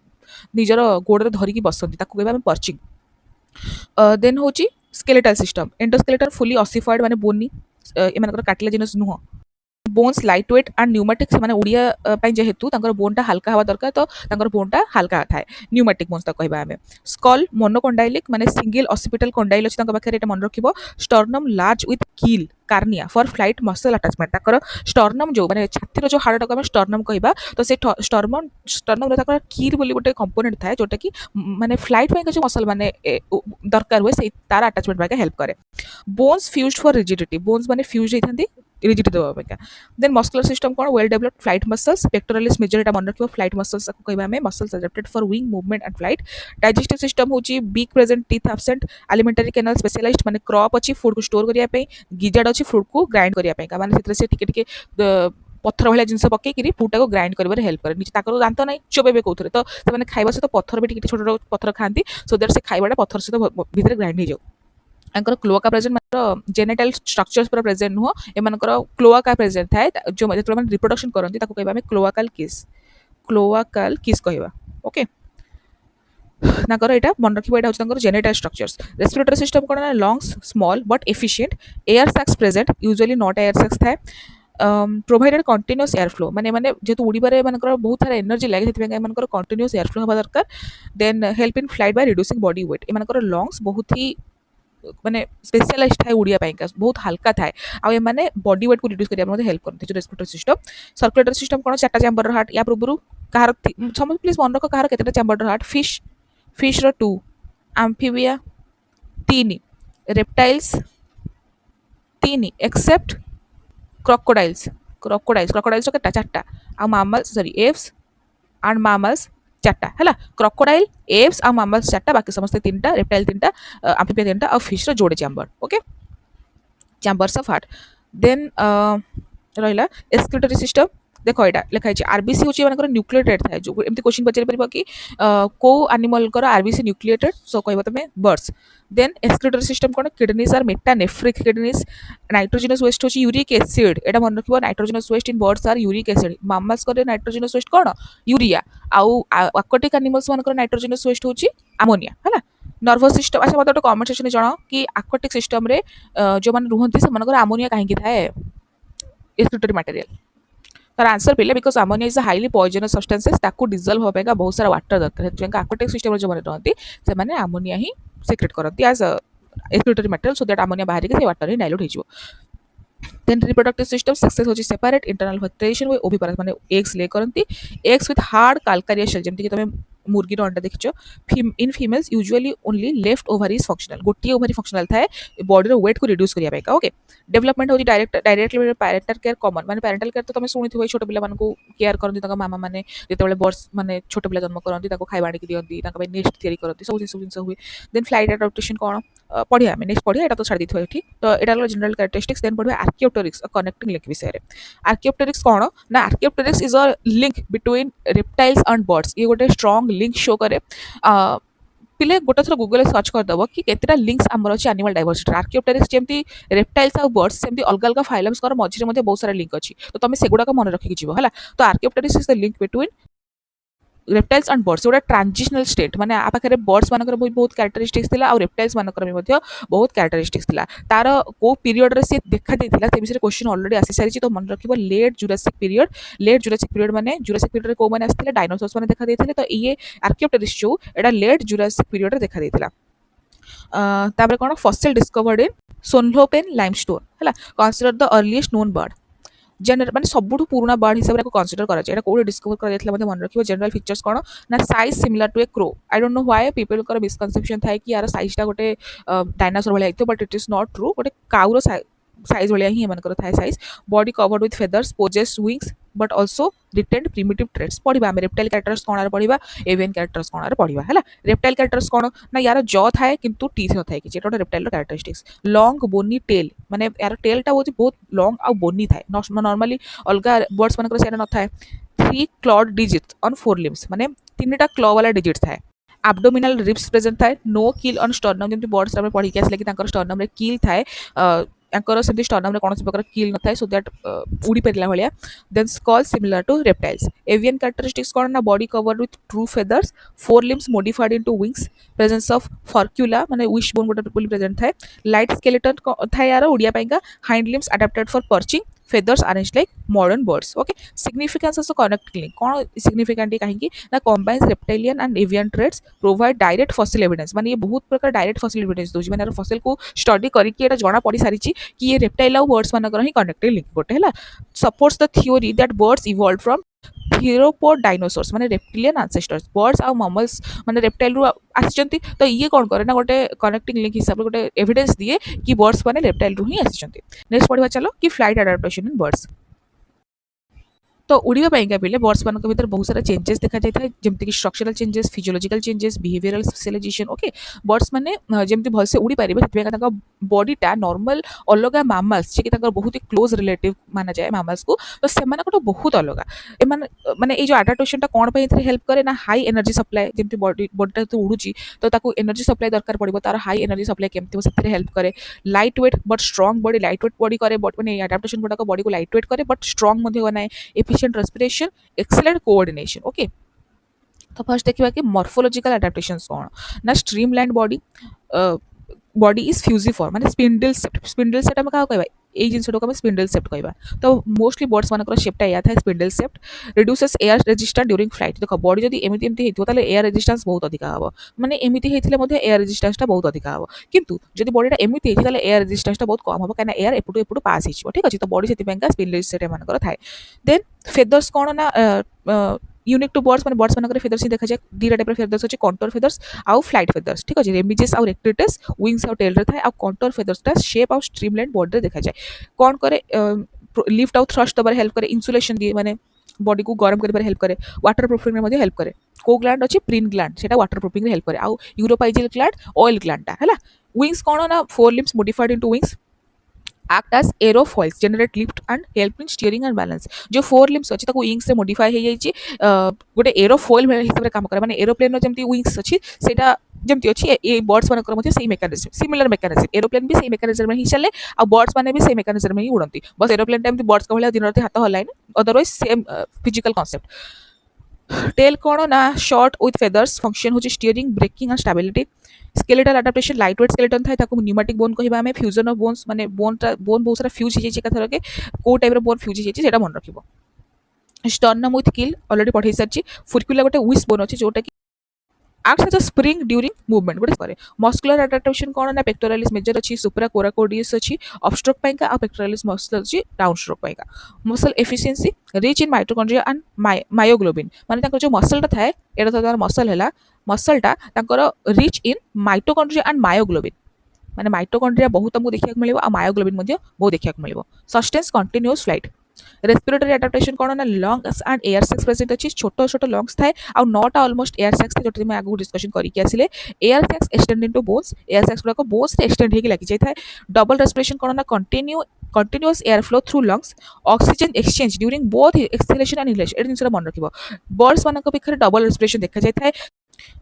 A: निजर गोड़ धरिकी बसती ताको कहबा हम पर्चिंग देन होची skeletal system endoskeleton fully ossified माने बोनी एमानकर कार्टिलेजिनस नुह bones light weight and pneumatics माने उड़िया जेहेतु बोनटा हल्का हवा दरकार तो बोनटा हल्का थाए न्यूमेटिक बोन्स कहवा आम स्कल मोनोकोंडाइलिक माने सिंगल ऑसिपिटल कोंडाइल अच्छी पाखे मन रखिबो स्टर्नम लार्ज विथ कील कार्निया फॉर फ्लाइट मसल अटैचमेंट ताकर स्टर्नम जो माने छातीर जो हाड़टा को स्टर्नम कहबा तो से स्टर्नम रे कील बोली गोटे कंपोनेंट थाए जोटा कि माने फ्लाइट में जो मसल माने दरकार हुए से तार अटैचमेंट पाके हेल्प करे bones fused for rigidity bones माने फ्यूज होइथांती रिजिडिटी देवा देन मस्कुलर सिस्टम कौन well developed flight muscles pectoralis major एटा मन रखिबो फ्लाइट मसल्स को कहबा हमें muscles adapted for wing movement and flight digestive system होची beak present teeth absent alimentary canal specialised माने क्रॉप अछि फूड को स्टोर करिया पे गिजार्ड अछि फूड को ग्राइंड करिया पे माने सेतरे से टिके टिके पत्थर भाया जिन पकईकि फूडटा को ग्राइंड कर हेल्प करे नीचे ताकर दांत ना चोबे कौन तो से खाଇବା सहित पत्थर भी छोट छोट पत्थर खाती सो दैट से खाइबाटा पत्थर सहित भितर ग्राइंड हो जाए आंकर क्लोआका प्रेजेंट मतलब जेनेटाइल स्ट्रक्चर्स पूरा प्रेजेंट नुह एमानकर क्लोआका प्रेजेंट थाए जो मतलब रिप्रोडक्शन करती कहबा हमें क्लोआकाल किस कहबा ओके नाकर एटा मन रखिबो एटा होछ जेनेटाइल स्ट्रक्चर्स रेस्पिरेटरी सिस्टम कोन ना lungs small but efficient air sacs present usually not air sacs थाए प्रोवाइडेड कंटिन्यूअस एयर फ्लो माने माने जेतु उड़ीबारे मानकर बहुत सारा एनर्जी लागे सेति मानकर कंटिन्यूअस एयर फ्लो हवा दरकार then help in flight by reducing body weight ए मानकर लंग्स बहुत ही माने स्पेशलाइज्ड थाए उड़िया पाइका बहुत हल्का थाए आ ए माने बॉडी वेट को रिड्यूस करिया मध्ये हेल्प करते जो रेस्पिरेटरी सिस्टम सर्कुलेटरी सिस्टम कोन चारटा चैम्बर हार्ट या पूर्व कहार समझ प्लीज मन रख कहार केतेटा चैम्बर हार्ट फिश रो 2 amphibia 3 reptiles 3 except crocodiles crocodiles केटा चारटा आ mammals sorry aves and mammals चारटा है क्रोकोडाइल एप्स आ मामल्स चारटा बाकी समस्त तीनटा रेप्टाइल तीनटा आम्फिबिया तीनटा और फिश जोड़े chamber okay chambers of heart then रहा एक्सक्रीटरी सिस्टम देख यहाँ लिखाई आरबीसी हूँ मान न्यूक्लिएटेड थाए जो एमती क्वेश्चन पचारि पार कि को एनिमल आरबीसी न्यूक्लिएटेड सो कह तुम बर्ड्स देन एक्सक्रीटरी सिस्टम कौन kidneys are metanephric kidneys nitrogenous waste हूँ यूरिक एसिड एटा मन रखिबो nitrogenous waste in birds are uric acid mammals करे नाइट्रोजेनस वेस्ट कौन यूरिया आउ aquatic एनिमल्स मान नाइट्रोजेनस वेस्ट हूँ अमोनिया है नर्वस सिस्टम अच्छा मतलब कमेंट सेक्शन में जनाओ कि aquatic सिस्टम रे जो मैंने रुहती से अमोनिया कहीं थाए एक्सक्रीटरी मटेरियल तार आंसर पहले because ammonia is a highly poisonous substances ताकू डिजल्व होगा बहुत सारा वाटर दरकार है aquatic सिस्टम जो मैंने रहती से अमोनिया ही सेक्रेट करती as excretory material so that ammonia बाहर के वाटर ही डाइल्यूट हो देन रिप्रोडक्टिव सिस्टम सक्सेस होची सेपरेट इंटरनल फर्टिलाइजेशन वे ओविपारस माने एग्स ले करंती eggs with hard calcareous shell जेमति कि तमे मुर्गी अंडा देखिछो in females usually only left ovary is functional गोटी ओवर फंक्शनल थाए बॉडी रो वेट को रिड्यूस करिया पाइका ओके डेवलपमेंट होची डायरेक्टली पैरेंटल केयर कॉमन माने पैरेंटल केयर तो तमे सुनिथिबो छोट पिला मानको केयर करंती तका मामा माने जेतेबेले बर्ड्स माने छोट पिला जन्म करंती ताको खाइबा आनी दियंती ताका पे नेस्ट तयारी करंती सब जिंस हुए देन फ्लाइट एडाप्टेशन कोन पढ़िया आम नेक्स्ट पढ़िया तो छाड़ी थो ये तो यहाँ जनरल कैरेक्टरिस्टिक्स देन पढ़िया आर्कियोप्टेरिक्स कनेक्टिंग लिंक विषय आर्कियोप्टेरिक्स कौन ना Archaeopteryx is a link between reptiles and birds ये गोटे स्ट्रॉन्ग लिंक शो करे पिले गोटे थर गूगल सर्च करदेव कि केतेटा लिंक्स आमर अच्छी एनिमल डाइवर्सिटी आर्कियोप्टेरिक्स जमी रेप्टाइल्स और बर्ड्स सेमती अलग अलग फाइलम्स मझे बहुत सारा लिंक अच्छी तो तुम से गुड़ाक मन रखिक जीव है तो Archaeopteryx is the link between reptiles and birds गोटे ट्रांजिशनल स्टेट माने आ पाखे बर्ड्स मानकर बहुत कैरेक्टरिस्टिक्स थिला और रेप्टाइल्स मानकर भी बहुत कैरेक्टरिस्टिक्स थिला तार को पीरियड रे से देखा देथिला से विषय क्वेश्चन ऑलरेडी आसी सारी तो मन रखिबो लेट जुरासिक पीरियड माने जुरासिक पीरियड रे को माने आस्थिले डायनासोर्स माने देखा देथिले तो ये आर्कियोप्टेरिक्स जो एटा लेट जुरासिक पीरियड रे देखा देथिला तापर कोन फॉसिल डिस्कवर्ड इन सोनहोपेन लाइमस्टोन हला consider the earliest known bird general माने सबुठु पुराना बर्ड हिसाब से कंसीडर करा जाए कोड डिस्कवर करा जायथला मन रखिबो जनरल फीचर्स कोन ना size similar to a crow I don't know why people कर मिसकंसेप्शन थाए कि यार साइज टा गोटे डायनासोर वाला आइतो but it is not true गोटे काउरो साइज वाला ही एमन थाए size body covered with feathers possesses wings but also retained primitive traits पढ़ा आम रेप्टाइल कैरेक्टर्स कौन पढ़ा एवियन कैरेक्टर्स कौन पढ़ा है रेप्टाइल कैरेक्टर्स कौन ना यार जॉ थाए किंतु टीथ न थाए कि रेप्टाइल कैरेक्टरिस्टिक्स लॉन्ग बोनी टेल माने यार टेल टा होची बहुत लॉन्ग आ बोनी थाए नॉर्मली अलग बर्ड्स मानकर सेटा न थाए 3 क्लॉड डिजिट्स ऑन 4 लिम्स माने 3टा क्लॉ वाला डिजिट थाए abdominal ribs present थाए नो किल ऑन sternum जेमति बर्ड्स रे पढ़ी के आसले कि तांकर sternum रे किल थाए एंकर से स्टर्नम रे कोनोसी प्रकार किल न थाए सो दैट उड़ी परिला भलिया then skull similar to reptiles avian characteristics कोन ना body covered with true feathers 4 limbs modified into wings presence of furcula माने विश बोन गोटे पुली प्रेजेंट थाए लाइट स्केलेटन थाए यार उड़िया पाइका hind limbs adapted for perching feathers arranged like modern birds okay significance of connecting link कौन significant कहीं ना combines reptilian and avian traits provide direct fossil evidence माने ये बहुत प्रकार डायरेक्ट फॉसिल एविडेंस दोजी माने फॉसिल को स्टडी करके एटा जणा पड़ी सारी कि ये रेप्टाइल और बर्ड्स मानकर ही कनेक्टेड लिंक गोटे हैला supports the theory that birds evolved from theropod dinosaurs माने रेप्टिलियन एंसेस्टर्स बर्ड्स और ममल्स माने रेप्टाइल रु आछंती तो ये कौन करे ना गोटे कनेक्टिंग लिंक हिसाब गोटे एविडेंस दिए कि बर्ड्स माने रेप्टाइल रु ही आछंती नेक्स्ट पढ़िबा चलो कि फ्लाइट एडाप्टेशन इन बर्ड्स तो उड़ीबा पाइका पिले बर्ड्स मान भीतर बहुत सारा चेंजेस देखा जाए जमती कि structural changes physiological changes behavioural specialisation okay birds माने जमती भलसे उड़ी पारिबे सेतबे बॉडीटा नॉर्मल अलग मामल्स जे कि बहुत ही क्लोज रिलेटिव माना जाए मामल्स को तो से बहुत अलग माने ये जो एडाप्टेशन टा कौन पे हेल्प करे ना हाई एनर्जी सप्लाई जमती बॉडीटा तो उड़ुची तो ताको एनर्जी सप्लाई दरकार पड़िबो तार हाई एनर्जी सप्लाई केमती से हेल्प करे light weight but strong body light weight body करे बट माने एडाप्टेशन गुडा बॉडी को लाइट वेट करे बट स्ट्रॉन्ग मध्ये बनाए efficient respiration excellent coordination okay तो फर्स्ट देखिबा कि मॉर्फोलॉजिकल एडाप्टेशंस कौन ना streamline body body is fusiform माने स्पिंडल सेट हम का कहबा ए जिंस को हम स्पिंडल सेप्ट कहबा तो मोस्टली बर्ड्स मानकर शेपटा या था spindle shaped reduces air resistance during flight देखो बॉडी जदी एमिति एमिति हेतिबो ताले एयर रेजिस्टेंस बहुत अधिक हबो माने एमिति हेतिले मध्ये एयर रेजिस्टेंस टा बहुत अधिक हबो किंतु जदी बॉडीटा एमिति हेति ताले एयर रेजिस्टेंस टा बहुत कम हबो काना एयर एपुटु एपुटु पास हिचबो ठीक अछि तो बॉडी सेति बेंका स्पिंडल सेट मानकर थाए देन फेदर्स कोन ना यूनिक टू बर्ड्स माने बर्ड्स मानकर फेदर्स ही देखा जाए दीटा टाइप फेदर्स अछि कॉन्टूर फेदर्स आउ फ्लाइट फेदर्स ठीक अछि रेमिजेस आउ रेक्टिटस विंग्स आउ टेल रे थाए आउ कॉन्टूर फेदर्स टा शेप आउ स्ट्रीमलाइन बॉडी रे देखा जाए कौन करे लिफ्ट आउट थ्रस्ट दबार हेल्प करे, इन्सुलेशन दिए माने बॉडी को गरम कर हेल्प करे, वाटर प्रूफिंग में हेल्प करे। को ग्लैंड अच्छी प्रिन ग्लैंड से वाटर प्रूफिंग हेल्प करे। आउ यूरोपाइजिल ग्लैंड ऑयल ग्लैंड है। विंग्स कौन ना 4 limbs modified into wings act as aerofoils, generate lift and help in steering and balance। जो 4 limbs अछि ताको विंग्स रे मॉडिफाई हे जाई छि, गोटे एरोफॉइल हिसाब रे काम करे, माने एरोप्लेन रो जेमति विंग्स अछि सेटा जेमति अछि ए बर्ड्स मानकर मध्ये सेही मेकानिज्म, सिमिलर मेकानिज्म। एरोप्लेन भी सेही मेकानिज्म में ही चले आ बर्ड्स माने भी सेही मेकानिज्म में ही उड़ंती, बस एरोप्लेन टाइम बर्ड्स का भले दिन रात हाथ हलाइन, otherwise same physical concept. Tail कौन ना शॉर्ट विथ फेदर्स, फंक्शन होची steering, braking and stability. Skeletal adaptation, light weight skeleton थाए ताको न्यूमेटिक बोन कहबा हमें, फ्यूजन ऑफ बोन्स माने बोन बहुत सारा फ्यूज हे एका थरके को टाइप रो बोन फ्यूज हे सेटा मन रखिबो। स्टर्नम विथ किल ऑलरेडी पढै सारची। फुरकुला गोटे विस बोन अछि जोटा कि acts as a spring during movement गोटे करे। मस्कुलर अडाप्टेशन कौन ना पेक्टोरालिस मेजर अच्छी, सुप्रा कोराकोडियस अच्छी अपस्ट्रोक पाइका आ पेक्टोरालिस मसल अच्छी डाउन स्ट्रोक पाइका। Muscle efficiency, rich in mitochondria and myoglobin, माने ताको जो मसलटा थाए एटा तो तार मसल हैला, मसलटा ताकर rich in mitochondria and myoglobin, माने माइटोकॉन्ड्रिया बहुत हमको देखिया मिलिबो आ मायोग्लोबिन मध्ये बहुत देखिया मिलिबो। Sustains continuous flight. Respiratory adaptation कौन ना lungs and air sacs present अच्छी, छोट छोट लंग्स थाए आ नॉट ऑलमोस्ट एयर सैक्स जो मैं आगु डिस्कशन करके आसिले। Air sacs extend into bones, air sacs गुडा बोन्स रे एक्सटेंड हेकी लागि जाय थाए। डबल रेस्पिरेशन कौन ना continuous air flow through lungs, oxygen exchange during both exhalation and inhalation. ए जिनसरा मन रखिबो, बर्ड्स मानक पिखरे डबल रेस्पिरेशन देखा जाय थाए।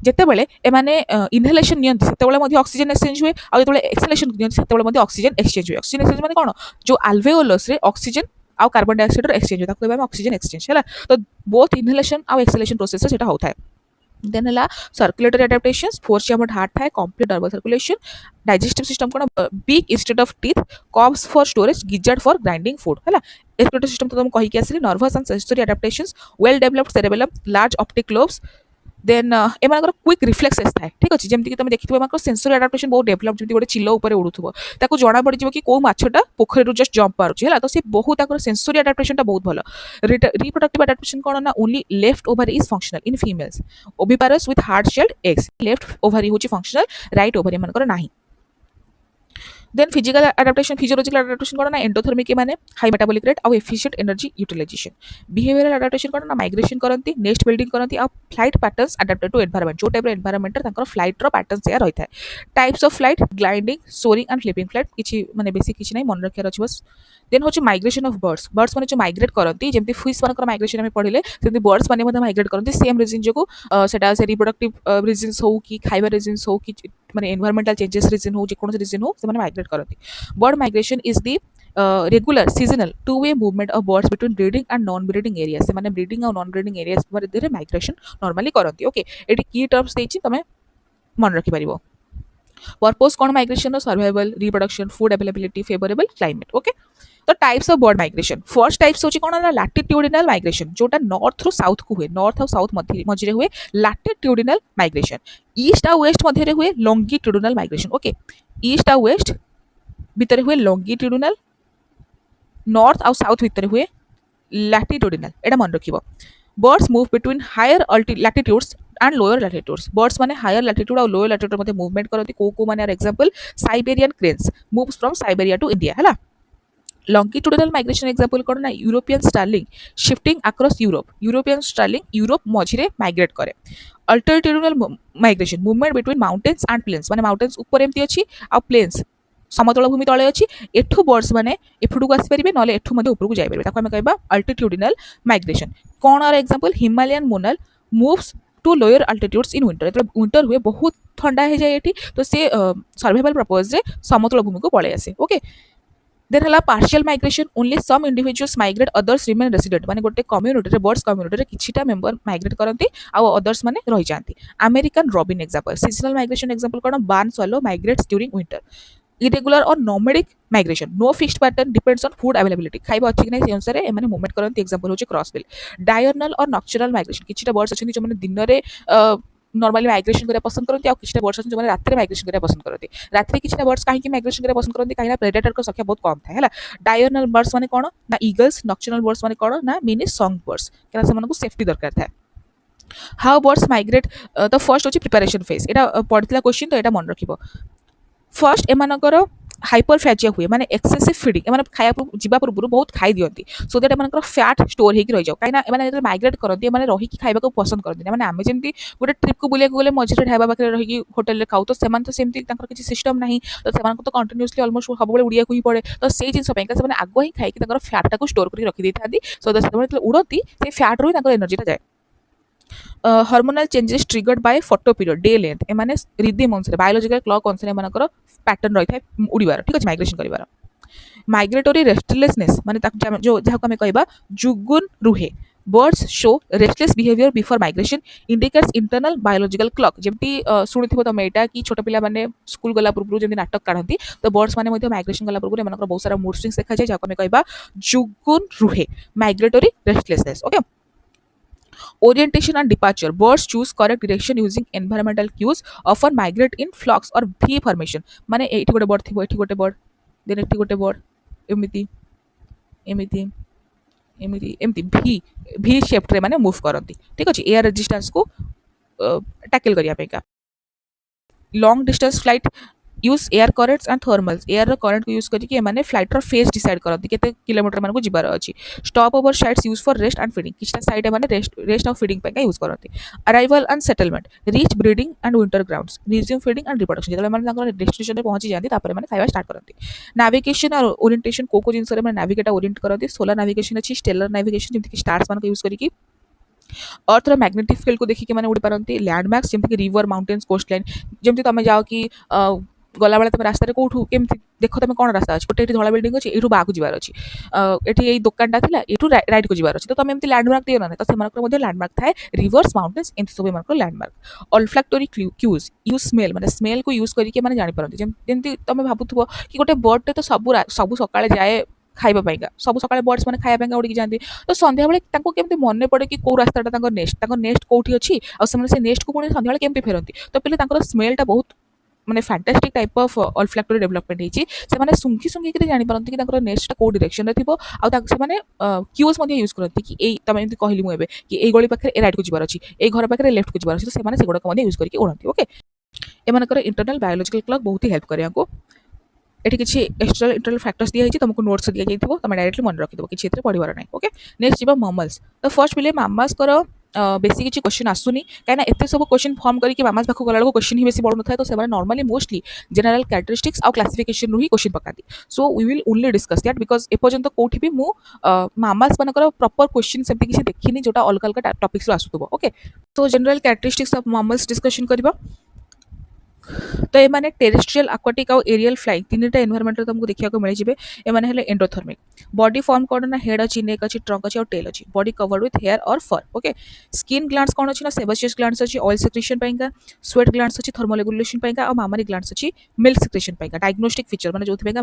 A: जेतेबेले एमाने इनहेलेशन नियंती सेतेबेले मध्ये ऑक्सीजन एक्सचेंज हुए, आ जेतेबेले एक्सहेलेशन नियंती सेतेबेले मध्ये ऑक्सीजन एक्सचेंज हुए। ऑक्सीजन एक्सचेंज माने कोन, जो अल्वेओलस रे ऑक्सीजन आ कार्बन डाइऑक्साइड रो एक्सचेंज होता कहबा ऑक्सीजन एक्सचेंज हैला। तो बोथ इनहेलेशन आ एक्सहेलेशन प्रोसेस से सेटा होता है। देन हला circulatory adaptations, four chambered heart थाए, complete nervous circulation. Digestive system कोन, beak instead of teeth, crops for storage, gizzard for grinding food हैला। रेस्पिरेटरी सिस्टम तो तुम कहि के आसिली। Nervous and sensory adaptations, well developed cerebellum, large optic lobes. Then एमानकर quick reflexes थाए, ठीक अछि, जेमति कि तुम देखिथबो एमानकर सेंसरी अडाप्टेशन बहुत डेवलप, जेमति गोटे चिल्लो ऊपर उडुथबो ताको जणा पड़ि जिवो कि को माछटा पोखरी रु जस्ट जंप मारुछि हैला। तो से बहुत ताकर सेंसरी अडाप्टेशन ता बहुत भलो। रिप्रोडक्टिव अडाप्टेशन कोन ना only left ovary is functional in females, oviparous with hard shelled eggs, left ovary होची फंक्शनल, राइट ओवरी एमानकर नाही। Then physical adaptation, physiological adaptation कौन ना एंडोथर्मिक माने हाई मेटाबॉलिक रेट और efficient energy utilisation. Behavioural adaptation कौन ना migration करती, नेस्ट बिल्डिंग करती और flight patterns adapted to environment, जो टाइप एनवायरनमेंट तांकर फ्लाइट रो पैटर्न्स या रही है। Types of flight, gliding, souring and flipping flight, किछि माने बेसी किछि नहीं मन रखियार अछि बस। देन होची माइग्रेशन ऑफ बर्ड्स, बर्ड्स माने जो माइग्रेट करती, जेमति फिश मानकर माइग्रेशन हम पढ़िले सेमति बर्ड्स माने मध्ये माइग्रेट करती, सेम रीजन जो सेटा से रिप्रोडक्टिव रीजंस हो कि खाइबा रीजंस हो कि माने एनवायरमेंटल चेंजेस रीजन हो, जे कोन रीजन हो से माने माइग्रेट करती। Bird migration is the regular seasonal two-way movement of birds between breeding and non-breeding areas। से माने breeding और non-breeding areas मध्य migration normally करती। ओके, एटी की टर्म्स देछि तमे मन रखि परिबो। पर्पस कौन migration, survival, reproduction, food availability, favourable climate. Okay, तो types of bird migration, first types होची कोन ना लैटिट्यूडिनल माइग्रेशन, जोटा नॉर्थ रु साउथ को हुए, नॉर्थ और साउथ मझिरे हुए लैटिट्यूडिनल माइग्रेशन। ईस्ट और वेस्ट मझिरे हुए लॉन्गिट्यूडिनल माइग्रेशन। ओके, ईस्ट और वेस्ट भितर हुए लॉन्गिट्यूडिनल, नॉर्थ और साउथ भितर हुए लैटिट्यूडिनल, एटा मन रखिबो। Birds move between higher latitudes and lower latitudes, birds माने हायर लैटिट्यूड और लोअर लैटिट्यूड मध्ये मूवमेंट करती। को माने example Siberian cranes moves from Siberia to India हैला। लॉन्गिट्यूडिनल माइग्रेशन एग्जांपल कोन ना European starling shifting across Europe, European starling Europe मझिरे माइग्रेट करे। Altitudinal migration, movement between mountains and plains, माने माउंटेन्स ऊपर एमती अछि आ प्लेन्स समतल भूमि तले अछि, एठु बर्ड्स माने एफुडु आसी परिबे नले एठु मध्ये ऊपर को जाय परिबे, ताको हम कहबा अल्टिट्यूडिनल माइग्रेशन। कोन आर example Himalayan monal moves to lower altitudes in winter, मतलब विंटर हुए बहुत ठंडा हो जाए एठी, तो से सर्वाइवल पर्पस रे समतल भूमि को पळे आसे। ओके, देन हला partial migration, only some individuals migrate others remain resident, माने गोटे कम्युनिटी रे बर्ड्स कम्युनिटी रे किछिटा मेंबर माइग्रेट करंती आ अदर्स माने रहि जांती। American robin example. Seasonal migration example कोन barn swallow migrates during winter. Irregular और nomadic migration, no fixed pattern, depends on food availability, खाइबा अछि कि नै से अनुसार एमाने मूवमेंट करंती, एग्जांपल होची क्रॉसबिल। डायर्नल और नॉक्चरनल माइग्रेशन, किछिटा बर्ड्स अछन जो माने दिन रे नॉर्मली माइग्रेशन करिया पसंद करती, आ किछिटा बर्ड्स अछन जो माने रात्रि माइग्रेशन करिया पसंद करती। रात्रि किछिटा बर्ड्स काहे कि माइग्रेशन करिया पसंद करती, काहे ना प्रेडेटर को संख्या बहुत कम थाए हैला। डायर्नल बर्ड्स माने कोन ना ईगल्स, नॉक्चरनल बर्ड्स माने कोन ना मिनी सॉन्ग बर्ड्स, केना से मानको सेफ्टी दरकार थाए। हाउ बर्ड्स माइग्रेट, तो फर्स्ट होची प्रिपरेशन फेज, एटा पढितला क्वेश्चन, तो एटा मन रखिबो। फर्स्ट एमानकर हाइपरफेजिया हुए माने एक्सेसिव फीडिंग एमाने खाया जीवा पूर्व बहुत खाई दियंती सो दैट एमानकर फैट स्टोर हेकी रहि जाउ काइना एमाने जेते माइग्रेट करंती एमाने रही की खाइबा को पसंद करंती माने आमे जेंती गोटे ट्रिप को बुलिया गले मझिरे ढाबा पाखरे रही की होटल रे खाउ तो सेमान तो सेमती तांकर किछि सिस्टम नाही तो सेमान को तो कंटीन्यूअसली ऑलमोस्ट सब बेले उड़िया को ही पड़े तो सेई जिंस पयका सेमाने आगो ही खाइ की तांकर फैट टाको स्टोर करी रखि देथांती सो दैट सेमाने उड़ती से फैट रो तांकर एनर्जी ता जाय hormonal changes triggered by photoperiod day length एमाने रिदम अनुसार बायोलॉजिकल क्लॉक अनुसार एमानकर पैटर्न रही थाए उड़ीबार ठीक अछि माइग्रेशन करिवार माइग्रेटरी रेस्टलेसनेस माने जो जहाको हमें कहबा जुगुन रुहे birds show restless behaviour before migration indicates internal biological clock जेमती सुनिथिबो तमे एटा कि छोट पिला माने स्कूल गला पूर्व जेमती नाटक काढंती तो बर्ड्स माने मध्ये माइग्रेशन गला पूर्व एमानकर बहुत सारा मूड स्विंग्स देखा जाय जहाको हमें कहबा जुगुन रुहे migratory restlessness okay Orientation and departure. Birds choose correct direction using environmental cues. Often migrate in flocks or V formation. माने एठी गोटे bird थिबो एठी गोटे bird then एठी गोटे bird एमिति एमिति एमिति एमिति V शेप रे माने मूव करंती ठीक अछि एयर रेजिस्टेंस को टैकल करिया पेका long distance flight use air currents and thermals air current को यूज करके माने फ्लाइट रो फेज डिसाइड करती केते किलोमीटर मान को जिबार अछि stopover sites use for rest and feeding किछटा साइड माने रेस्ट ऑफ फीडिंग पे यूज करती arrival and settlement reach breeding and winter grounds resume feeding and reproduction जेतले माने ताकर डेस्टिनेशन रे पहुंची जांती तापर माने खाइबा स्टार्ट करती नेविगेशन और ओरिएंटेशन को जिंस रे माने नेविगेट ओरिएंट करती सोलर नेविगेशन अछि स्टेलर नेविगेशन जेमति कि स्टार्स मान को यूज करके अर्थ रो मैग्नेटिक फील्ड को देखि के माने उड़ी पारंती लैंडमार्क्स जेमति कि रिवर माउंटेन्स कोस्ट लाइन जेमति तमे जाओ कि गला बेले तुम रास्ता कौटू केमती देख तुम कौन रास्ता अच्छे गोटे धला बिल्डिंग अच्छी यू बाहर जबार अच्छी ये दुकानटा था यू राइट को जबार अच्छे तो तुम एमती लैंडमार्क दियो ना तो से लैंडमार्क थाए रिवर्स माउंटेन्स एमती सब एम landmark olfactory cues use smell माने स्मेल को यूज करके माने जानि पारंती जेमती तुम भाबुथबो कि गोटे बर्डटे तो सब सकाळे जाए खाइबा पाइका सब सकाळे बर्ड्स माने खाइबा पाइका उड़ी जांती तो संध्या बेले तांको केमती मने पड़े कि को रास्ताटा तांको नेक्स्ट कोठी अछि आ से नेक्स्ट को पुणी संध्या बेले केमती फेरंती तो पहिले तांकर स्मेलटा बहुत माने fantastic type of olfactory development होईची से माने सुंखी सुंखी के जानि पारंती कि तांकर नेक्स्ट को डायरेक्शन रे थिबो आ ताक से माने क्यूज मध्ये यूज करंती कि ए तमे एमती कहली मु एबे कि ए गली पाखरे ए राइट को जिबार अछि ए घर पाखरे लेफ्ट को जिबार अछि तो से माने से गोडा मध्ये यूज करके उड़ंती ओके ए मानकर इंटरनल बायोलॉजिकल क्लॉक बहुत ही हेल्प करे आपको एठी किछि एक्सटर्नल इंटरनल फैक्टर्स दिया होईची तुमको नोट्स दिया जाइथिबो तमे डायरेक्टली मन रखिदबो किछि एतरे पढिबार नै ओके नेक्स्ट जिबा ममल्स तो फर्स्ट पहिले मामास करो बेसी किछि क्वेश्चन आसुनी काना एते सब क्वेश्चन फॉर्म करी कि मामास पाखो गला क्वेश्चन ही बेसी बड़ नथाय तो सेमाने नॉर्मली मोस्टली जनरल कैरेक्टरिस्टिक्स और क्लासिफिकेशन रू ही क्वेश्चन पकाती so we will only discuss that because ए पर्यंत कोठी भी मु मामास मानकर प्रॉपर क्वेश्चन सेमति किछि देखिनी जोटा अलग अलग टॉपिक्स रो आसुतबो okay so general characteristics of mammals discussion करबा तो ये माने टेरेस्ट्रियल एक्वाटिक और एरियल फ्लाइंग तीनटा एनवायरनमेंट रे तुमको देखिया को मिले जिबे ए माने हेले एंडोथर्मिक बॉडी फॉर्म कोन ना हेड अछि नेक अछि ट्रंक अछि और टेल अछि बॉडी कवर्ड विथ हेयर और फर ओके स्किन ग्लैंड्स कोन अछि ना सेबेशियस ग्लैंड्स अछि ऑयल सेक्रेशन पाइका स्वेट ग्लैंड्स अछि थर्मल रेगुलेशन पाइका और मामरी ग्लैंड्स अछि मिल्क सेक्रेशन पाइका डायग्नोस्टिक फीचर माने जोथि पाइका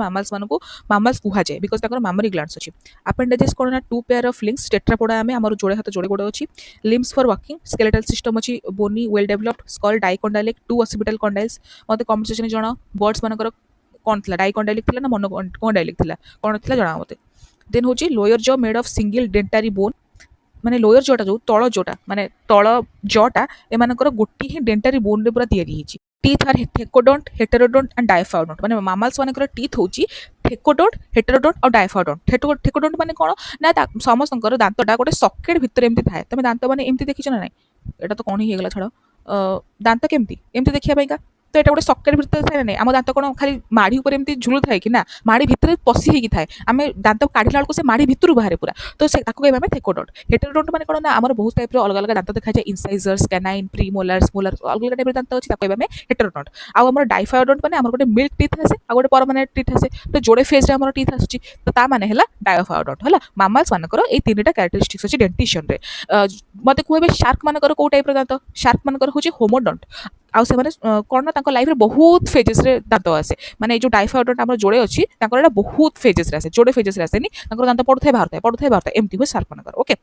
A: मामल्स कुहा जाय बिकॉज ताकर मामरी ग्लैंड्स अछि अपेंडेजेस कोन ना two pair of limbs tetrapoda हमें हमर जोड़े हाथ जोड़े गोड़े अछि limbs for walking skeletal system अछि bony well developed skull dicondylic two occipital condyles मते कमेंट जणा बर्ड्स मानकर कौन थला डाइकोंडाइलिक थला ना मोनोकोंडाइलिक थला कौन थला जणा मते देन होची lower jaw made of single dentary bone माने लोअर जॉटा जो तळ जोटा माने तळ जॉटा ए मानकर गोटी ही डेंटारी बोन रे पूरा तयारी हिची टीथ आर थेकोडोंट हेटेरोडोंट एंड डायफाउडोंट माने मामल्स मानकर टीथ होची थेकोडोंट हेटेरोडोंट और डायफाउडोंट थेकोडोंट माने कोन ना समस्तंकर दांतटा गोटे सॉकेट भितर एमती थाए तमे दांत माने एमती देखिछ ना नाही एटा तो कोन ही गेला छड़ दांत केमती एमती देखिया पाइका तो ये गोटे सकेट भितर थाए ना आम दांत कौन खाली माड़ी ऊपर एमती झुलू थाए कि ना माड़ी भितर पशि होगी थाए आम दांत काढ़ला बेलू से माड़ी भितर बाहर पूरा तो से कहते थेकोडोंट हेटेरोडोंट माने कौन ना आम बहुत टाइप अलग अलग दांत देखा जाए इंसाइजर्स कैनाइन प्रीमोलार्स मोलार अलग अलग टाइप दांत अच्छी कहते हेटेरोडोंट आम डायफायोडोंट माने गोटे मिल्क टीथ आसे आ गोटे परमानेंट टीथ आसे तो जोड़े फेज रे आम टीथ आसुची तो ता माने हला डायफायोडोंट हला मामल्स मानकर ए तीनटा कैरेक्टरिस्टिक्स अछि डेंटिशन रे मते कहबे शार्क मानकर को टाइप दांत शार्क मानकर होची होमोडोंट आउ से माने कोन ना ताको लाइफ रे बहुत फेजेस रे दांत आसे माने जो डायफायोडोंट हमर जोड़े अछि ताकर एटा बहुत फेजेस रे आसे जोड़े फेजेस रे आसे नि ताकर दांत पडथाय बाहरथाय एमती हो शार्क मानकर ओके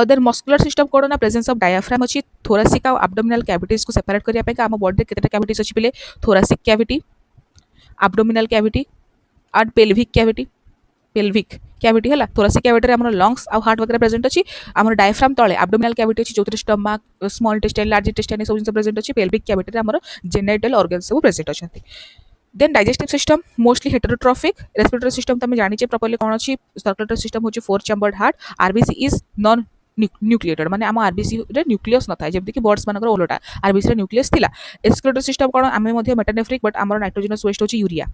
A: देन मस्कुलर सिस्टम कोन ना प्रेजेंस ऑफ डायाफ्राम अछि थोरासिक और एब्डोमिनल कैविटीज को सेपरेट करिया पे हम बॉडी रे केतेटा कैविटीज अछि पले थोरासिक कैविटी एब्डोमिनल कैविटी और पेल्विक कैविटी पेल्विक कैविटी हला थोरासिक कैविटी रे हमर लंग्स और हार्ट वगैरह प्रेजेंट अछि हमर डायफ्राम तळे एब्डोमिनल कैविटी अछि जोतिर stomach small intestine large intestine सब जिंस प्रेजेंट अछि पेल्विक कैविटी रे हमर जेनिटल ऑर्गन्स सब प्रेजेंट अछि then digestive system mostly heterotrophic, respiratory system तुम जानिचे प्रॉपर्ली कौन अच्छी, सर्कुलेटरी सिस्टम होची four chambered heart, RBC is non nucleated माने आम आरबीसी रे न्यूक्लियस न थाए जेमति कि बर्ड्स मानकर ओलोटा आरबीसी रे न्यूक्लियस थिला। एक्सक्रीटरी सिस्टम कोन आमे मध्ये मेटानेफ्रिक बट हमर नाइट्रोजनस वेस्ट होची urea.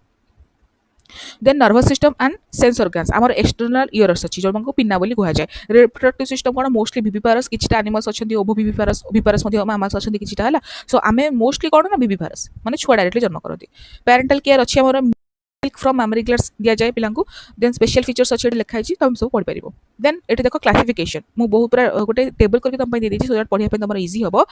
A: Then nervous system and sense organs आमर एक्सटर्नल इयर्स अच्छी जो को पिना बोली कह जाए। रिप्रोडक्टिव सिस्टम कोन मोस्टली विविपारस किछटा एनिमल्स अछंती ओवो विविपारस विपारस मध्ये मामल्स अछंती किछटा हला। सो आमे मोस्टली कोन ना विविपारस माने छुआ डायरेक्टली जन्म करती। पेरेंटल केयर अच्छी हमर मिल्क फ्रॉम मम्मी ग्लास दिया जाए पिलांकु। देन स्पेशल फीचर्स अच्छे लिखा है तुम सब पढ़ पारिबो। देन एठी देखो क्लासिफिकेशन मु बहुत पूरा गोटे टेबल करके तुम दे देछि सो दैट पढ़िया पे तुमर इजी हबो।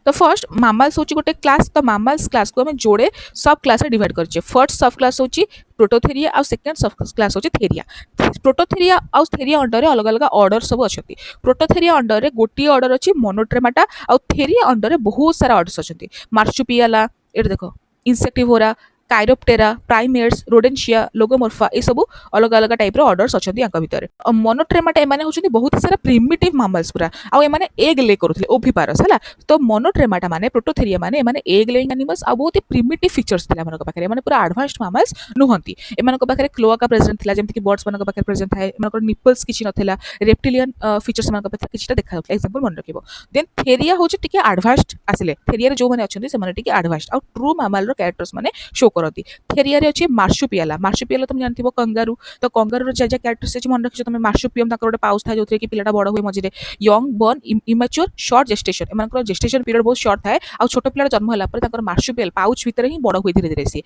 A: तो फर्स्ट मामल्स होची गोटे क्लास, तो मामल्स क्लास को हमें जोड़े सब क्लास रे डिवाइड करछे। फर्स्ट सब क्लास होची प्रोटोथेरिया और सेकंड सब क्लास होची थेरिया। प्रोटोथेरिया और थेरिया अंडर रे अलग अलग ऑर्डर सब अछंती। प्रोटोथेरिया अंडर रे गोटी ऑर्डर अछि मोनोट्रेमाटा और थेरिया अंडर रे बहुत सारा ऑर्डर्स अछंती। मार्सुपियला एट देखो इंसेक्टिवोरा, काइरोप्टेरा, प्राइमेट्स, रोडेंशिया, लोगोमोर्फा ए सब अलग अलग टाइप रो ऑर्डर्स अछंती आंका भितर। मोनोट्रेमाटा एमाने होछंती बहुत सारा प्रिमिटिव मामल्स पुरा आ एमाने एग ले करूथले ओविपारस हला। तो मोनोट्रेमाटा माने प्रोटोथेरिया माने एमाने एग लेइंग एनिमल्स आ बहुत प्रिमिटिव फीचर्स थिला मनक पाखरे एमाने पूरा एडवांस्ड मामल्स नुहंती। एमानक पाखरे क्लोआका प्रेजेंट थिला जेमति कि बर्ड्स मनक पाखरे प्रेजेंट थाए। एमानक निपल्स किछि नथिला, रेप्टिलियन फीचर्स मनक पाखरे किछिटा देखा जाउथला। एग्जांपल मन रखिबो। देन थेरिया होछि टिके एडवांस्ड आसिले। थेरिया रे जो माने अछंती से माने टिके एडवांस्ड आ ट्रू मामल रो कैरेक्टर्स माने शो करती। थेरिया रे अछि मार्सुपियला। मार्सुपियला तुम जानथिबो कंगारू। तो कंगारू रो जे कैरेक्टर्स अछि मन रखियो तुम मार्सुपियम ताकर गोटे पाउच थाए जोथरे कि पिलाटा बड़ होय मझिरे। Young born immature short gestation एमानकर जेस्टेशन पीरियड बहुत शॉर्ट थाए आ छोट पिलाटा जन्म होला पर ताकर मार्सुपियल पाउच भितर ही बड़ होय धीरे धीरे सी।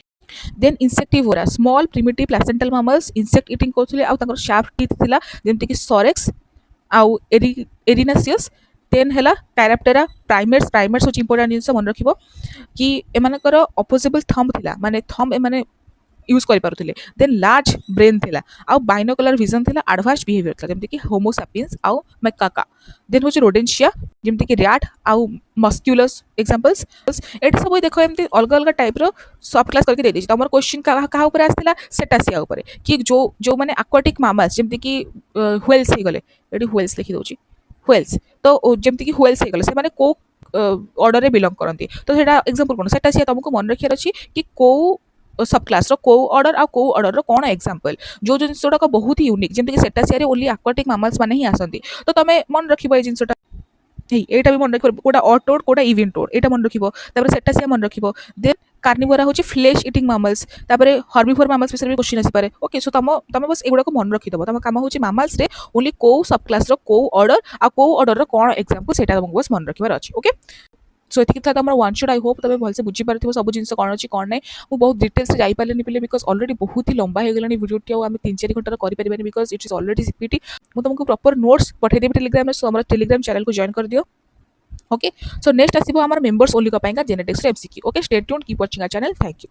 A: Then insectivora small primitive placental mammals insect eating करथले आ ताकर शार्प टीथ थिला जेमति कि सॉरेक्स आउ एरिनासियस। देन हैला काइरोप्टेरा प्राइमेट्स। प्राइमेट्स होची इंपोर्टेंट जिंस मन रखिबो कि एमानकर अपोजिबल थंब थिला माने थंब एमाने यूज करि पारुथिले। देन लार्ज ब्रेन थिला आ बाइनोकुलर विजन थिला, एडवांस्ड बिहेवियर थिला जेमति कि होमो सैपियंस आ मैकाका। देन होची रोडेंशिया जेमति कि रैट आ मस्क्यूलस एग्जांपल्स। एट सब देखो एमति अलग अलग टाइप रो सब क्लास करके दे देछि। तमर क्वेश्चन का ऊपर आस्थिला सेटासिया ऊपर कि जो माने एक्वाटिक मामल्स जेमति कि व्हेल्स हे गले एटी व्हेल्स लिखि दोछि व्हेल्स। तो जेमति कि व्हेल्स हे गले से माने को ऑर्डर रे बिलोंग करंती। तो सेटा एग्जांपल कोन सेटासिया तुमको मन रखियार अछि कि को सब क्लास रो को ऑर्डर आ को ऑर्डर रो कोन एग्जांपल जो जिनसोटा को बहुत ही यूनिक जेमति कि सेटासिया रे ओनली एक्वाटिक मामल्स माने ही आसंती। तो तमे मन रखिबो ए जिनसोटा एटा भी मन रखिबो कोडा ऑटोड कोडा इवेंटोड एटा मन रखिबो। तापर सेटासिया मन रखिबो। देन कार्निवोरा होची फ्लेश इटिंग मामल्स। तापर हर्बिवोर मामल्स विषय भी क्वेश्चन आसी पारे। ओके सो तमे बस एगुडा को मन रखिदबो। तम काम होची मामल्स रे ओनली को सब क्लास रो को ऑर्डर आ को ऑर्डर रो कोन एग्जांपल सेटा तुमको बस मन रखिबार अछि। ओके सो एतिक था तुम वन शॉट। आई होप तुम भलसे बुझी पारथिबो सब जिंस कोन अछि कोन नै। मु बहुत डिटेल्स से जाई पालेनी पिले बिकॉज ऑलरेडी बहुत ही लंबा हे गेलानी वीडियोटी आ हम 3-4 घंटा रो करि परिबानी because it is already CPT. मु तुमको प्रॉपर नोट्स पठै देबी टेलीग्राम में। सो हमर टेलीग्राम चैनल को जॉइन कर दियो। ओके सो नेक्स्ट आसीबो हमर मेंबर्स ओनली का पाएगा जेनेटिक्स रे MCQ. Okay stay tuned keep watching our channel. Thank you.